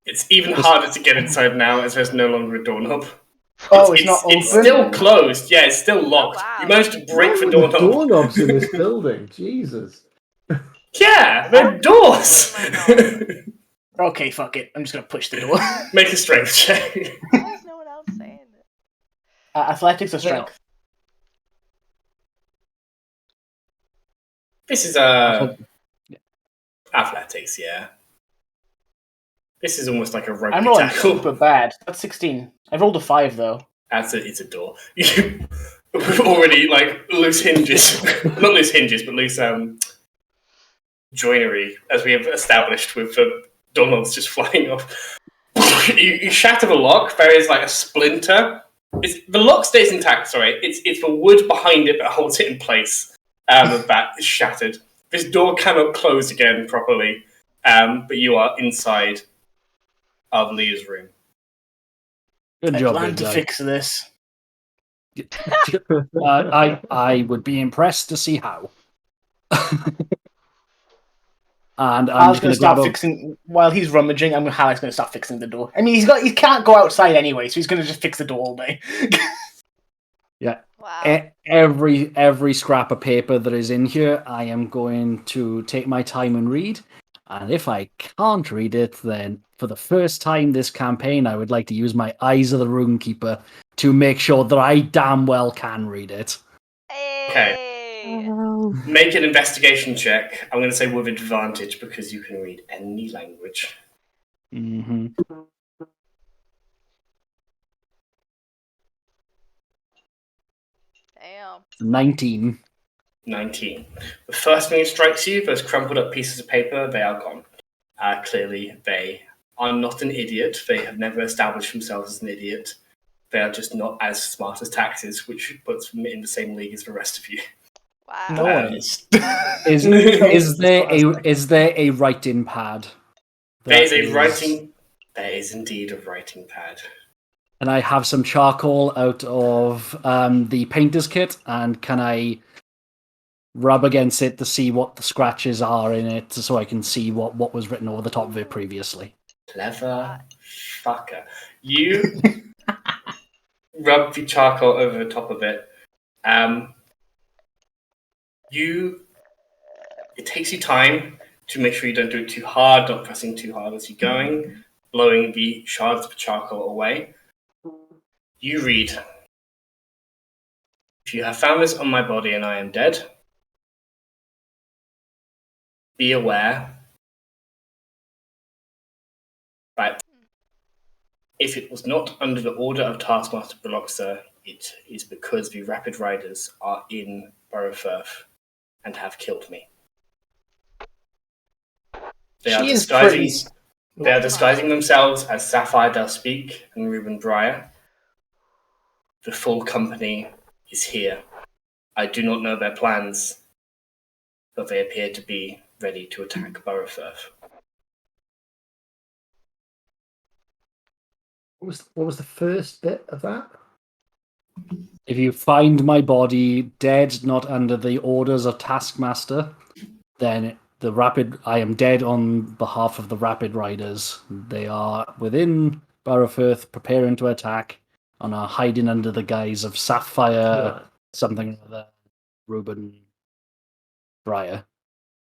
[SPEAKER 2] It's even harder to get inside now as there's no longer a doorknob.
[SPEAKER 5] Oh, it's not
[SPEAKER 2] It's
[SPEAKER 5] open?
[SPEAKER 2] still closed. Yeah, it's still locked.
[SPEAKER 3] wow.
[SPEAKER 2] You managed to break the
[SPEAKER 6] What are
[SPEAKER 2] doorknob.
[SPEAKER 6] doorknobs in this building. Jesus.
[SPEAKER 2] Yeah, they're doors.
[SPEAKER 3] Oh my God.
[SPEAKER 5] Okay, fuck it. I'm just going to push the door.
[SPEAKER 2] Make a strength check.
[SPEAKER 3] Why is no one else saying it?
[SPEAKER 5] Athletics or strength?
[SPEAKER 2] This is athletics, yeah. This is almost like a rugby
[SPEAKER 5] I'm rolling
[SPEAKER 2] tackle.
[SPEAKER 5] super bad. That's 16. I've rolled a 5, though.
[SPEAKER 2] It's a door. You already like loose hinges, not loose hinges, but loose joinery, as we have established with the doorknobs just flying off. You shatter the lock. There is like a splinter. The lock stays intact. Sorry, it's the wood behind it that holds it in place. That is shattered. This door cannot close again properly. But you are inside of Leah's room.
[SPEAKER 4] Good
[SPEAKER 5] I
[SPEAKER 4] job,
[SPEAKER 5] plan
[SPEAKER 4] big
[SPEAKER 5] to
[SPEAKER 4] guy.
[SPEAKER 5] fix this.
[SPEAKER 4] I would be impressed to see how. And
[SPEAKER 5] I
[SPEAKER 4] I'm
[SPEAKER 5] was
[SPEAKER 4] just
[SPEAKER 5] going
[SPEAKER 4] going
[SPEAKER 5] to start fixing while he's rummaging. Halleck's going to start fixing the door. I mean, he can't go outside anyway, so he's going to just fix the door all day.
[SPEAKER 4] Yeah.
[SPEAKER 3] Wow.
[SPEAKER 4] Every scrap of paper that is in here, I am going to take my time and read. And if I can't read it, then for the first time this campaign, I would like to use my Eyes of the Runekeeper to make sure that I damn well can read it.
[SPEAKER 3] Hey.
[SPEAKER 2] Make an investigation check. I'm going to say with advantage because you can read any language.
[SPEAKER 4] Mm-hmm.
[SPEAKER 3] Damn.
[SPEAKER 4] 19.
[SPEAKER 2] 19. The first thing that strikes you, those crumpled up pieces of paper, they are gone. Clearly, they are not an idiot. They have never established themselves as an idiot. They are just not as smart as taxes, which puts them in the same league as the rest of you.
[SPEAKER 3] Wow.
[SPEAKER 5] No one is.
[SPEAKER 4] Is there a writing pad?
[SPEAKER 2] There is a writing. There is indeed a writing pad.
[SPEAKER 4] And I have some charcoal out of the painter's kit, and can I rub against it to see what the scratches are in it, so I can see what was written over the top of it previously?
[SPEAKER 2] Clever fucker. You rub the charcoal over the top of it. It takes you time to make sure you don't do it too hard, not pressing too hard as you're going, blowing the shards of charcoal away. You read, "If you have found this on my body and I am dead, be aware that if it was not under the order of Taskmaster Beloxer, it is because the Rapid Riders are in Burrowfirth and have killed me. They are disguising themselves as Sapphire Does Speak and Reuben Breyer. The full company is here. I do not know their plans, but they appear to be ready to attack Burrowfirth."
[SPEAKER 6] What was the first bit of that?
[SPEAKER 4] If you find my body dead, not under the orders of Taskmaster, then I am dead on behalf of the Rapid Riders. They are within Burrowfirth, preparing to attack, and are hiding under the guise of Sapphire, something or other, Reuben Breyer.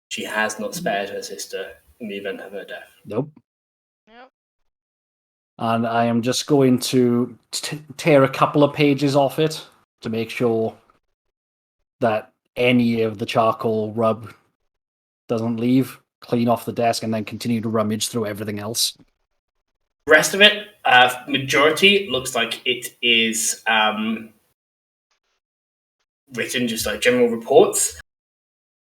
[SPEAKER 2] She has not spared her sister. in the event of her death.
[SPEAKER 4] Nope.
[SPEAKER 3] Yep.
[SPEAKER 4] And I am just going to tear a couple of pages off it to make sure that any of the charcoal rub doesn't leave. Clean off the desk and then continue to rummage through everything else.
[SPEAKER 2] The rest of it, majority, looks like it is written just like general reports.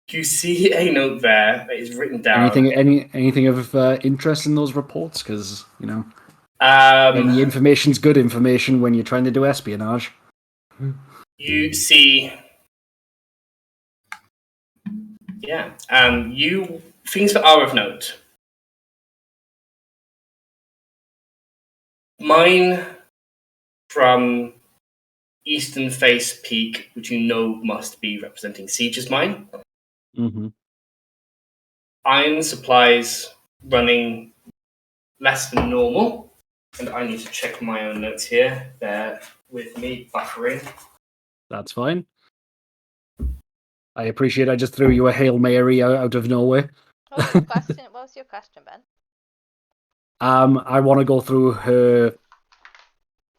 [SPEAKER 2] You see a note there that is written down.
[SPEAKER 4] Anything of interest in those reports? Because, any information's good information when you're trying to do espionage.
[SPEAKER 2] You see... things that are of note. Mine from Eastern Face Peak, which you know must be representing Siege's mine.
[SPEAKER 4] Mm-hmm.
[SPEAKER 2] Iron supplies running less than normal. And I need to check my own notes here. They're with me, buffering.
[SPEAKER 4] That's fine. I appreciate I just threw you a Hail Mary out of nowhere.
[SPEAKER 3] What was your question, Ben?
[SPEAKER 4] I want to go through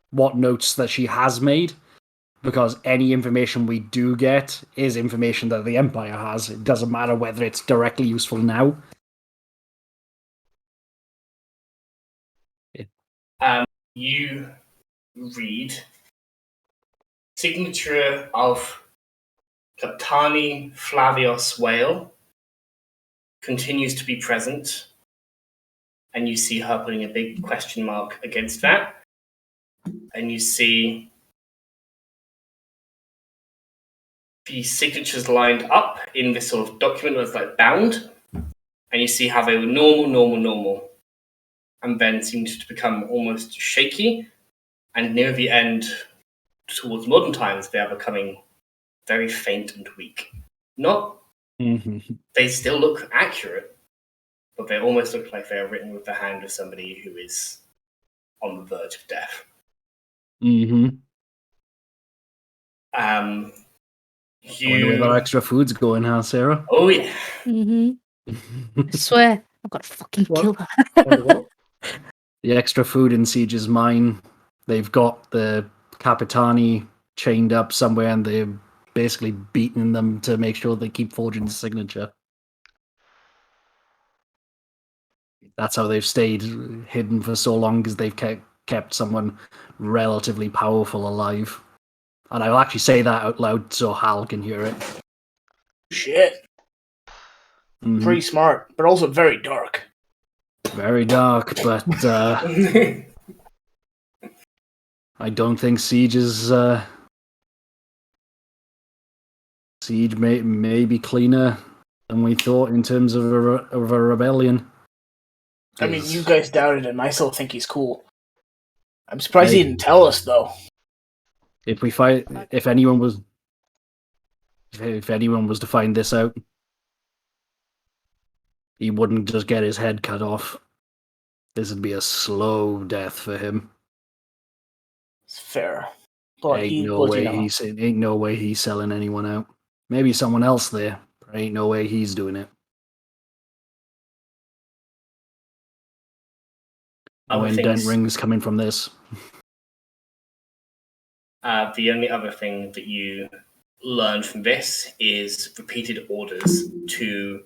[SPEAKER 4] what notes that she has made, because any information we do get is information that the Empire has. It doesn't matter whether it's directly useful now.
[SPEAKER 2] You read signature of Captani Flavios Whale continues to be present, and you see her putting a big question mark against that, and you see the signatures lined up in this sort of document that's like bound, and you see how they were normal, and then seemed to become almost shaky, and near the end, towards modern times, they are becoming very faint and weak. They still look accurate, but they almost look like they are written with the hand of somebody who is on the verge of death.
[SPEAKER 4] I wonder where that extra food's going, huh, Sarah?
[SPEAKER 2] Oh, yeah.
[SPEAKER 7] I swear, I've got to fucking kill her.
[SPEAKER 4] The extra food in Siege's mine, they've got the Capitani chained up somewhere and they're basically beating them to make sure they keep forging the signature. That's how they've stayed hidden for so long, because they've kept someone relatively powerful alive. And I'll actually say that out loud so Hal can hear it.
[SPEAKER 5] Shit. Pretty smart, but also very dark.
[SPEAKER 4] Very dark, but I don't think Siege may be cleaner than we thought in terms of a rebellion.
[SPEAKER 5] I mean, you guys doubted him. I still think he's cool. I'm surprised he didn't tell us, though.
[SPEAKER 4] If anyone was to find this out, he wouldn't just get his head cut off. This would be a slow death for him.
[SPEAKER 5] It's fair. But
[SPEAKER 4] ain't no way he's selling anyone out. Maybe someone else there, but ain't no way he's doing it. When dent rings coming from this.
[SPEAKER 2] The only other thing that you learn from this is repeated orders to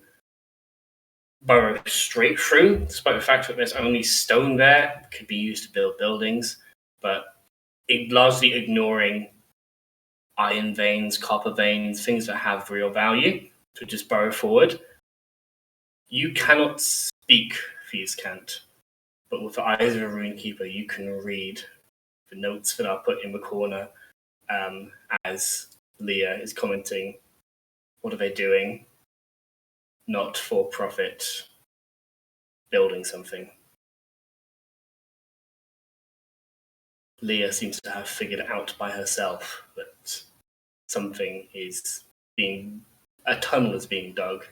[SPEAKER 2] burrow straight through, despite the fact that there's only stone there, could be used to build buildings, but largely ignoring iron veins, copper veins, things that have real value, to just burrow forward. You cannot speak Fieskant, but with the eyes of a runekeeper, you can read the notes that are put in the corner as Leah is commenting, what are they doing? Not for profit, building something. Leah seems to have figured out by herself that a tunnel is being dug.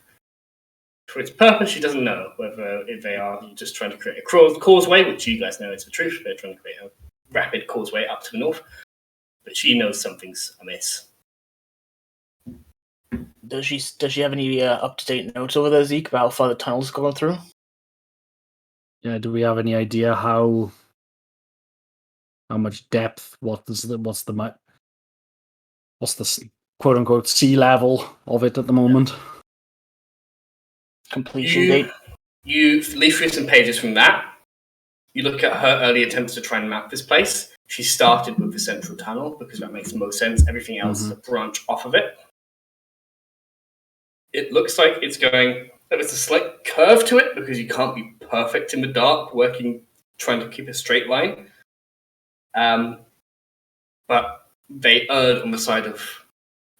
[SPEAKER 2] For its purpose, she doesn't know whether if they are just trying to create a causeway, which you guys know is the truth. They're trying to create a rapid causeway up to the north, but she knows something's amiss.
[SPEAKER 5] Does she have any up-to-date notes over there, Zeke, about how far the tunnel's going through?
[SPEAKER 4] Yeah, do we have any idea how much depth? What's the quote unquote sea level of it at the moment?
[SPEAKER 5] Completion date.
[SPEAKER 2] You leaf through some pages from that. You look at her early attempts to try and map this place. She started with the central tunnel because that makes the most sense. Everything else is a branch off of it. It looks like it's going. There's a slight curve to it because you can't be perfect in the dark, trying to keep a straight line. But they erred on the side of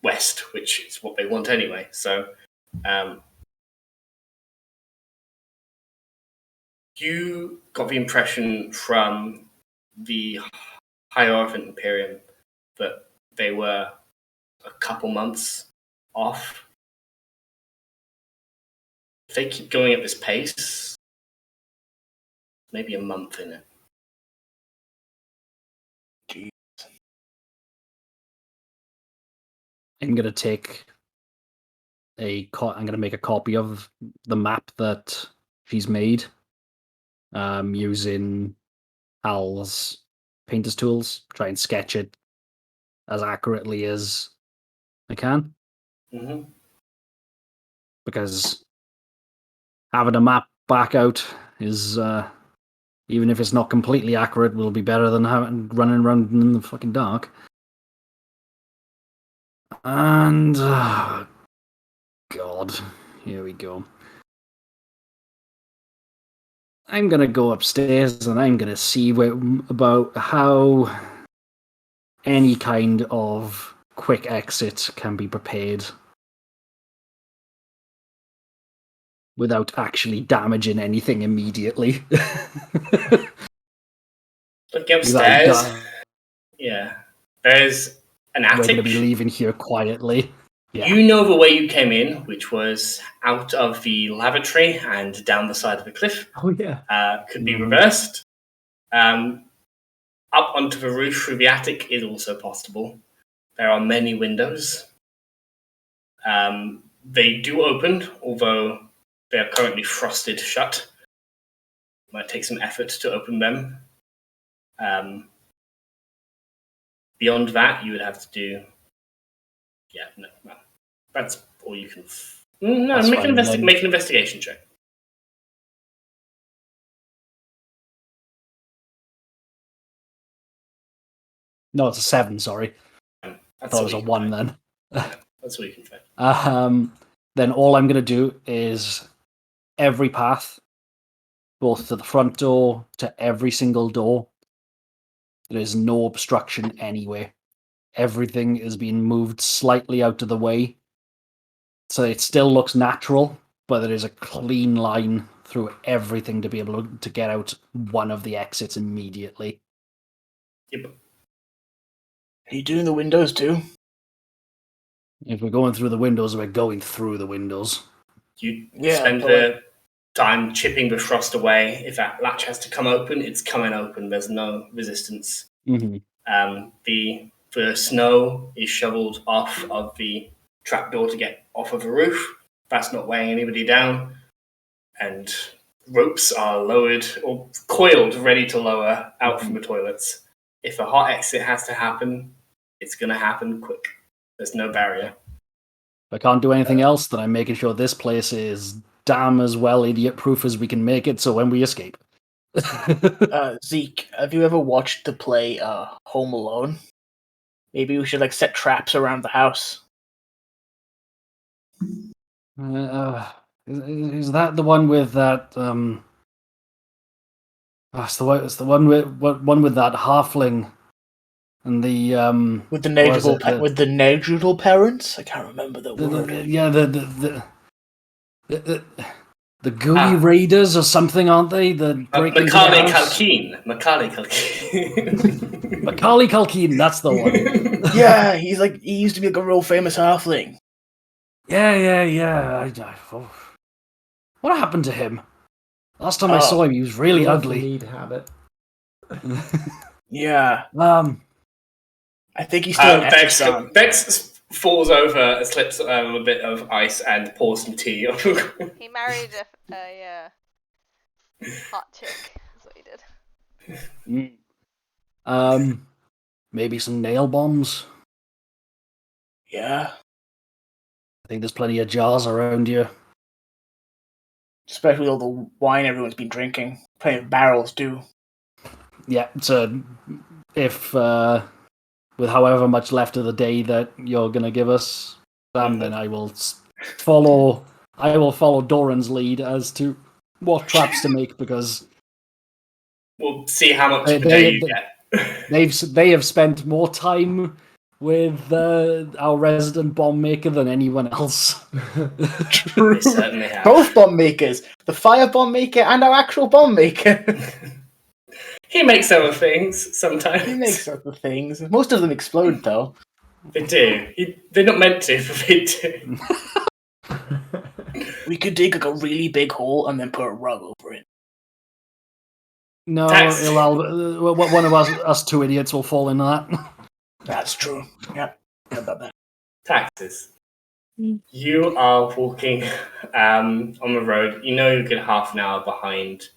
[SPEAKER 2] west, which is what they want anyway. So, you got the impression from the Hierophant Imperium that they were a couple months off. If they keep going at this pace, maybe a month in it.
[SPEAKER 5] Jeez.
[SPEAKER 4] I'm gonna take I'm gonna make a copy of the map that she's made, using Hal's painter's tools. Try and sketch it as accurately as I can.
[SPEAKER 2] Mm-hmm.
[SPEAKER 4] Because having a map back out is, even if it's not completely accurate, will be better than running around in the fucking dark. And God, here we go. I'm gonna go upstairs and I'm gonna see about how any kind of quick exit can be prepared without actually damaging anything immediately.
[SPEAKER 2] Looking upstairs, yeah, there's an attic.
[SPEAKER 4] We're going to be leaving here quietly. Yeah.
[SPEAKER 2] You know the way you came in, which was out of the lavatory and down the side of the cliff.
[SPEAKER 6] Oh, yeah.
[SPEAKER 2] Could be reversed. Up onto the roof through the attic is also possible. There are many windows. They do open, although they are currently frosted shut. Might take some effort to open them. Beyond that, you would have to do. Yeah, no, that's all you can. No, make an investigation check.
[SPEAKER 4] No, it's a 7. Sorry, I thought it was a 1 then.
[SPEAKER 2] That's all you can find.
[SPEAKER 4] Then all I'm going to do is every path, both to the front door, to every single door. There is no obstruction anywhere. Everything is being moved slightly out of the way. So it still looks natural, but there is a clean line through everything to be able to get out one of the exits immediately.
[SPEAKER 2] Yep.
[SPEAKER 5] Are you doing the windows too?
[SPEAKER 4] If we're going through the windows, we're going through the windows.
[SPEAKER 2] You spend the time chipping the frost away. If that latch has to come open, it's coming open. There's no resistance.
[SPEAKER 4] Mm-hmm.
[SPEAKER 2] The snow is shoveled off of the trapdoor to get off of the roof. That's not weighing anybody down. And ropes are lowered or coiled, ready to lower out from the toilets. If a hot exit has to happen, it's going to happen quick. There's no barrier.
[SPEAKER 4] If I can't do anything else, then I'm making sure this place is damn as well idiot-proof as we can make it, so when we escape.
[SPEAKER 5] Zeke, have you ever watched the play Home Alone? Maybe we should set traps around the house.
[SPEAKER 4] Is that the one with that? It's the one with that halfling and the
[SPEAKER 5] with the neutral parents. I can't remember the word.
[SPEAKER 4] The Gooey Raiders or something, aren't they?
[SPEAKER 2] Macaulay Culkin.
[SPEAKER 4] Macaulay Culkin, that's the one.
[SPEAKER 5] Yeah, he used to be a real famous halfling.
[SPEAKER 4] Yeah. What happened to him? Last time I saw him, he was really ugly.
[SPEAKER 6] Need habit.
[SPEAKER 5] Yeah.
[SPEAKER 4] I
[SPEAKER 5] think he's still
[SPEAKER 2] Bex, falls over and slips a bit of ice and pours some tea.
[SPEAKER 3] He married a hot chick. That's what he did.
[SPEAKER 4] Maybe some nail bombs.
[SPEAKER 5] Yeah.
[SPEAKER 4] I think there's plenty of jars around here.
[SPEAKER 5] Especially all the wine everyone's been drinking. Plenty of barrels, too.
[SPEAKER 4] Yeah, so if with however much left of the day that you're gonna give us, then I will follow. I will follow Doran's lead as to what traps to make, because
[SPEAKER 2] we'll see how much of a day you get.
[SPEAKER 4] They have spent more time with our resident bomb maker than anyone else.
[SPEAKER 5] True.
[SPEAKER 2] They certainly have.
[SPEAKER 5] Both bomb makers, the fire bomb maker and our actual bomb maker.
[SPEAKER 2] He makes other things sometimes.
[SPEAKER 5] He makes other things. Most of them explode, though.
[SPEAKER 2] They do. They're not meant to, but they do.
[SPEAKER 5] We could dig like a really big hole and then put a rug over it.
[SPEAKER 4] No, one of us two idiots will fall into that.
[SPEAKER 5] That's true. Yeah, how about that?
[SPEAKER 2] Taxes. You are walking on the road. You know you're good half an hour behind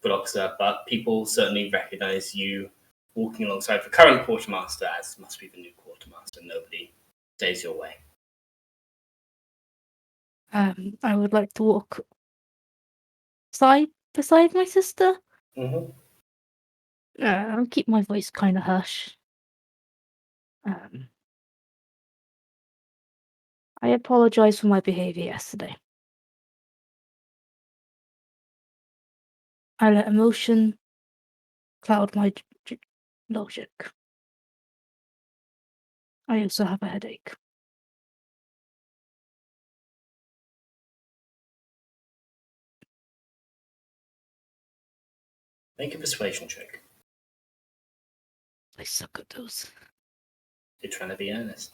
[SPEAKER 2] Bloxer, but people certainly recognise you walking alongside the current quartermaster, as must be the new quartermaster. Nobody stays your way.
[SPEAKER 7] I would like to walk beside my sister.
[SPEAKER 2] Mm-hmm.
[SPEAKER 7] I'll keep my voice kind of hush. I apologize for my behavior yesterday. I let emotion cloud my logic. I also have a headache.
[SPEAKER 2] Make a persuasion check.
[SPEAKER 7] I suck at those.
[SPEAKER 2] You're trying to be earnest.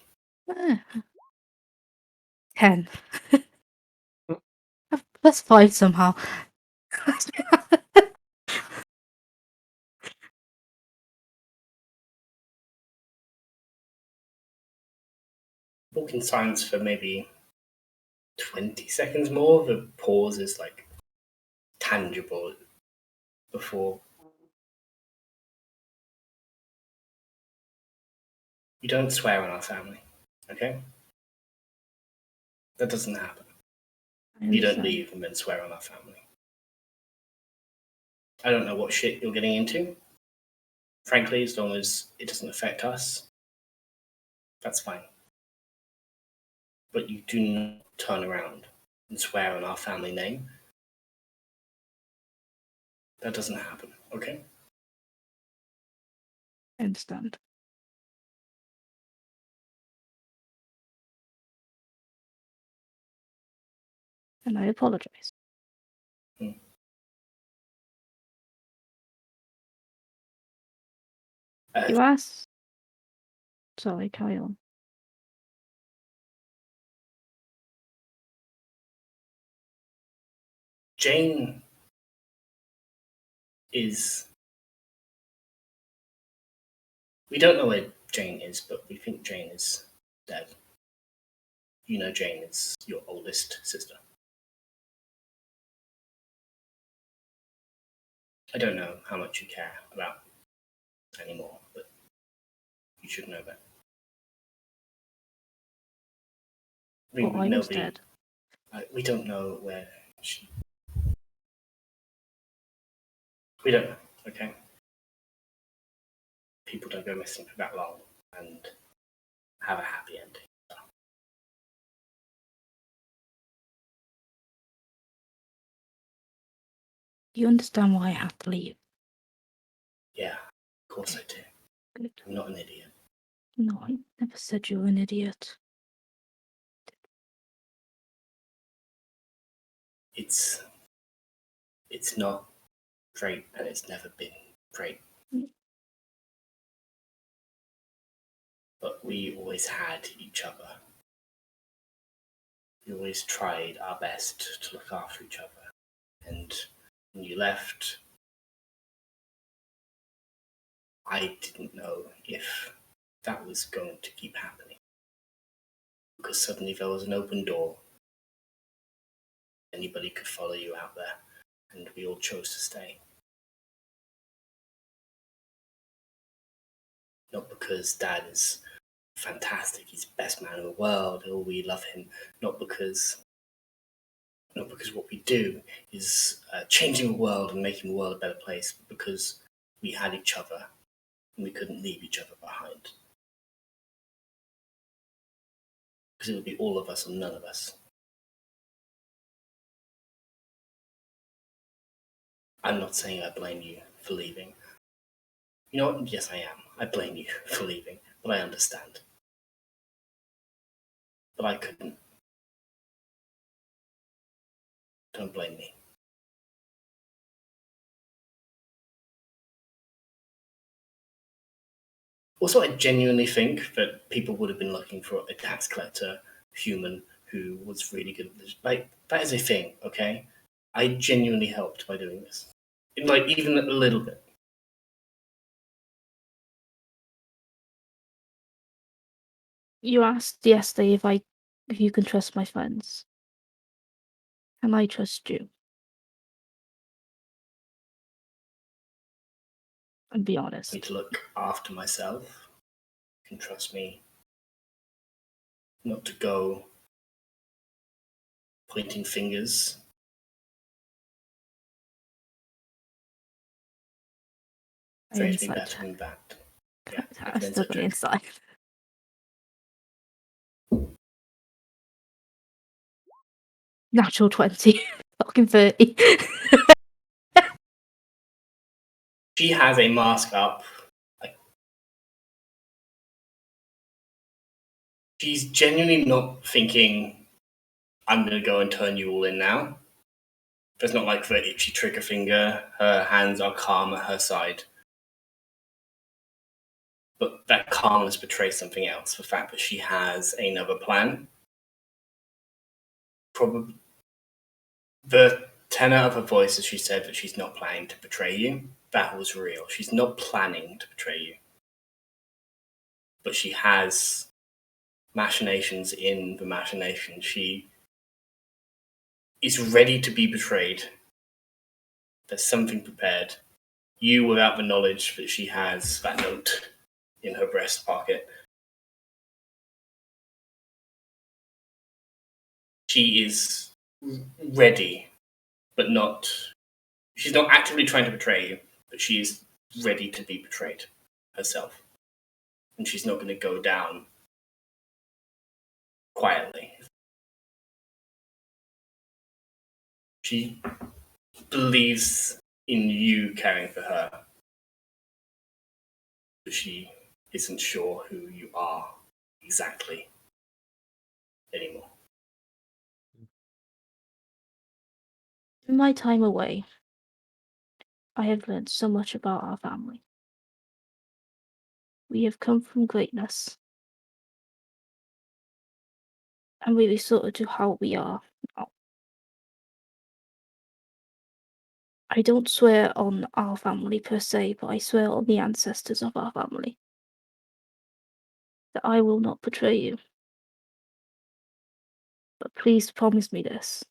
[SPEAKER 7] 10. Plus 5 somehow.
[SPEAKER 2] Walk in silence for maybe 20 seconds more. The pause is like tangible before. You don't swear on our family, okay? That doesn't happen. You don't leave and then swear on our family. I don't know what shit you're getting into. Frankly, as long as it doesn't affect us, that's fine. But you do not turn around and swear on our family name. That doesn't happen, okay?
[SPEAKER 7] I understand. And I apologize. You asked? Sorry, carry on.
[SPEAKER 2] Jane is... We don't know where Jane is, but we think Jane is dead. You know Jane is your oldest sister. I don't know how much you care about anymore, but you should know that.
[SPEAKER 7] I was dead.
[SPEAKER 2] We don't know where she... We don't know, okay? People don't go missing for that long and have a happy ending. So.
[SPEAKER 7] Do you understand why I had to leave?
[SPEAKER 2] Yeah, of course I do.
[SPEAKER 7] Good.
[SPEAKER 2] I'm not an idiot.
[SPEAKER 7] No, I never said you were an idiot.
[SPEAKER 2] It's not great, and it's never been great. But we always had each other. We always tried our best to look after each other. And when you left, I didn't know if that was going to keep happening. because suddenly there was an open door. Anybody could follow you out there, and we all chose to stay. Not because Dad is fantastic, he's the best man in the world, or we love him. Not because what we do is changing the world and making the world a better place, but because we had each other and we couldn't leave each other behind. Because it would be all of us or none of us. I'm not saying I blame you for leaving. You know what? Yes, I am. I blame you for leaving, but I understand. But I couldn't. Don't blame me. Also, I genuinely think that people would have been looking for a tax collector human who was really good at this. Like, that is a thing, okay? I genuinely helped by doing this. Like, even a little bit.
[SPEAKER 7] You asked yesterday if you can trust my friends. And I trust you. And be honest.
[SPEAKER 2] I need to look after myself. You can trust me not to go pointing fingers. Trains me better than that. Yeah,
[SPEAKER 7] I'm still going inside. Natural 20. Fucking 30.
[SPEAKER 2] She has a mask up. She's genuinely not thinking, I'm going to go and turn you all in now. There's not like the itchy trigger finger. Her hands are calm at her side. But that calmness betrays something else. The fact that she has another plan. Probably the tenor of her voice as she said that she's not planning to betray you, that was real. She's not planning to betray you. But she has machinations in the machination. She is ready to be betrayed. There's something prepared. You, without the knowledge that she has that note in her breast pocket. She is ready, but not... She's not actively trying to betray you, but she is ready to be betrayed herself. And she's not going to go down quietly. She believes in you caring for her, but she isn't sure who you are exactly anymore.
[SPEAKER 7] In my time away, I have learned so much about our family. We have come from greatness. And we resorted to how we are now. I don't swear on our family per se, but I swear on the ancestors of our family that I will not betray you. But please promise me this.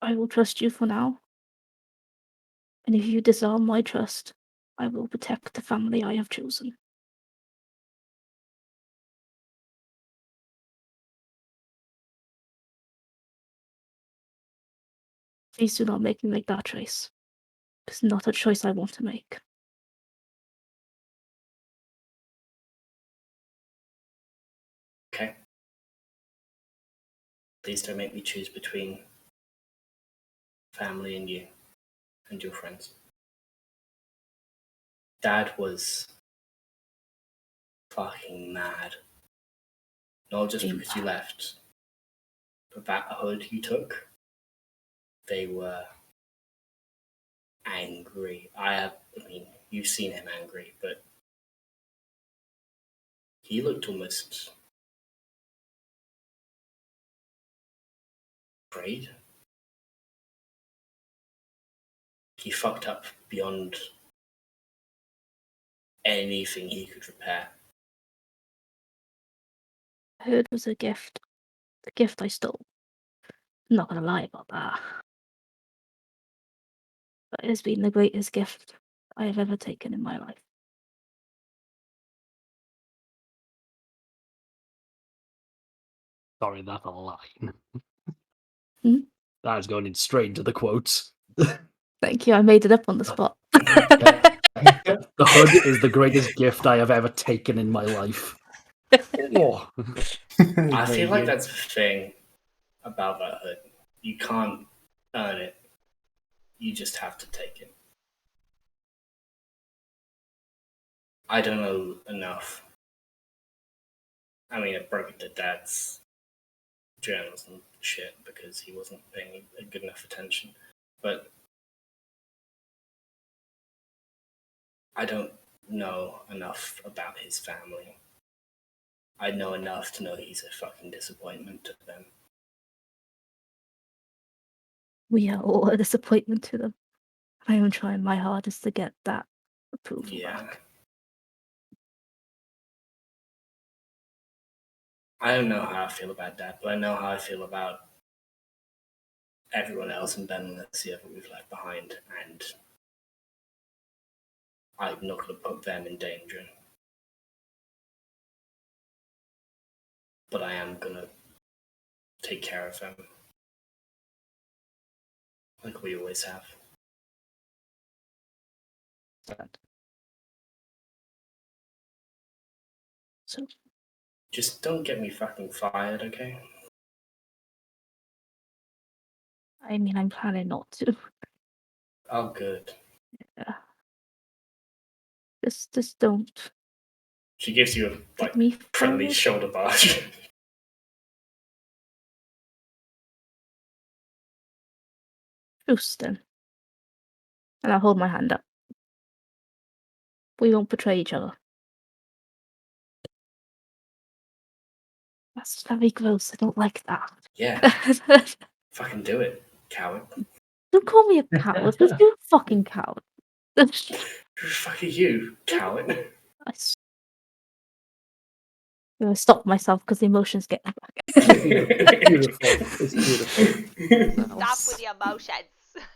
[SPEAKER 7] I will trust you for now. And if you disarm my trust, I will protect the family I have chosen. Please do not make me make that choice. It's not a choice I want to make.
[SPEAKER 2] Okay? Please don't make me choose between family and you and your friends. Dad was fucking mad. Not just because you left, but that hood you took, they were angry. I mean, you've seen him angry, but he looked almost afraid. He fucked up beyond anything he could repair.
[SPEAKER 7] I heard was a gift. The gift I stole. I'm not going to lie about that. But it has been the greatest gift I have ever taken in my life.
[SPEAKER 4] Sorry, that's a line.
[SPEAKER 7] Hmm?
[SPEAKER 4] That was going in straight into the quotes.
[SPEAKER 7] Thank you, I made it up on the spot.
[SPEAKER 4] The hood is the greatest gift I have ever taken in my life. Oh.
[SPEAKER 2] I feel like that's the thing about that hood. You can't earn it. You just have to take it. I don't know enough. I mean, I broke into Dad's journals and shit because he wasn't paying good enough attention. But I don't know enough about his family. I know enough to know he's a fucking disappointment to them.
[SPEAKER 7] We are all a disappointment to them. I am trying my hardest to get that approval back.
[SPEAKER 2] I don't know how I feel about Dad, but I know how I feel about everyone else in Benalesia that we've left behind, and I'm not going to put them in danger. But I am going to take care of them. Like we always have.
[SPEAKER 7] So,
[SPEAKER 2] just don't get me fucking fired, okay?
[SPEAKER 7] I mean, I'm planning not to.
[SPEAKER 2] Oh, good.
[SPEAKER 7] Yeah. Just don't.
[SPEAKER 2] She gives you a
[SPEAKER 7] Get me
[SPEAKER 2] friendly
[SPEAKER 7] fired.
[SPEAKER 2] shoulder barge.
[SPEAKER 7] Truce then. And I'll hold my hand up. We won't betray each other. That's very gross. I don't like that.
[SPEAKER 2] Yeah. Fucking do it, coward.
[SPEAKER 7] Don't call me a coward. Let's be a fucking coward.
[SPEAKER 2] Who the fuck are you, coward?
[SPEAKER 7] I'm gonna stop myself because the emotions get me back.
[SPEAKER 6] Beautiful. It's beautiful.
[SPEAKER 3] Stop with your emotions.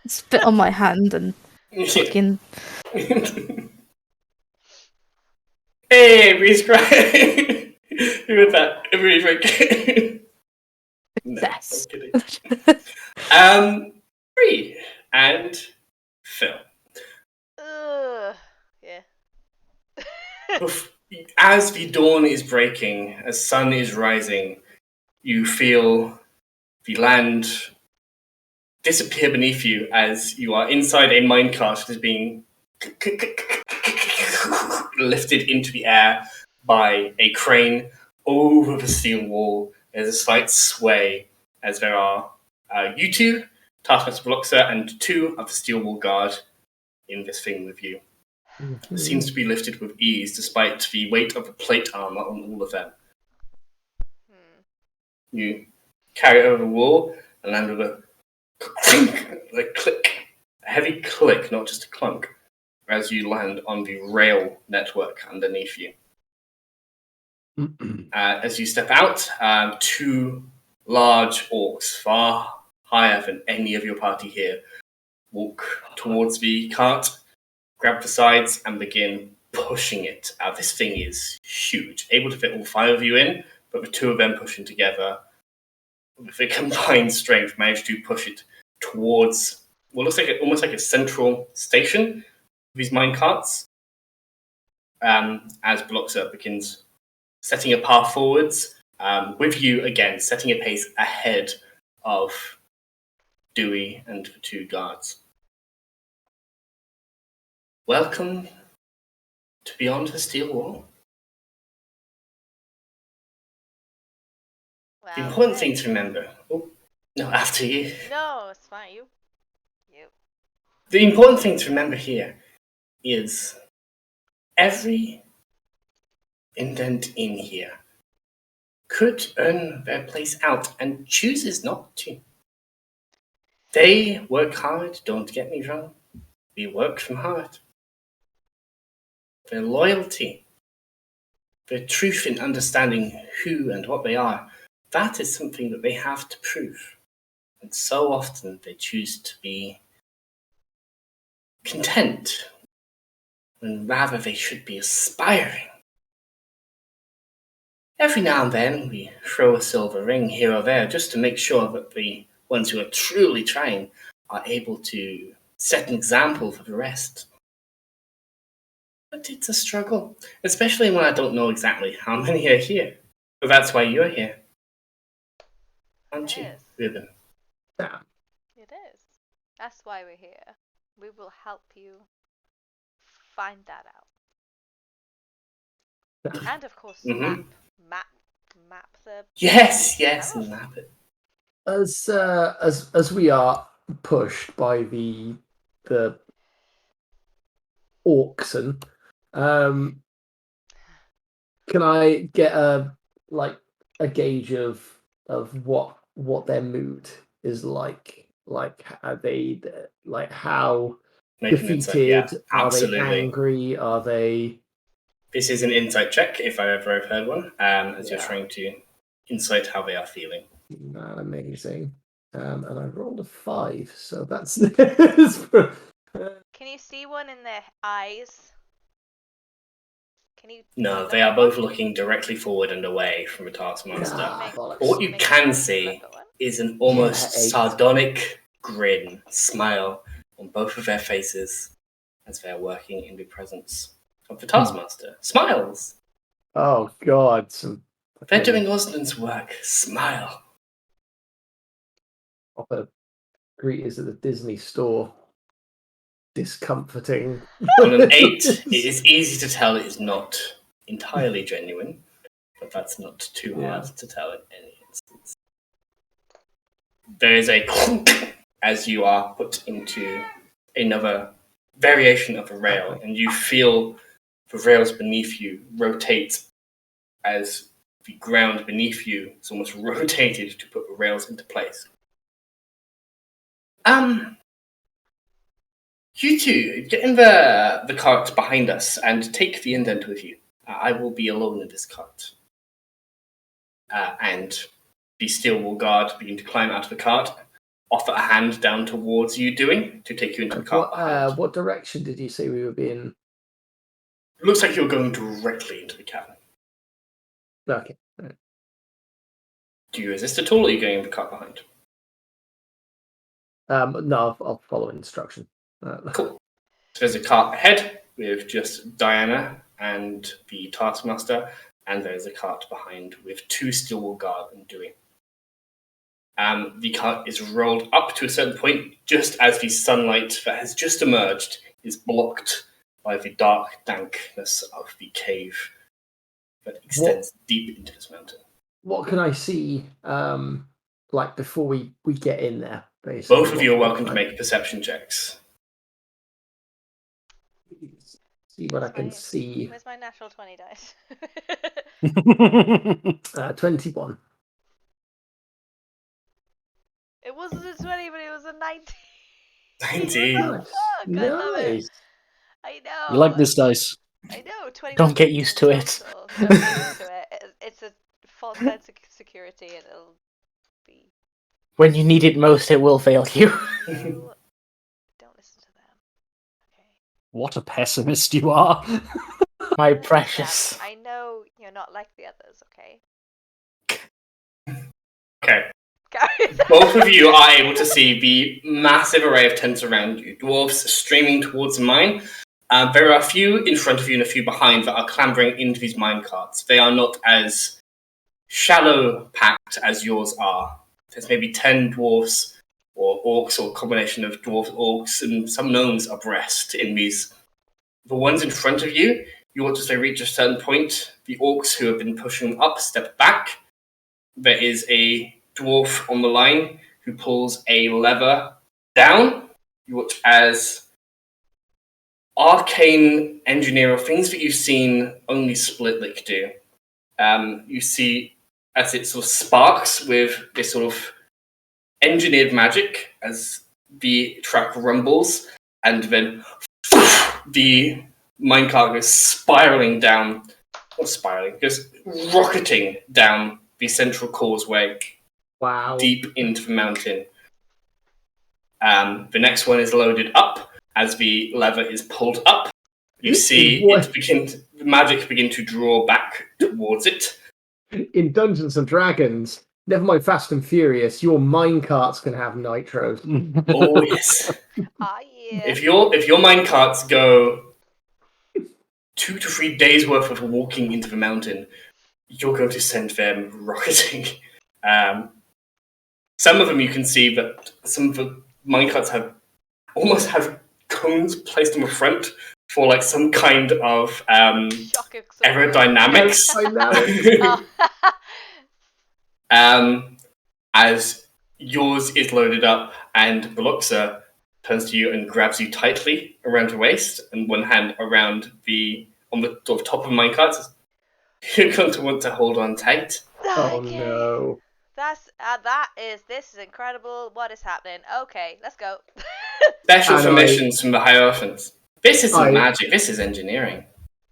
[SPEAKER 7] Spit on my hand and fucking.
[SPEAKER 2] Hey, Breeze Cry! Who was that? Everybody's like. No,
[SPEAKER 7] Yes.
[SPEAKER 2] Bree and Phil.
[SPEAKER 3] Yeah.
[SPEAKER 2] As the dawn is breaking, as sun is rising, you feel the land disappear beneath you as you are inside a minecart that is being lifted into the air by a crane over the steel wall. There's a slight sway as there are you two, Taskmaster Bloxer, and two of the steel wall guard in this thing with you. It seems to be lifted with ease despite the weight of the plate armor on all of them. You carry it over the wall and land with a click, a heavy click, not just a clunk, as you land on the rail network underneath you. As you step out, two large orcs, far higher than any of your party here, walk towards the cart, grab the sides, and begin pushing it. This thing is huge, able to fit all five of you in, but the two of them pushing together, with their combined strength, manage to push it towards what looks like almost like a central station. These mine carts, as Bloxer begins setting a path forwards, with you again, setting a pace ahead of Dewey and the two guards. Welcome to Beyond the Steel Wall.
[SPEAKER 3] Well,
[SPEAKER 2] The important thing to remember... Oh, no, after you.
[SPEAKER 3] No, it's fine. You.
[SPEAKER 2] The important thing to remember here is every indent in here could earn their place out and chooses not to. They work hard, don't get me wrong. We work from heart. Their loyalty the truth in understanding who and what they are, that is something that they have to prove. And so often they choose to be content, when rather they should be aspiring. Every now and then we throw a silver ring here or there just to make sure that the ones who are truly trying are able to set an example for the rest. But it's a struggle, especially when I don't know exactly how many are here. But that's why you're here. Aren't you, Ruben?
[SPEAKER 6] Yeah.
[SPEAKER 3] It is. That's why we're here. We will help you find that out. And of course, map the...
[SPEAKER 2] Yes, and map it.
[SPEAKER 6] As we are pushed by the auction, can I get a gauge of what their mood is like? Like, are they how defeated? Are they angry? Are they?
[SPEAKER 2] This is an insight check, if I've ever heard one. As you're trying to insight how they are feeling.
[SPEAKER 6] Not amazing. And I rolled a 5, so that's.
[SPEAKER 3] Can you see one in their eyes?
[SPEAKER 2] No, they are both looking directly forward and away from the Taskmaster. What you can see is an almost sardonic grin, smile on both of their faces as they are working in the presence of the Taskmaster. Smiles!
[SPEAKER 6] Oh, God.
[SPEAKER 2] They're doing Osland's work. Smile.
[SPEAKER 6] Proper greeters at the Disney store. Discomforting.
[SPEAKER 2] On an 8, it is easy to tell it is not entirely genuine, but that's not too hard to tell in any instance. There is a clunk as you are put into another variation of a rail, and you feel the rails beneath you rotate as the ground beneath you is almost rotated to put the rails into place. You two, get in the cart behind us and take the indent with you. I will be alone in this cart. And the steel wool guard begin to climb out of the cart, offer a hand down towards you to take you into the cart.
[SPEAKER 6] What direction did you say we were being?
[SPEAKER 2] It looks like you're going directly into the cabin.
[SPEAKER 6] Okay. Right.
[SPEAKER 2] Do you resist at all, or are you going in the cart behind?
[SPEAKER 6] No, I'll follow instruction.
[SPEAKER 2] Cool. So there's a cart ahead with just Diana and the Taskmaster, and there's a cart behind with 2 steel wool guard and Dewey. The cart is rolled up to a certain point just as the sunlight that has just emerged is blocked by the dark dankness of the cave that extends deep into this mountain.
[SPEAKER 6] What can I see before we get in there? Basically?
[SPEAKER 2] Both of you are welcome to make perception checks.
[SPEAKER 6] See what I can see.
[SPEAKER 3] Where's my natural 20 dice?
[SPEAKER 6] 21.
[SPEAKER 3] It wasn't a 20, but it was a 19.
[SPEAKER 2] 19.
[SPEAKER 6] Nice.
[SPEAKER 3] I know.
[SPEAKER 4] You like this dice?
[SPEAKER 3] I know. 21.
[SPEAKER 5] Don't get used to it.
[SPEAKER 3] Don't get used to it. It's a false sense of security, and it'll be.
[SPEAKER 5] When you need it most, it will fail you.
[SPEAKER 3] Don't listen to them. Okay.
[SPEAKER 4] What a pessimist you are.
[SPEAKER 5] My precious.
[SPEAKER 3] I know you're not like the others, okay?
[SPEAKER 2] Okay. Both of you are able to see the massive array of tents around you, dwarves streaming towards the mine. There are a few in front of you and a few behind that are clambering into these mine carts. They are not as shallow packed as yours are. There's maybe 10 dwarves or orcs, or a combination of dwarves, orcs, and some gnomes abreast in these. The ones in front of you, you watch as they reach a certain point. The orcs who have been pushing up step back. There is a dwarf on the line who pulls a lever down. You watch as arcane engineer, or things that you've seen only Splitlick do. You see as it sort of sparks with this sort of engineered magic as the track rumbles, and then the minecart goes spiraling down not spiraling, just rocketing down the central causeway, deep into the mountain. The next one is loaded up. As the lever is pulled up, you see the magic begin to draw back towards it.
[SPEAKER 6] In Dungeons and Dragons, never mind Fast and Furious, your minecarts can have nitros.
[SPEAKER 2] Oh yes.
[SPEAKER 3] Ah, yeah.
[SPEAKER 2] If your minecarts go 2 to 3 days worth of walking into the mountain, you're going to send them rocketing. Some of them you can see that some of the minecarts almost have cones placed on the front for like some kind of aerodynamics. As yours is loaded up and Beluxa turns to you and grabs you tightly around your waist and one hand on the sort of top of the minecart. You're going to want to hold on tight.
[SPEAKER 6] Oh no.
[SPEAKER 3] This is incredible. What is happening? Okay, let's go.
[SPEAKER 2] Special permissions from the Hierophants. This isn't magic, this is engineering.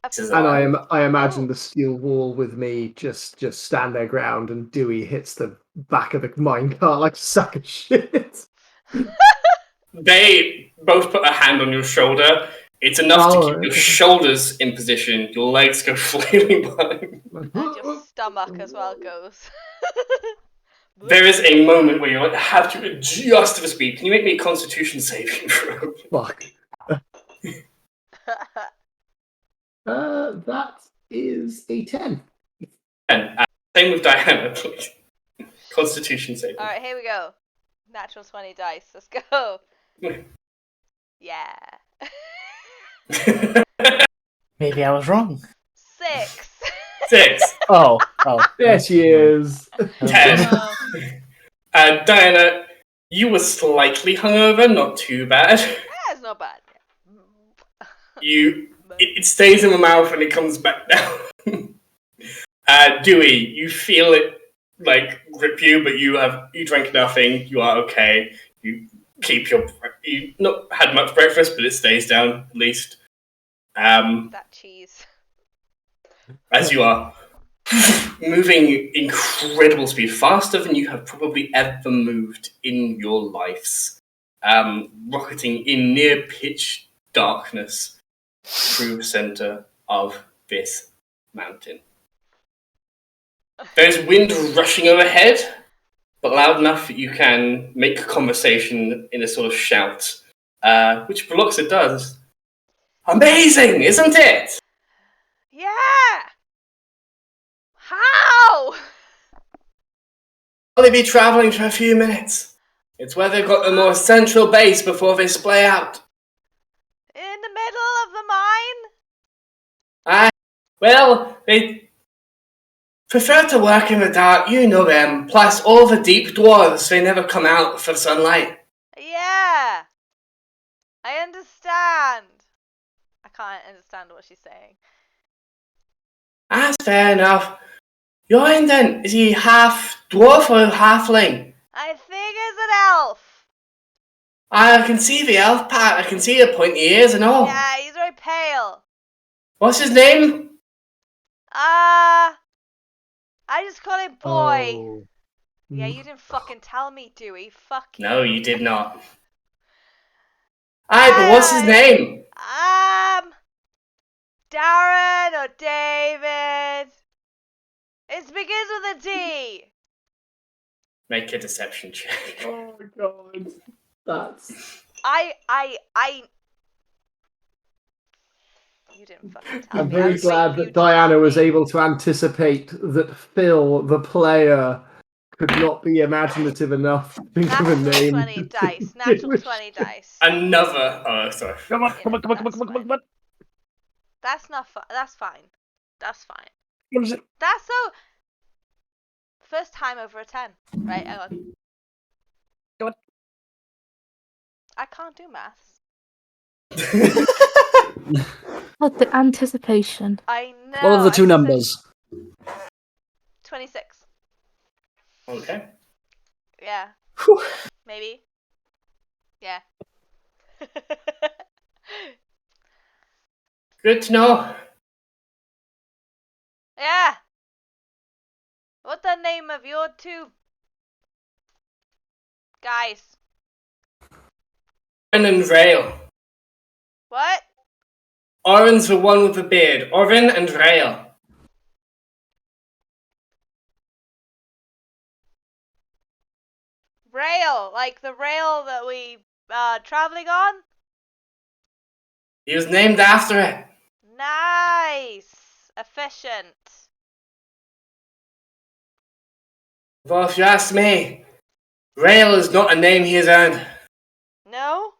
[SPEAKER 6] I imagine the steel wall with me just stand their ground and Dewey hits the back of the minecart like a sack of shit.
[SPEAKER 2] They both put a hand on your shoulder. It's enough to keep your shoulders in position. Your legs go flailing behind.
[SPEAKER 3] And your stomach as well goes.
[SPEAKER 2] There is a moment where you have to adjust to the speed. Can you make me a Constitution saving throw?
[SPEAKER 6] Fuck. That is a 10.
[SPEAKER 2] Same with Diana, please. Constitution saving.
[SPEAKER 3] Alright, here we go. Natural 20 dice. Let's go. Yeah.
[SPEAKER 5] Maybe I was wrong.
[SPEAKER 3] 6.
[SPEAKER 2] 6.
[SPEAKER 5] Oh.
[SPEAKER 6] There she is.
[SPEAKER 2] 10. Diana, you were slightly hungover, not too bad.
[SPEAKER 3] It's not bad.
[SPEAKER 2] It stays in the mouth and it comes back down. Dewey, you feel it like grip you, but you drank nothing. You are okay. You not had much breakfast, but it stays down at least.
[SPEAKER 3] That cheese.
[SPEAKER 2] As you are moving incredible speed, faster than you have probably ever moved in your lives, rocketing in near pitch darkness through the center of this mountain. There's wind rushing overhead, but loud enough that you can make conversation in a sort of shout, which Beluxa does. Amazing, isn't it?
[SPEAKER 3] Yeah! How?
[SPEAKER 2] Only be traveling for a few minutes. It's where they've got the more central base before they splay out.
[SPEAKER 3] In the middle of the mine?
[SPEAKER 2] Well, they prefer to work in the dark, you know them. Plus, all the deep dwarves, they never come out for sunlight.
[SPEAKER 3] Yeah! I understand. I can't understand what she's saying.
[SPEAKER 2] That's fair enough. Your indent, is he half dwarf or halfling?
[SPEAKER 3] I think it's an elf.
[SPEAKER 2] I can see the elf part, I can see the pointy ears and all.
[SPEAKER 3] Yeah, he's very pale.
[SPEAKER 2] What's his name?
[SPEAKER 3] I just call him Boy.
[SPEAKER 6] Oh.
[SPEAKER 3] Yeah, you didn't fucking tell me, Dewey. Fuck you.
[SPEAKER 2] No, you did not. Aye, but what's his name?
[SPEAKER 3] Darren or David. It begins with a D.
[SPEAKER 2] Make a deception check.
[SPEAKER 6] Oh my god. That's...
[SPEAKER 3] You didn't fucking tell
[SPEAKER 6] I'm
[SPEAKER 3] me.
[SPEAKER 6] very glad that Diana was able to anticipate that Phil, the player, could not be imaginative enough to think of a name.
[SPEAKER 3] Natural 20 dice. Natural 20 dice.
[SPEAKER 2] Another. Oh, sorry.
[SPEAKER 5] Come on.
[SPEAKER 3] That's not fine. That's fine. That's fine.
[SPEAKER 5] What is it?
[SPEAKER 3] That's so. First time over a 10. Right, hang on.
[SPEAKER 5] Come on.
[SPEAKER 3] I can't do maths.
[SPEAKER 7] What the anticipation.
[SPEAKER 3] I know.
[SPEAKER 4] What are the two numbers?
[SPEAKER 3] 26.
[SPEAKER 2] Okay.
[SPEAKER 3] Yeah. Maybe. Yeah.
[SPEAKER 2] Good to know.
[SPEAKER 3] Yeah. What's the name of your two guys?
[SPEAKER 2] Orin and Rail.
[SPEAKER 3] What?
[SPEAKER 2] Orin's the one with the beard. Orin and Rail.
[SPEAKER 3] Rail, like the rail that we traveling on?
[SPEAKER 2] He was named after it.
[SPEAKER 3] Nice. Efficient.
[SPEAKER 2] Well, if you ask me, Rail is not a name he has earned.
[SPEAKER 3] No?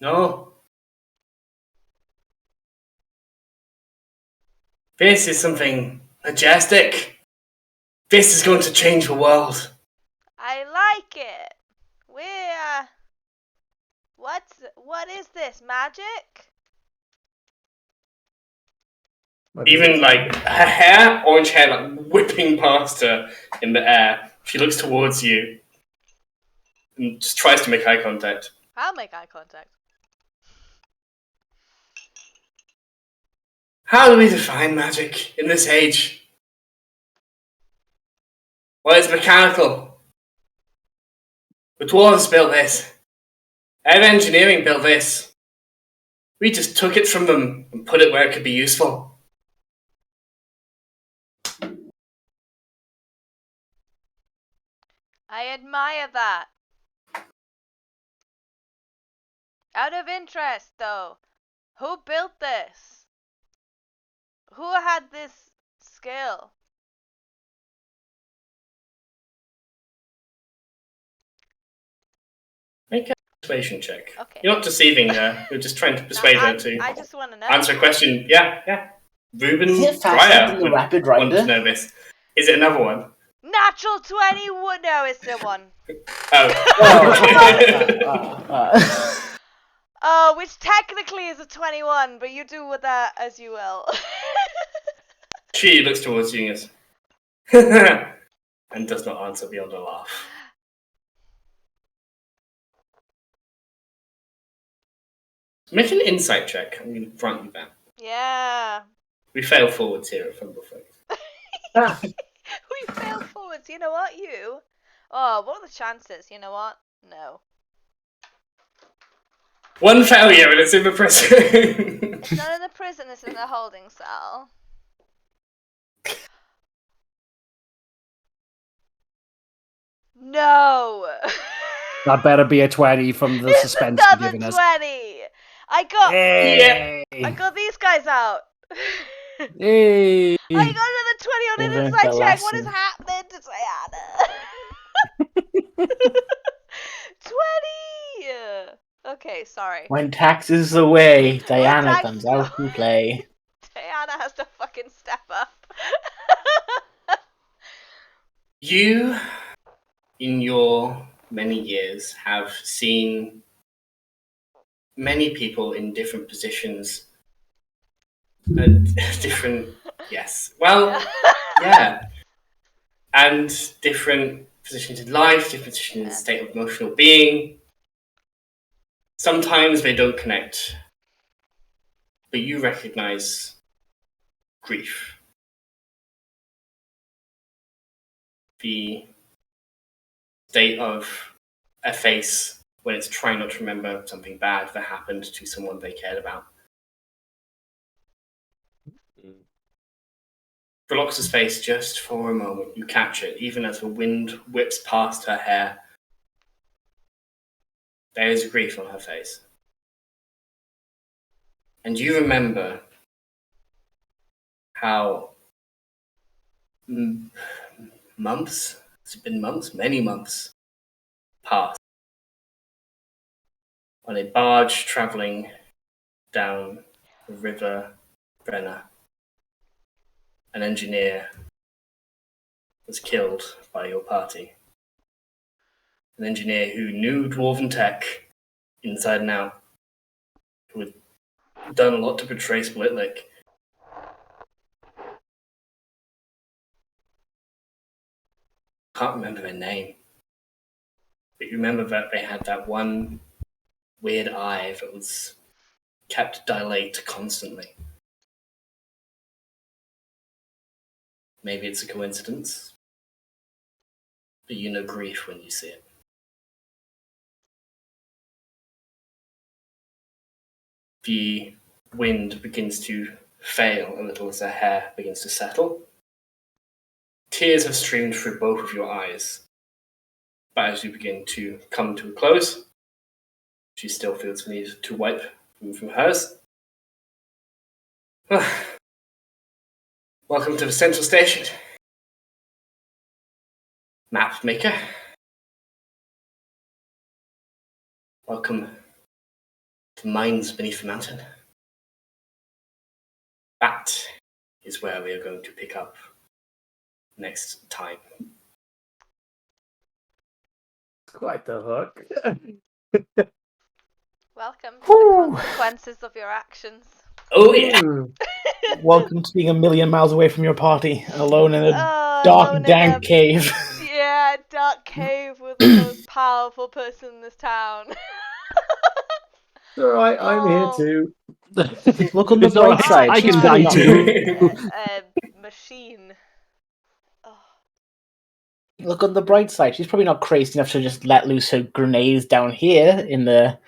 [SPEAKER 2] No. This is something majestic. This is going to change the world.
[SPEAKER 3] I like it. What is this? Magic?
[SPEAKER 2] Even like her hair, orange hair, like whipping past her in the air. She looks towards you and just tries to make eye contact.
[SPEAKER 3] I'll make eye contact.
[SPEAKER 2] How do we define magic in this age? Well, it's mechanical. The dwarves built this. Our engineering built this. We just took it from them and put it where it could be useful.
[SPEAKER 3] I admire that. Out of interest, though, who built this? Who had this skill?
[SPEAKER 2] Make a persuasion check.
[SPEAKER 3] Okay.
[SPEAKER 2] You're not deceiving her. You're just trying to persuade her to
[SPEAKER 3] I just want to know.
[SPEAKER 2] answer a question. Yeah. Ruben
[SPEAKER 5] Is it faster
[SPEAKER 2] Breyer
[SPEAKER 5] than the
[SPEAKER 2] would
[SPEAKER 5] Rapid
[SPEAKER 2] want to
[SPEAKER 5] Rider?
[SPEAKER 2] know this. Is it another one?
[SPEAKER 3] Natural 20 would know it's the one.
[SPEAKER 2] Oh.
[SPEAKER 3] Which technically is a 21, but you do with that as you will.
[SPEAKER 2] She looks towards you and does not answer beyond a laugh. Make an insight check. I'm going to grant you that.
[SPEAKER 3] Yeah.
[SPEAKER 2] We fail forwards here at Fumblefoot.
[SPEAKER 3] We fail forwards. You know what, you? Oh, what are the chances? You know what? No.
[SPEAKER 2] One failure and it's in the prison.
[SPEAKER 3] It's not in the prison, it's in the holding cell. No!
[SPEAKER 4] That better be a 20 from the suspense you're
[SPEAKER 3] Another
[SPEAKER 4] giving
[SPEAKER 3] 20!
[SPEAKER 4] us.
[SPEAKER 3] I got
[SPEAKER 4] Hey!
[SPEAKER 3] I got these guys out.
[SPEAKER 4] Hey!
[SPEAKER 3] I got another 20 on an
[SPEAKER 5] Learned
[SPEAKER 3] inside
[SPEAKER 5] the
[SPEAKER 3] check. What is
[SPEAKER 5] lesson.
[SPEAKER 3] happening to Diana? 20! Okay, sorry.
[SPEAKER 5] When taxes away, Diana
[SPEAKER 3] taxes
[SPEAKER 5] comes out to play.
[SPEAKER 3] Diana has to fucking step up.
[SPEAKER 2] You, in your many years, have seen many people in different positions. Different, yes. Well, yeah. And different positions in life, different positions in state of emotional being. Sometimes they don't connect. But you recognize grief. The state of a face when it's trying not to remember something bad that happened to someone they cared about. Velox's face just for a moment. You catch it, even as the wind whips past her hair. There is grief on her face. And you remember how months, it's been months, many months, passed on a barge travelling down the river Brenner. An engineer was killed by your party. An engineer who knew Dwarven tech inside and out, who had done a lot to betray Splitlick. Can't remember their name, but you remember that they had that one weird eye that was kept dilate constantly. Maybe it's a coincidence. But you know grief when you see it. The wind begins to fail a little as her hair begins to settle. Tears have streamed through both of your eyes. But as you begin to come to a close, she still feels the need to wipe them from hers. Welcome to the central station. Map maker. Welcome to mines beneath the mountain. That is where we are going to pick up next time.
[SPEAKER 6] Quite the hook.
[SPEAKER 3] Welcome to the consequences of your actions.
[SPEAKER 2] Oh yeah!
[SPEAKER 5] Welcome to being a million miles away from your party, alone in a
[SPEAKER 3] alone
[SPEAKER 5] dark,
[SPEAKER 3] in
[SPEAKER 5] dank
[SPEAKER 3] a-
[SPEAKER 5] cave.
[SPEAKER 3] Yeah, dark cave with the most powerful person in this town.
[SPEAKER 6] Alright, I'm here
[SPEAKER 3] Oh.
[SPEAKER 6] too.
[SPEAKER 5] Look on the
[SPEAKER 4] It's all
[SPEAKER 5] bright
[SPEAKER 4] right,
[SPEAKER 5] side.
[SPEAKER 4] I
[SPEAKER 5] she's
[SPEAKER 4] can
[SPEAKER 5] probably
[SPEAKER 4] die
[SPEAKER 5] not-
[SPEAKER 4] too.
[SPEAKER 3] Machine. Oh.
[SPEAKER 5] Look on the bright side. She's probably not crazy enough to just let loose her grenades down here in the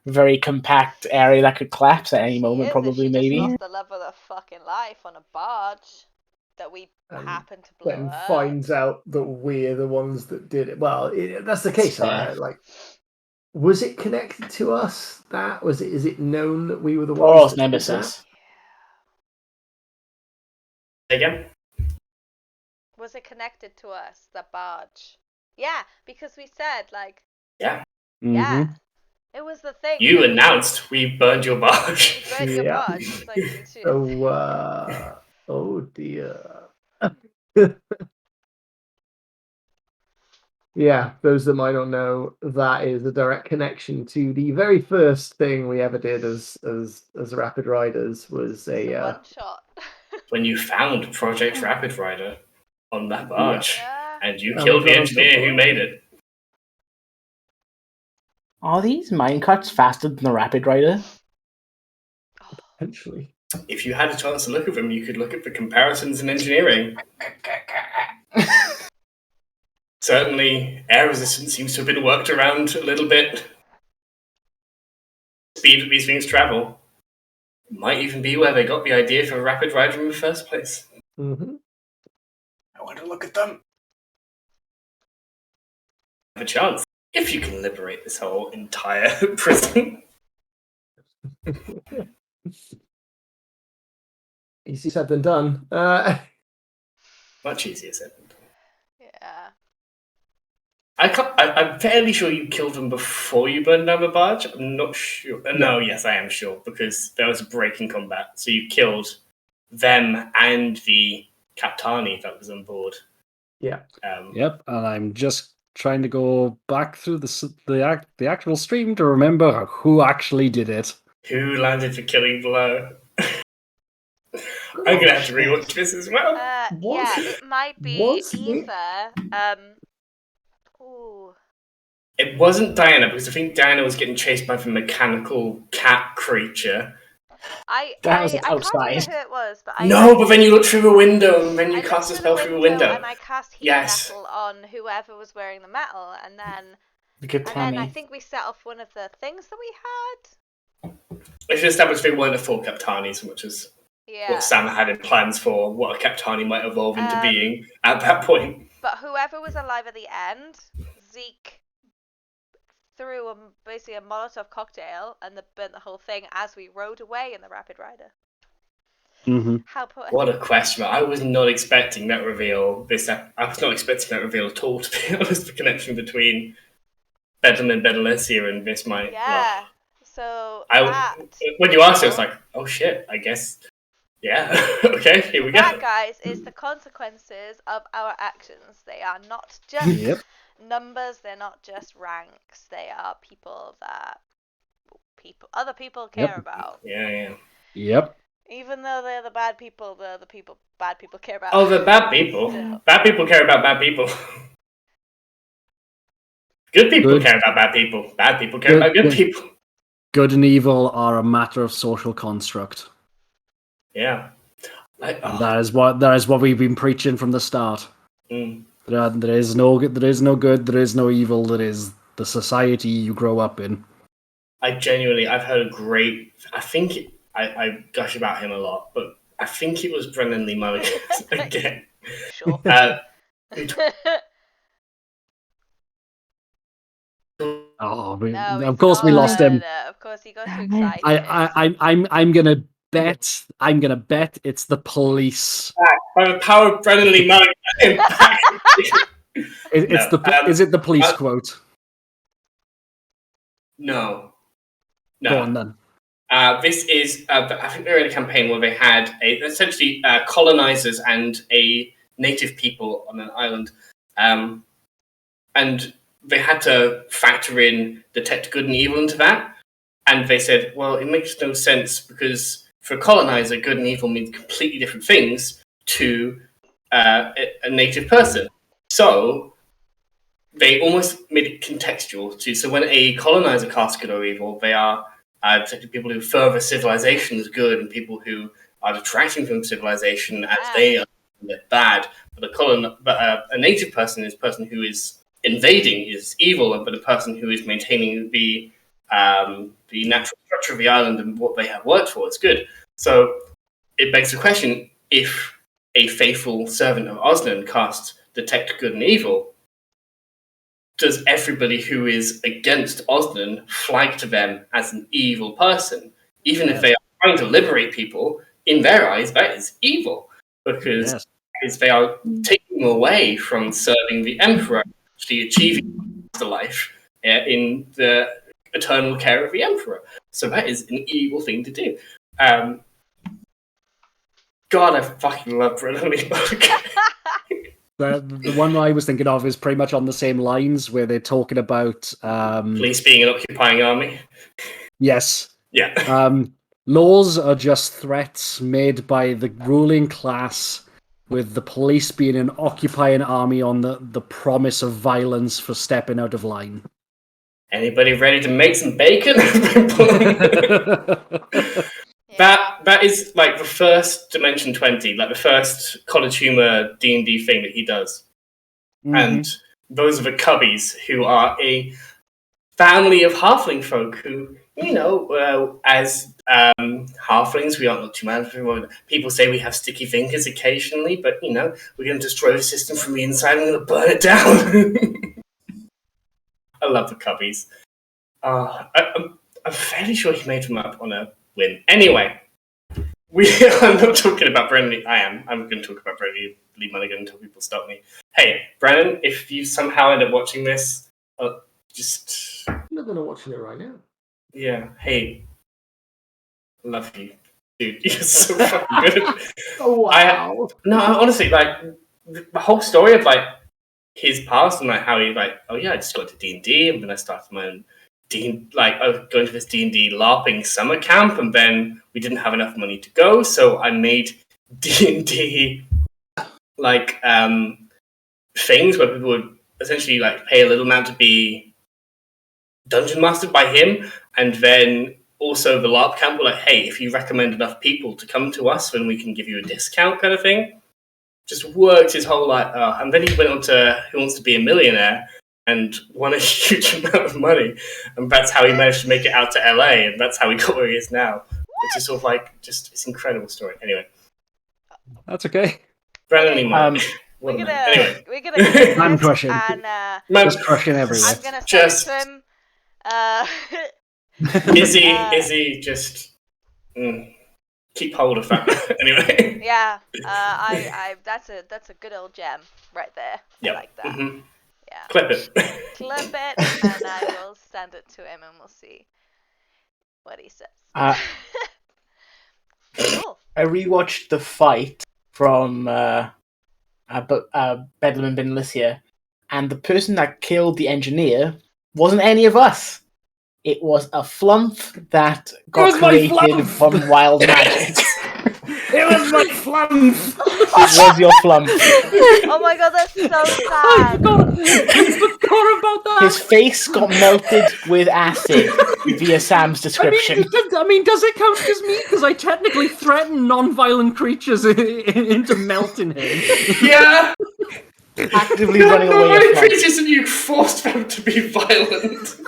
[SPEAKER 5] very compact area that could collapse at any moment. Probably,
[SPEAKER 3] She
[SPEAKER 5] maybe.
[SPEAKER 3] just lost the love of her fucking life on a barge that we happened to blow
[SPEAKER 6] Then
[SPEAKER 3] up.
[SPEAKER 6] finds out that we're the ones that did it. Well, that's the case.
[SPEAKER 5] fair.
[SPEAKER 6] Like, was it connected to us? That was it. Is it known that we were the ones?
[SPEAKER 5] Boros
[SPEAKER 6] that did
[SPEAKER 5] Nemesis.
[SPEAKER 2] Again?
[SPEAKER 3] Was it connected to us, the barge? Yeah, because we said, like,
[SPEAKER 2] Yeah.
[SPEAKER 3] yeah. It was the thing.
[SPEAKER 2] You
[SPEAKER 3] that
[SPEAKER 2] announced we burned your barge.
[SPEAKER 3] we burned your
[SPEAKER 6] Yeah.
[SPEAKER 3] barge. It's like, shit.
[SPEAKER 6] that? Oh dear. Yeah, those that might not know, that is a direct connection to the very first thing we ever did as Rapid Riders was
[SPEAKER 3] It's a
[SPEAKER 6] a
[SPEAKER 3] one shot.
[SPEAKER 2] When you found Project Rapid Rider on that barge,
[SPEAKER 3] Yeah.
[SPEAKER 2] and you
[SPEAKER 6] And
[SPEAKER 2] killed
[SPEAKER 6] we
[SPEAKER 2] the
[SPEAKER 6] got on
[SPEAKER 2] engineer
[SPEAKER 6] top of
[SPEAKER 2] who
[SPEAKER 6] it.
[SPEAKER 2] made it.
[SPEAKER 5] Are these minecarts faster than the Rapid Rider?
[SPEAKER 6] potentially.
[SPEAKER 2] If you had a chance to look at them, you could look at the comparisons in engineering. Certainly, air resistance seems to have been worked around a little bit. Speed that these things travel might even be where they got the idea for Rapid Rider in the first place.
[SPEAKER 6] Mm-hmm.
[SPEAKER 2] I want to look at them. Have a chance. If you can liberate this whole entire prison.
[SPEAKER 6] Easy said than done.
[SPEAKER 2] Much easier said than done.
[SPEAKER 3] Yeah.
[SPEAKER 2] I'm fairly sure you killed them before you burned down the barge. I'm not sure. No, yes, I am sure, because there was a break in combat. So you killed them and the Captani that was on board.
[SPEAKER 6] Yeah.
[SPEAKER 4] Yep, and I'm just trying to go back through the actual stream to remember who actually did it.
[SPEAKER 2] Who landed the killing blow? I'm gonna have to rewatch this as well.
[SPEAKER 3] Yeah, it might be
[SPEAKER 6] was it-
[SPEAKER 3] either. Ooh.
[SPEAKER 2] It wasn't Diana, because I think Diana was getting chased by the mechanical cat creature.
[SPEAKER 3] I
[SPEAKER 5] That was
[SPEAKER 3] can't remember
[SPEAKER 5] outside.
[SPEAKER 3] who it was, but
[SPEAKER 2] But then you looked through the window, and then you
[SPEAKER 3] I
[SPEAKER 2] cast a
[SPEAKER 3] looked
[SPEAKER 2] spell through the window.
[SPEAKER 3] and I cast heat
[SPEAKER 2] Yes.
[SPEAKER 3] metal on whoever was wearing the metal, and then
[SPEAKER 5] Good
[SPEAKER 3] I think we set off one of the things that we had.
[SPEAKER 2] If you establish they weren't a full Captani so much as
[SPEAKER 3] Yeah.
[SPEAKER 2] what Sam had in plans for what a Captani might evolve into
[SPEAKER 3] Um,
[SPEAKER 2] being at that point.
[SPEAKER 3] But whoever was alive at the end, Zeke threw basically a Molotov cocktail and burnt the whole thing as we rode away in the Rapid Rider.
[SPEAKER 4] Mm-hmm.
[SPEAKER 3] How poetic.
[SPEAKER 2] What a question. I was not expecting that reveal. I was not expecting that reveal at all, to be honest, the connection between Bedlam and Bedalesia and this might.
[SPEAKER 3] Yeah. So
[SPEAKER 2] When you asked it, I was like, oh shit, I guess. Yeah. Okay, here we go.
[SPEAKER 3] that, guys, is the consequences of our actions. They are not just
[SPEAKER 4] Yep.
[SPEAKER 3] numbers, they're not just ranks, they are people that other people care
[SPEAKER 4] Yep.
[SPEAKER 3] about.
[SPEAKER 2] Yeah.
[SPEAKER 4] Yep.
[SPEAKER 3] Even though they're the bad people, they're the people bad people care about.
[SPEAKER 2] Oh, the bad people.
[SPEAKER 3] Still.
[SPEAKER 2] Bad people care about bad people. Good people
[SPEAKER 4] Good.
[SPEAKER 2] care about bad people. Bad people care about good people.
[SPEAKER 4] Good and evil are a matter of social construct.
[SPEAKER 2] Yeah. Like,
[SPEAKER 4] And that is what we've been preaching from the start. There is no good, there is no evil. There is the society you grow up in.
[SPEAKER 2] I've heard a great. I think I gush about him a lot, but I think it was Brendan Lee Mulligan again.
[SPEAKER 3] Sure.
[SPEAKER 4] Of course we lost him.
[SPEAKER 3] Of course he got too excited.
[SPEAKER 4] I'm gonna bet it's the police.
[SPEAKER 2] By the power of Brendan Lee Mulligan.
[SPEAKER 4] Is it the police quote?
[SPEAKER 2] No.
[SPEAKER 4] Go on then.
[SPEAKER 2] This is, I think they're in a campaign where they had essentially colonizers and a native people on an island. And they had to factor in detect good and evil into that. And they said, well, it makes no sense because for a colonizer, good and evil means completely different things to a native person. So they almost made it contextual too. So when a colonizer casts good or evil, they are detecting people who further civilization is good and people who are detracting from civilization as they are bad. But a native person is a person who is invading is evil, but a person who is maintaining the natural structure of the island and what they have worked for is good. So it begs the question, if a faithful servant of Osnan casts detect good and evil, does everybody who is against Osnan flag to them as an evil person? Even if they are trying to liberate people, in their eyes, that is evil. Because they are taking away from serving the Emperor, actually achieving the life in the eternal care of the Emperor. So that is an evil thing to do. God, I fucking love Brendan Lee Mulligan.
[SPEAKER 4] The one I was thinking of is pretty much on the same lines, where they're talking about
[SPEAKER 2] police being an occupying army.
[SPEAKER 4] Yes.
[SPEAKER 2] Yeah.
[SPEAKER 4] Laws are just threats made by the ruling class, with the police being an occupying army on the promise of violence for stepping out of line.
[SPEAKER 2] Anybody ready to make some bacon? That is like the first Dimension 20, like the first College Humor D&D thing that he does. Mm-hmm. And those are the Cubbies, who are a family of halfling folk who, as halflings, we aren't not too mad. People say we have sticky fingers occasionally, but, we're going to destroy the system from the inside and we're going to burn it down. I love the Cubbies. I'm fairly sure he made them up on a win. Anyway, I'm not talking about Brendan Lee. I'm going to talk about Brendan Lee Mulligan until people stop me. Hey, Brennan, if you somehow end up watching this, just...
[SPEAKER 6] I'm not going to watch it right now.
[SPEAKER 2] Yeah, hey. Love you. Dude, you're so fucking good.
[SPEAKER 6] Oh, wow.
[SPEAKER 2] Honestly, like, the whole story of, like, his past and, like, how he, like, I just got to D&D and then I started my own I was going to this D&D LARPing summer camp, and then we didn't have enough money to go, so I made D&D things where people would essentially pay a little amount to be dungeon mastered by him, and then also the LARP camp were like, hey, if you recommend enough people to come to us, then we can give you a discount kind of thing. Just worked his whole life, and then he went on to Who Wants to Be a Millionaire, and won a huge amount of money. And that's how he managed to make it out to LA, and that's how he got where he is now. Which is sort of it's an incredible story. Anyway.
[SPEAKER 4] That's okay.
[SPEAKER 2] Brendan Lee
[SPEAKER 3] we're gonna
[SPEAKER 4] I'm crushing. Just crushing everyone.
[SPEAKER 3] I'm gonna send it to him.
[SPEAKER 2] Izzy, just keep hold of that. Anyway.
[SPEAKER 3] Yeah. That's a good old gem right there.
[SPEAKER 2] Yep.
[SPEAKER 3] I like that.
[SPEAKER 2] Mm-hmm.
[SPEAKER 3] Yeah.
[SPEAKER 2] Clip it,
[SPEAKER 3] and I will send it to him, and we'll see what he says. Cool.
[SPEAKER 5] I rewatched the fight from Bedlam and Bin Lycia, and the person that killed the engineer wasn't any of us. It was a flump that got created from wild magic.
[SPEAKER 6] It was my flump.
[SPEAKER 5] It was your flump.
[SPEAKER 3] Oh my god, that's so sad.
[SPEAKER 4] I forgot about that.
[SPEAKER 5] His face got melted with acid via Sam's description.
[SPEAKER 4] I mean, does it count as me? Because I technically threaten non-violent creatures into melting him.
[SPEAKER 2] Yeah.
[SPEAKER 5] Actively running away
[SPEAKER 2] The
[SPEAKER 5] from
[SPEAKER 2] creatures and you forced them to be violent.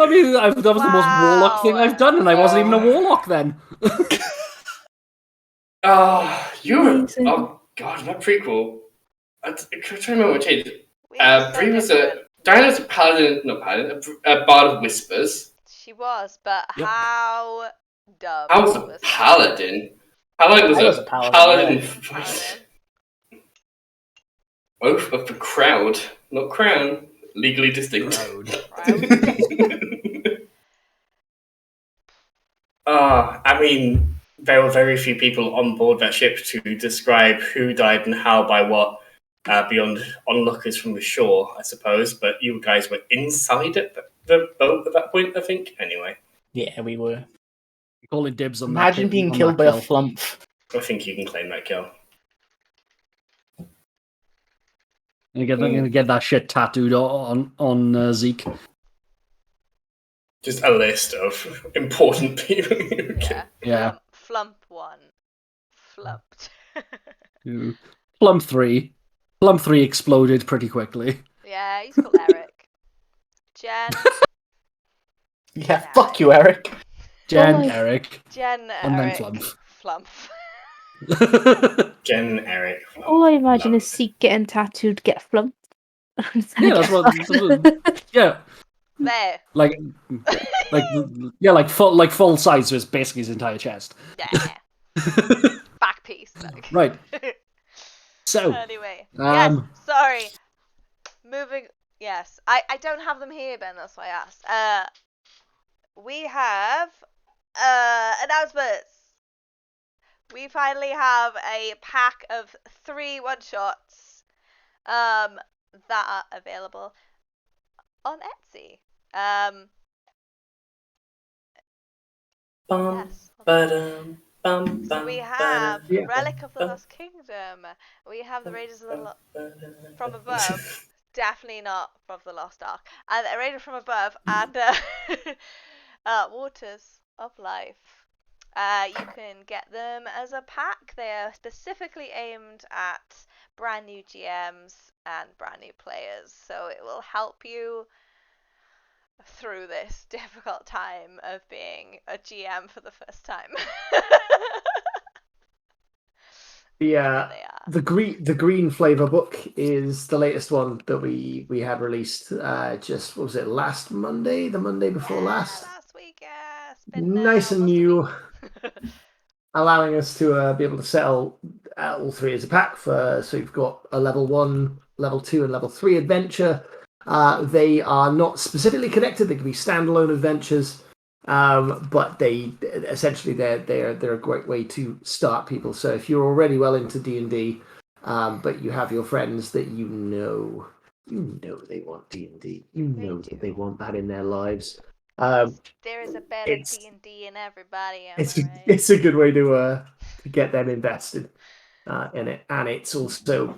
[SPEAKER 4] I mean, that was the most warlock thing
[SPEAKER 3] Wow.
[SPEAKER 4] I've done, and I wasn't even a warlock then.
[SPEAKER 2] Oh, you were.
[SPEAKER 7] Amazing.
[SPEAKER 2] Oh god, that prequel. I'm trying to remember what changed.
[SPEAKER 3] We were so
[SPEAKER 2] Bree was
[SPEAKER 3] different.
[SPEAKER 2] Diana's a paladin, not paladin, a bard of whispers.
[SPEAKER 3] She was, but
[SPEAKER 4] Yep.
[SPEAKER 3] how dumb
[SPEAKER 2] I was a
[SPEAKER 3] was
[SPEAKER 2] paladin. Paladin was
[SPEAKER 5] I was
[SPEAKER 2] a
[SPEAKER 5] a paladin,
[SPEAKER 2] paladin
[SPEAKER 5] yeah.
[SPEAKER 2] fight. Oath of the crowd, not crown. Legally distinct. I mean, there were very few people on board that ship to describe who died and how by what, beyond onlookers from the shore, I suppose. But you guys were inside the boat at that point, I think. Anyway,
[SPEAKER 5] Yeah, we were.
[SPEAKER 4] Call it dibs on that.
[SPEAKER 5] Imagine being
[SPEAKER 4] on
[SPEAKER 5] killed
[SPEAKER 4] that
[SPEAKER 5] by a
[SPEAKER 4] kill.
[SPEAKER 5] flump.
[SPEAKER 2] I think you can claim that kill.
[SPEAKER 4] I'm gonna get that shit tattooed on Zeke.
[SPEAKER 2] Just a list of important people.
[SPEAKER 3] Yeah.
[SPEAKER 4] Yeah.
[SPEAKER 3] Flump one. Flumped.
[SPEAKER 4] Plum 3. Plum 3 exploded pretty quickly.
[SPEAKER 3] Yeah, he's called Eric. Jen.
[SPEAKER 5] Yeah, fuck you, Eric.
[SPEAKER 4] Jen,
[SPEAKER 7] my-
[SPEAKER 4] Eric,
[SPEAKER 3] Jen,
[SPEAKER 4] and then
[SPEAKER 3] Eric.
[SPEAKER 4] Flump.
[SPEAKER 3] Flump.
[SPEAKER 2] Jen, Eric.
[SPEAKER 7] All I imagine is Seek getting tattooed to get flumped.
[SPEAKER 4] Yeah, that's what. Yeah,
[SPEAKER 3] There.
[SPEAKER 4] like full size, so it's basically his entire chest.
[SPEAKER 3] Yeah. Back piece. Like.
[SPEAKER 4] Right. So,
[SPEAKER 3] Anyway. Yes.
[SPEAKER 4] um,
[SPEAKER 3] Sorry. Moving. Yes. I don't have them here, Ben. That's why I asked. We have announcements. We finally have a pack of 3 one-shots that are available on Etsy. Yes. So we have Relic of the Lost Kingdom. We have the Raiders of the from above. Definitely not from the Lost Ark. And Raiders from above and Waters of Life. You can get them as a pack. They are specifically aimed at brand new GMs and brand new players, so it will help you through this difficult time of being a GM for the first time. There they are.
[SPEAKER 6] The green flavor book is the latest one that we had released. Just what was it, last Monday? The Monday before last.
[SPEAKER 3] Last week, yeah. It's been,
[SPEAKER 6] Nice and
[SPEAKER 3] almost a
[SPEAKER 6] new,
[SPEAKER 3] week.
[SPEAKER 6] allowing us to be able to sell all 3 as a pack. So you've got a level 1, level 2, and level 3 adventure. They are not specifically connected. They can be standalone adventures, but they're a great way to start people. So if you're already well into D&D, but you have your friends that you know they want D&D, that they want that in their lives.
[SPEAKER 3] There is a better
[SPEAKER 6] it's-
[SPEAKER 3] D&D in everybody.
[SPEAKER 6] It's a good way to get them invested in it, and it's also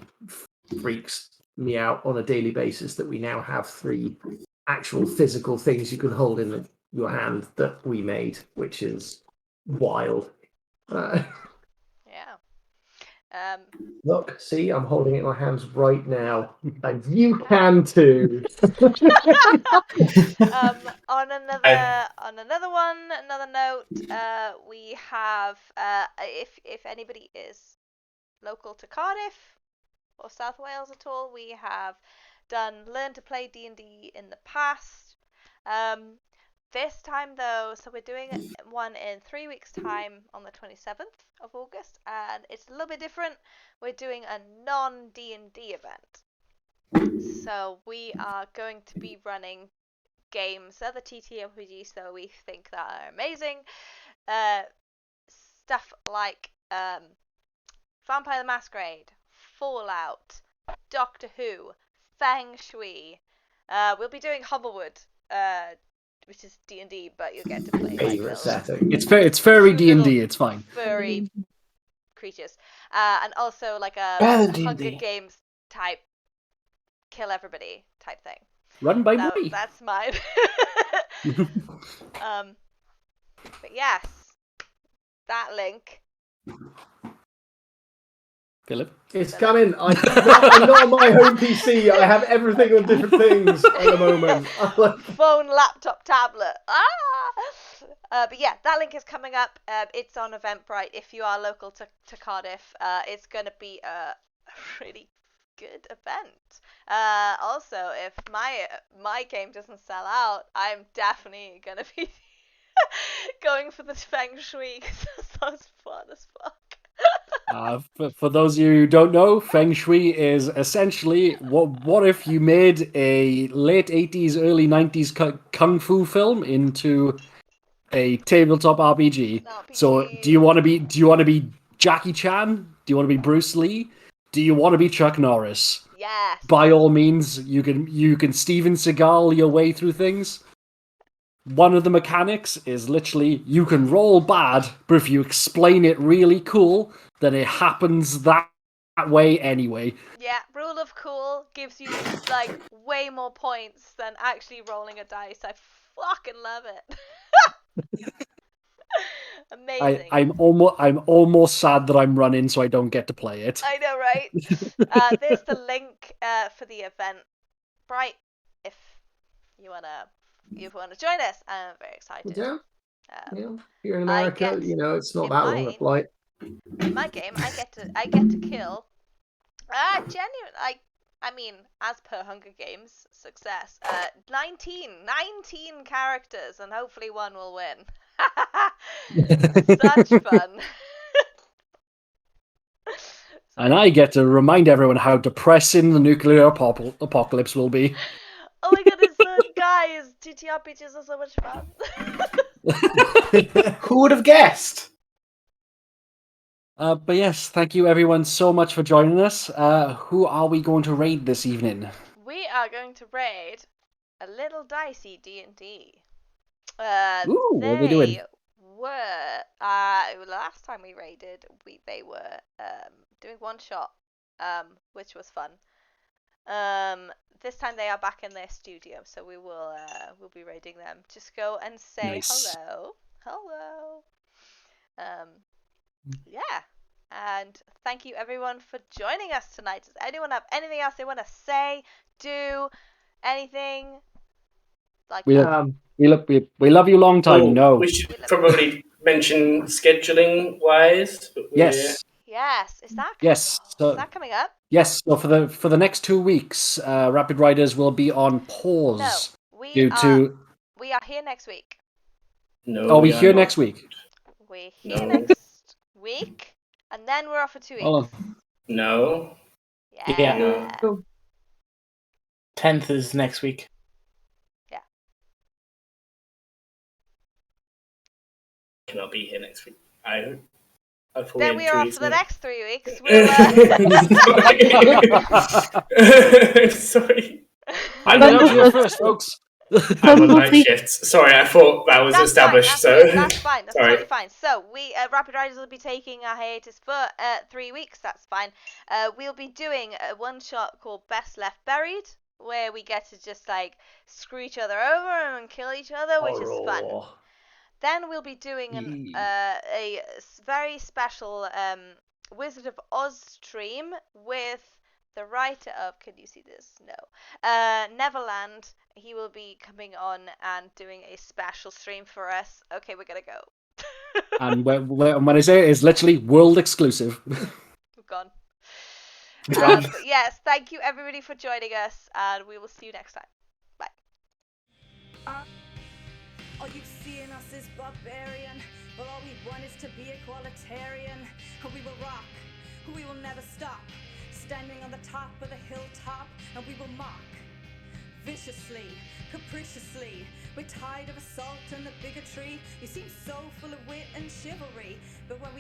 [SPEAKER 6] freaks me out on a daily basis that we now have 3 actual physical things you can hold in your hand that we made, which is wild.
[SPEAKER 3] Yeah.
[SPEAKER 6] Look, see, I'm holding it in my hands right now, and you can too.
[SPEAKER 3] On another note, we have if anybody is local to Cardiff or South Wales at all, we have done Learn to Play D&D in the past. This time though, so we're doing one in 3 weeks' time on the 27th of August, and it's a little bit different. We're doing a non-D&D event. So we are going to be running games, other TTRPGs that we think that are amazing. Stuff like Vampire the Masquerade, Fallout, Doctor Who, Feng Shui. We'll be doing Humblewood which is D&D, but you get to play like
[SPEAKER 6] Favorite
[SPEAKER 3] little
[SPEAKER 6] setting.
[SPEAKER 4] It's very
[SPEAKER 3] Two little
[SPEAKER 4] D&D. It's fine.
[SPEAKER 3] furry creatures, and also like a
[SPEAKER 5] Better than
[SPEAKER 3] Hunger
[SPEAKER 5] D&D.
[SPEAKER 3] Games type kill everybody type thing.
[SPEAKER 4] Run by Bree.
[SPEAKER 3] That's mine. But yes, that link.
[SPEAKER 4] Philip.
[SPEAKER 6] It's coming. I'm not on my home PC. I have everything on different things at the moment.
[SPEAKER 3] Phone, laptop, tablet. But yeah, that link is coming up. It's on Eventbrite. If you are local to Cardiff, it's going to be a really good event. Also, if my game doesn't sell out, I'm definitely going to be going for the Feng Shui because that sounds fun as fuck.
[SPEAKER 4] For those of you who don't know, Feng Shui is essentially what if you made a late 80s, early 90s kung fu film into a tabletop RPG. So do you want to be Jackie Chan? Do you want to be Bruce Lee? Do you want to be Chuck Norris?
[SPEAKER 3] Yes.
[SPEAKER 4] By all means, you can Steven Seagal your way through things. One of the mechanics is literally you can roll bad, but if you explain it really cool, then it happens that way anyway.
[SPEAKER 3] Yeah, rule of cool gives you like way more points than actually rolling a dice. I fucking love it. Amazing.
[SPEAKER 4] I'm almost sad that I'm running so I don't get to play it.
[SPEAKER 3] I know, right? There's the link for the event. Right, if you wanna join us, I'm very excited.
[SPEAKER 6] Yeah. Here in America, it's not that long a flight.
[SPEAKER 3] In my game, I get to kill. Genuine. I mean, as per Hunger Games success, 19 characters, and hopefully one will win. Such fun.
[SPEAKER 4] And I get to remind everyone how depressing the nuclear apocalypse will be.
[SPEAKER 3] Oh my goodness, guys, GT RPGs are so much fun.
[SPEAKER 5] Who would have guessed?
[SPEAKER 4] But yes, thank you everyone so much for joining us. Who are we going to raid this evening?
[SPEAKER 3] We are going to raid a little dicey D&D.
[SPEAKER 4] Ooh, what are they doing?
[SPEAKER 3] Last time we raided, they were doing one shot, which was fun. This time they are back in their studio, so we'll be raiding them. Just go and say
[SPEAKER 4] Nice.
[SPEAKER 3] hello. Yeah, and thank you everyone for joining us tonight. Does anyone have anything else they want to say, do, anything like that?
[SPEAKER 4] We love you long time. No.
[SPEAKER 2] We should probably mention scheduling wise.
[SPEAKER 4] Yes.
[SPEAKER 3] Yes. Is that coming up?
[SPEAKER 4] Yes. So for the next 2 weeks, Rapid Riders will be on pause.
[SPEAKER 3] No, we are here next week.
[SPEAKER 2] No.
[SPEAKER 4] Oh, we're here next week.
[SPEAKER 3] We're here next week, and then we're off for 2 weeks.
[SPEAKER 4] Oh.
[SPEAKER 2] No.
[SPEAKER 3] Yeah.
[SPEAKER 2] No.
[SPEAKER 5] 10th is next week.
[SPEAKER 2] Cannot be here next week. I
[SPEAKER 3] Then we are off for the next 3 weeks.
[SPEAKER 2] Sorry.
[SPEAKER 4] I'm going first, folks.
[SPEAKER 2] I'm on night shifts. Sorry, I thought that was established.
[SPEAKER 3] That's fine. That's totally fine. So we Rapid Riders will be taking a hiatus for 3 weeks. That's fine. We'll be doing a one shot called Best Left Buried, where we get to just like screw each other over and kill each other, which is fun. Then we'll be doing a very special Wizard of Oz stream with the writer of, can you see this? No. Neverland. He will be coming on and doing a special stream for us. Okay, we're going to go.
[SPEAKER 4] And when I say it, it's literally world exclusive.
[SPEAKER 3] We're gone. Yes, thank you everybody for joining us, and we will see you next time. Bye.
[SPEAKER 1] All you see in us is barbarian, but all we want is to be equalitarian. We will rock, we will never stop, standing on the top of the hilltop, and we will mock viciously, capriciously. We're tired of assault and the bigotry. You seem so full of wit and chivalry, but when we